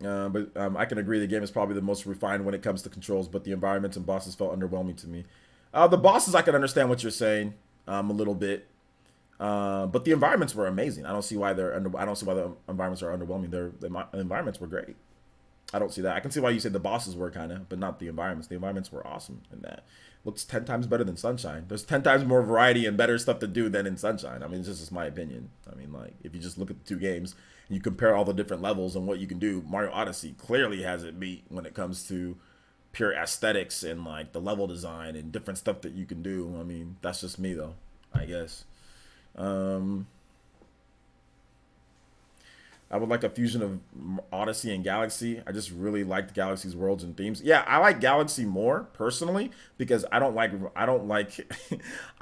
But I can agree the game is probably the most refined when it comes to controls, but the environments and bosses felt underwhelming to me. The bosses, I can understand what you're saying a little bit. But the environments were amazing. I don't see why the environments are underwhelming. The environments were great. I don't see that. I can see why you said the bosses were kind of, but not the environments. The environments were awesome in that. Looks 10 times better than Sunshine. There's 10 times more variety and better stuff to do than in Sunshine. I mean, it's just my opinion. I mean, like, if you just look at the two games and you compare all the different levels and what you can do, Mario Odyssey clearly has it beat when it comes to pure aesthetics and, like, the level design and different stuff that you can do. I mean, that's just me, though, I guess. I would like a fusion of Odyssey and Galaxy. I just really liked Galaxy's worlds and themes. Yeah, I like Galaxy more personally because I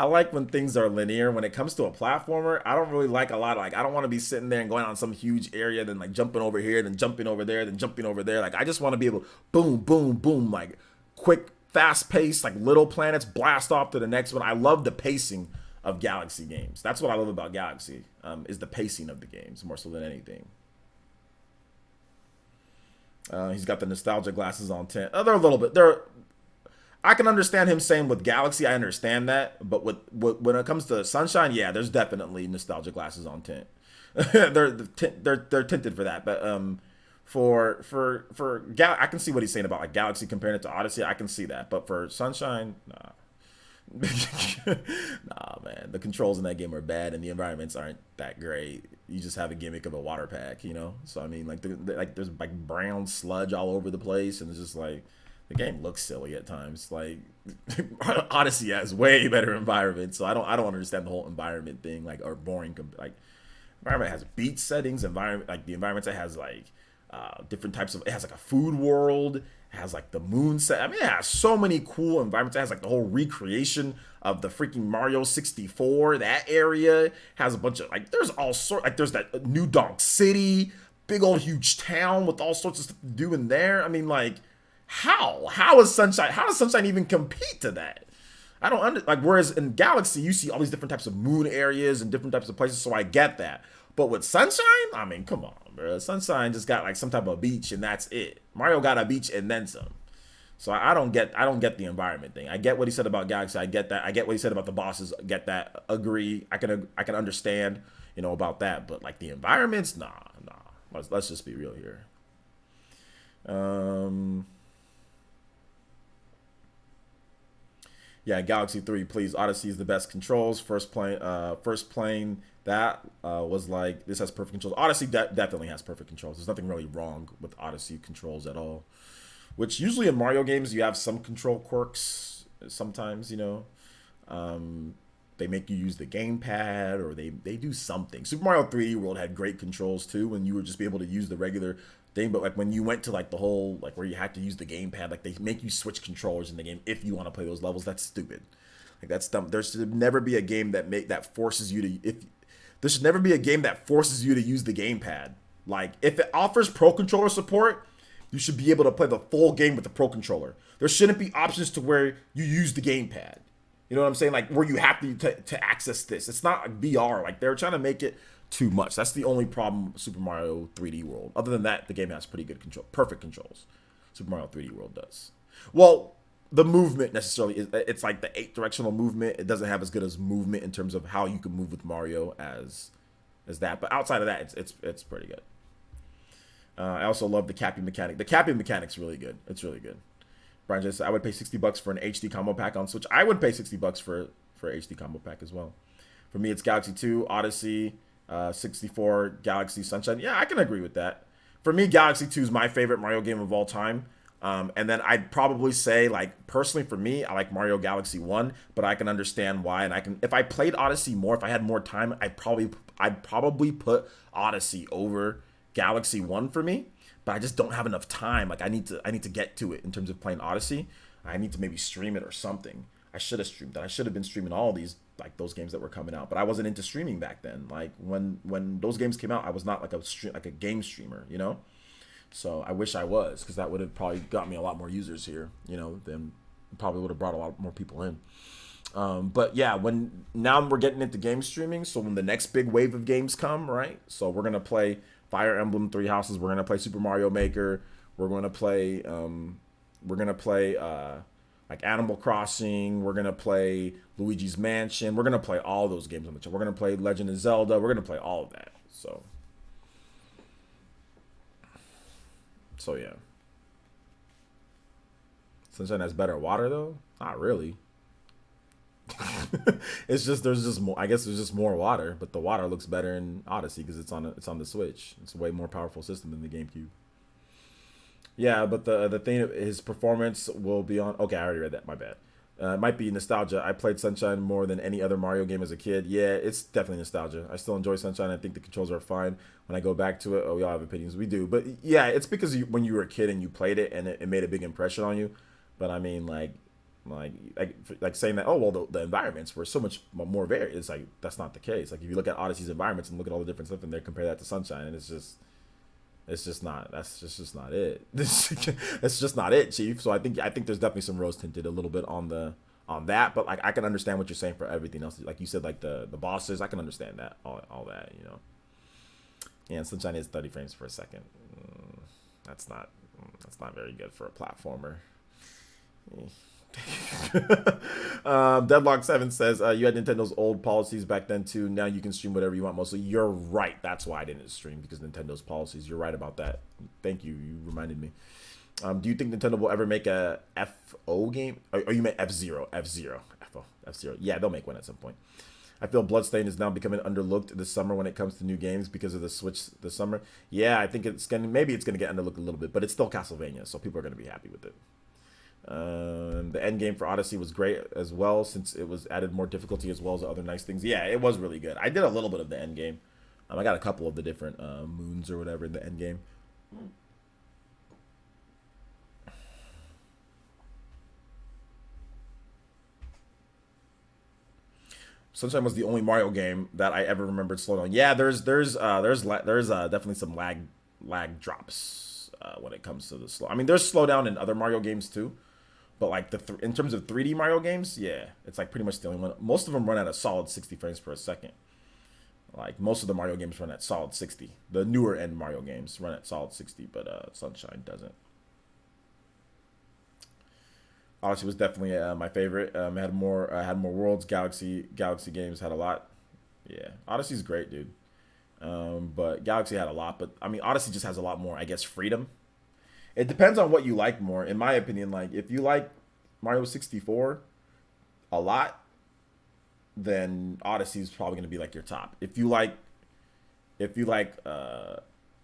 like when things are linear. When it comes to a platformer, I don't really like a lot. Like I don't want to be sitting there and going on some huge area, then like jumping over here, then jumping over there, then jumping over there. Like I just want to be able to boom, boom, boom, like quick, fast pace, like little planets blast off to the next one. I love the pacing of Galaxy games. That's what I love about Galaxy, is the pacing of the games more so than anything. He's got the nostalgia glasses on tint. They're a little bit. I can understand him saying with Galaxy, I understand that, but when it comes to Sunshine, yeah, there's definitely nostalgia glasses on tint. they're tinted for that, but I can see what he's saying about like Galaxy comparing it to Odyssey. I can see that, but for Sunshine, nah. Nah, man, the controls in that game are bad, and the environments aren't that great. You just have a gimmick of a water pack, you know. So I mean, like, there's like brown sludge all over the place, and it's just like the game looks silly at times. Like Odyssey has way better environments, so I don't understand the whole environment thing, like, or boring. Like, environment has beach settings, environment, like the environments, it has like different types of, it has like a food world, it has like the moon set. I mean, it has so many cool environments. It has like the whole recreation of the freaking Mario 64. That area has a bunch of, like, there's all sorts, like there's that New Donk City, big old huge town with all sorts of stuff to do in there. I mean, like, how does Sunshine even compete to that? I don't like, whereas in Galaxy you see all these different types of moon areas and different types of places, so I get that. But with Sunshine, I mean, come on, bro. Sunshine just got like some type of beach and that's it. Mario got a beach and then some. So I don't get the environment thing. I get what he said about Galaxy. I get that. I get what he said about the bosses. Get that. Agree. I can understand, you know, about that. But like the environments, nah. Let's just be real here. Yeah, Galaxy 3, please. Odyssey is the best controls. First playing that was like, this has perfect controls. Odyssey definitely has perfect controls. There's nothing really wrong with Odyssey controls at all. Which usually in Mario games you have some control quirks. Sometimes, you know, they make you use the gamepad, or they do something. Super Mario 3D World had great controls too, when you would just be able to use the regular thing. But like when you went to like the whole, like where you had to use the gamepad, like they make you switch controllers in the game if you want to play those levels. That's stupid. Like, that's dumb. There should never be a game that forces you to, there should never be a game that forces you to use the gamepad. Like, if it offers pro controller support, you should be able to play the full game with the pro controller. There shouldn't be options to where you use the gamepad. You know what I'm saying? Like, where you have to access this. It's not like VR. Like, they're trying to make it too much. That's the only problem with Super Mario 3D World. Other than that, the game has pretty good control, perfect controls. Super Mario 3D World does. Well, the movement necessarily is, it's like the 8 directional movement. It doesn't have as good as movement in terms of how you can move with Mario as that. But outside of that, it's pretty good. I also love the capping mechanic. The capping mechanic's really good. It's really good. Brian just said, I would pay $60 for an HD combo pack on Switch. I would pay $60 for an HD combo pack as well. For me, it's Galaxy 2, Odyssey, 64, Galaxy, Sunshine. Yeah, I can agree with that. For me, Galaxy 2 is my favorite Mario game of all time. And then I'd probably say, like, personally for me, I like Mario Galaxy 1, but I can understand why. And if I played Odyssey more, if I had more time, I'd probably put Odyssey over Galaxy 1 for me. But I just don't have enough time. Like, I need to get to it in terms of playing Odyssey. I need to maybe stream it or something. I should have streamed that. I should have been streaming all these, like, those games that were coming out. But I wasn't into streaming back then. Like, when those games came out, I was not like a game streamer, you know? So I wish I was, because that would have probably got me a lot more users here, you know, then probably would have brought a lot more people in. But yeah, now we're getting into game streaming. So when the next big wave of games come, right? So we're going to play Fire Emblem Three Houses. We're going to play Super Mario Maker. We're going to play, like Animal Crossing. We're going to play Luigi's Mansion. We're going to play all those games on the channel. We're going to play Legend of Zelda. We're going to play all of that. So yeah. Sunshine has better water though? Not really. There's just more. I guess there's just more water, but the water looks better in Odyssey because it's on the Switch. It's a way more powerful system than the GameCube. Yeah, but the thing, his performance will be on. Okay, I already read that. My bad. It might be nostalgia. I played Sunshine more than any other Mario game as a kid. Yeah, it's definitely nostalgia. I still enjoy Sunshine. I think the controls are fine. When I go back to it, we all have opinions. We do. But yeah, it's because when you were a kid and you played it and it made a big impression on you. But I mean, like saying that, oh, well, the environments were so much more varied. It's like, that's not the case. Like, if you look at Odyssey's environments and look at all the different stuff and they compare that to Sunshine, and it's just not it. It's just not it, Chief. So I think there's definitely some rose tinted a little bit on that, but like, I can understand what you're saying for everything else. Like you said, like the bosses, I can understand that, all that, you know. Yeah, Sunshine is 30 frames per second. That's not very good for a platformer. Deadlock 7 says, you had Nintendo's old policies back then too. Now you can stream whatever you want mostly. You're right. That's why I didn't stream, because Nintendo's policies. You're right about that. Thank you. You reminded me. Do you think Nintendo will ever make a FO game? Or you meant F-Zero. F-Zero. well, F-Zero. Yeah, they'll make one at some point. I feel Bloodstained is now becoming underlooked this summer when it comes to new games because of the Switch this summer. Yeah, I think maybe it's gonna get underlooked a little bit, but it's still Castlevania, so people are gonna be happy with it. The end game for Odyssey was great as well, since it was added more difficulty as well as other nice things. Yeah, it was really good. I did a little bit of the end game. I got a couple of the different moons or whatever in the end game. Sunshine was the only Mario game that I ever remembered slow down. Yeah, there's definitely some lag drops when it comes to the slow. I mean, there's slowdown in other Mario games too, but like in terms of 3D Mario games, yeah, it's like pretty much the only one. Most of them run at a solid 60 frames per second. Like most of the Mario games run at solid 60. The newer end Mario games run at solid 60, but Sunshine doesn't. Odyssey was definitely my favorite. Had more worlds. Galaxy games had a lot. Yeah, Odyssey's great, dude. But Galaxy had a lot. But I mean, Odyssey just has a lot more, I guess, freedom. It depends on what you like more. In my opinion, like if you like Mario 64 a lot, then Odyssey is probably going to be like your top. If you like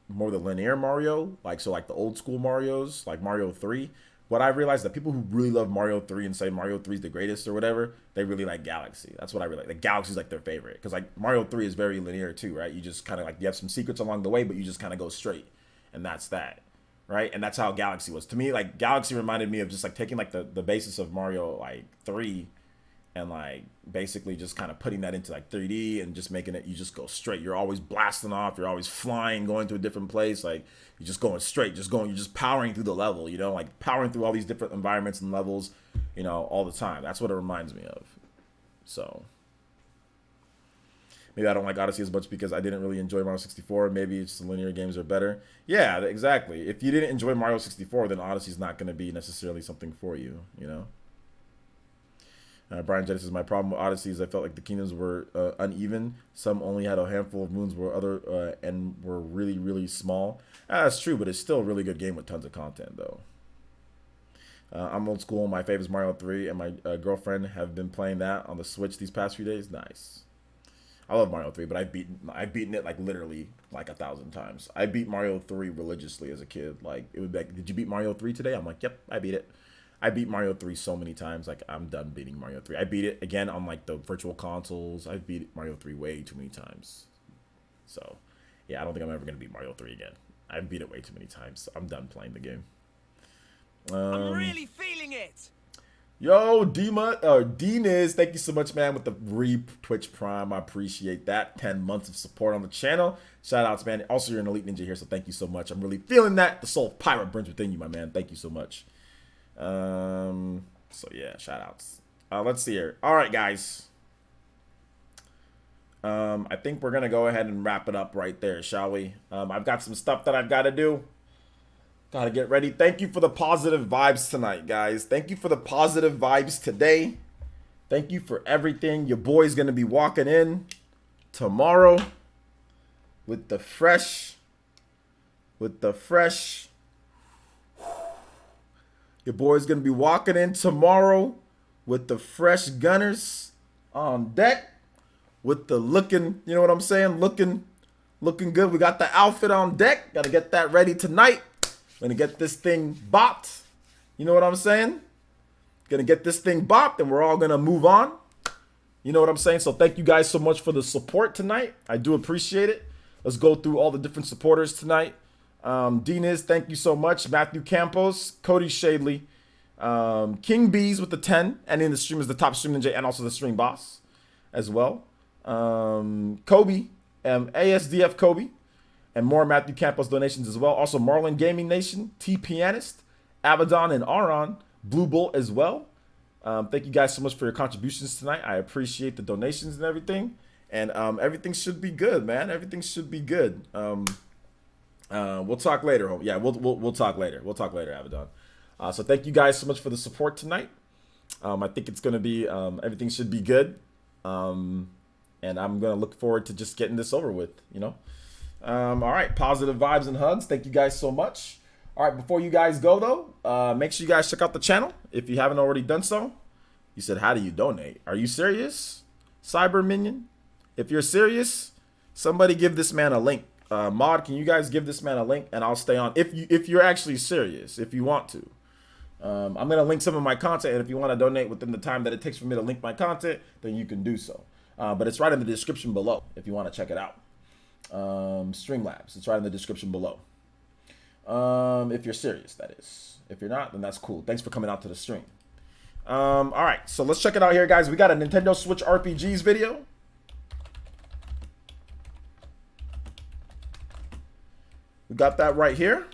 more the linear Mario, like the old school Marios, like Mario 3. What I realized that people who really love Mario 3 and say Mario 3 is the greatest or whatever, they really like Galaxy. That's what I really like. Like Galaxy's like their favorite because like Mario 3 is very linear too, right? You just kind of like you have some secrets along the way, but you just kind of go straight, and that's that, right? And that's how Galaxy was to me. Like Galaxy reminded me of just like taking like the basis of Mario like 3 and like basically just kind of putting that into like 3D and just making it, you just go straight. You're always blasting off. You're always flying, going to a different place. Like you're just going straight, you're just powering through the level, you know, like powering through all these different environments and levels, you know, all the time. That's what it reminds me of. So maybe I don't like Odyssey as much because I didn't really enjoy Mario 64. Maybe it's the linear games are better. Yeah, exactly. If you didn't enjoy Mario 64, then Odyssey's not going to be necessarily something for you, you know? Brian Jettis says, my problem with Odyssey is I felt like the kingdoms were uneven. Some only had a handful of moons, where other and were really, really small. That's true, but it's still a really good game with tons of content, though. I'm old school. My favorite is Mario 3, and my girlfriend have been playing that on the Switch these past few days. Nice. I love Mario 3, but I've beaten it like literally like 1,000 times. I beat Mario 3 religiously as a kid. Like it would be like, did you beat Mario 3 today? I'm like, yep, I beat it. I beat Mario 3 so many times, like I'm done beating Mario 3. I beat it again on like the virtual consoles. I've beat Mario 3 way too many times. So, yeah, I don't think I'm ever going to beat Mario 3 again. I've beat it way too many times. I'm done playing the game. I'm really feeling it. Yo, Diniz, thank you so much, man, with the Twitch Prime. I appreciate that. 10 months of support on the channel. Shout outs, man. Also, you're an elite ninja here, so thank you so much. I'm really feeling that. The soul of pirate burns within you, my man. Thank you so much. So yeah, shout outs. Let's see here. All right, guys. I think we're gonna go ahead and wrap it up right there, shall we? I've got some stuff that I've got to do. Gotta get ready. Thank you for the positive vibes tonight, guys. Thank you for the positive vibes today. Thank you for everything. Your boy's gonna be walking in tomorrow with the fresh. Your boy's going to be walking in tomorrow with the fresh gunners on deck. With the looking, you know what I'm saying? Looking good. We got the outfit on deck. Got to get that ready tonight. Going to get this thing bopped. You know what I'm saying? Going to get this thing bopped and we're all going to move on. You know what I'm saying? So thank you guys so much for the support tonight. I do appreciate it. Let's go through all the different supporters tonight. Diniz, thank you so much. Matthew Campos, Cody Shadley, King Bees with the 10, and in the stream is the top stream ninja and also the stream boss as well. Kobe, ASDF Kobe, and more Matthew Campos donations as well. Also Marlin Gaming Nation, T Pianist, Abaddon and Aron, Blue Bolt as well. Thank you guys so much for your contributions tonight. I appreciate the donations and everything. And everything should be good, man. Everything should be good. We'll talk later. Yeah, we'll talk later. We'll talk later, Abaddon. So thank you guys so much for the support tonight. I think it's gonna be everything should be good. And I'm gonna look forward to just getting this over with. You know. All right, positive vibes and hugs. Thank you guys so much. All right, before you guys go though, make sure you guys check out the channel if you haven't already done so. You said, how do you donate? Are you serious, Cyber Minion? If you're serious, somebody give this man a link. Mod, can you guys give this man a link, and I'll stay on. If you're actually serious, if you want to. I'm gonna link some of my content, and if you want to donate within the time that it takes for me to link my content, then you can do so. But it's right in the description below if you want to check it out. Streamlabs, it's right in the description below. If you're serious, that is. If you're not, then that's cool. Thanks for coming out to the stream. All right, so let's check it out here, guys. We got a Nintendo Switch RPGs video. We got that right here.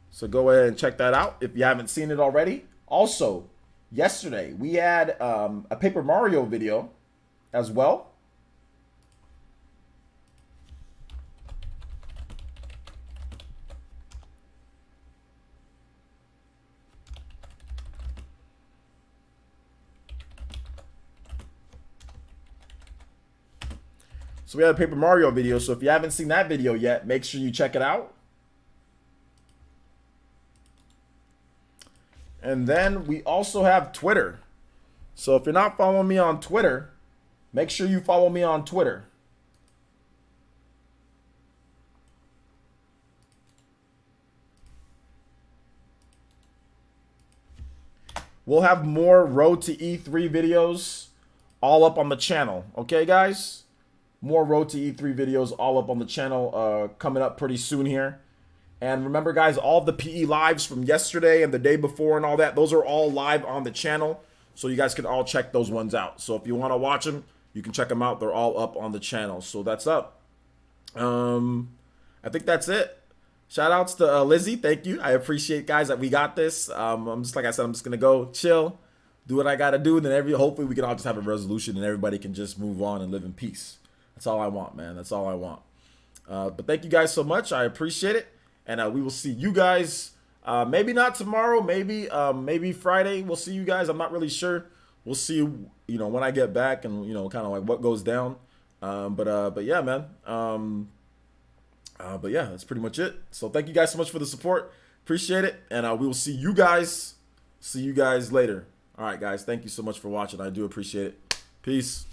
So go ahead and check that out if you haven't seen it already. Also, yesterday we had a Paper Mario video as well. So we had a Paper Mario video. So if you haven't seen that video yet, make sure you check it out. And then we also have Twitter. So if you're not following me on Twitter, make sure you follow me on Twitter. We'll have more Road to E3 videos all up on the channel. Okay, guys? More Road to E3 videos all up on the channel coming up pretty soon here. And remember, guys, all the PE lives from yesterday and the day before and all that, those are all live on the channel. So you guys can all check those ones out. So if you want to watch them, you can check them out. They're all up on the channel. So that's up. I think that's it. Shout outs to Lizzie. Thank you. I appreciate, guys, that we got this. I'm just, like I said, I'm just going to go chill, do what I got to do. And then hopefully we can all just have a resolution and everybody can just move on and live in peace. That's all I want, man. That's all I want. But thank you guys so much. I appreciate it. And we will see you guys, maybe not tomorrow, maybe Friday. We'll see you guys. I'm not really sure. We'll see, you know, when I get back and, you know, kind of like what goes down. But yeah, man. But yeah, that's pretty much it. So thank you guys so much for the support. Appreciate it. And we will see you guys later. All right, guys. Thank you so much for watching. I do appreciate it. Peace.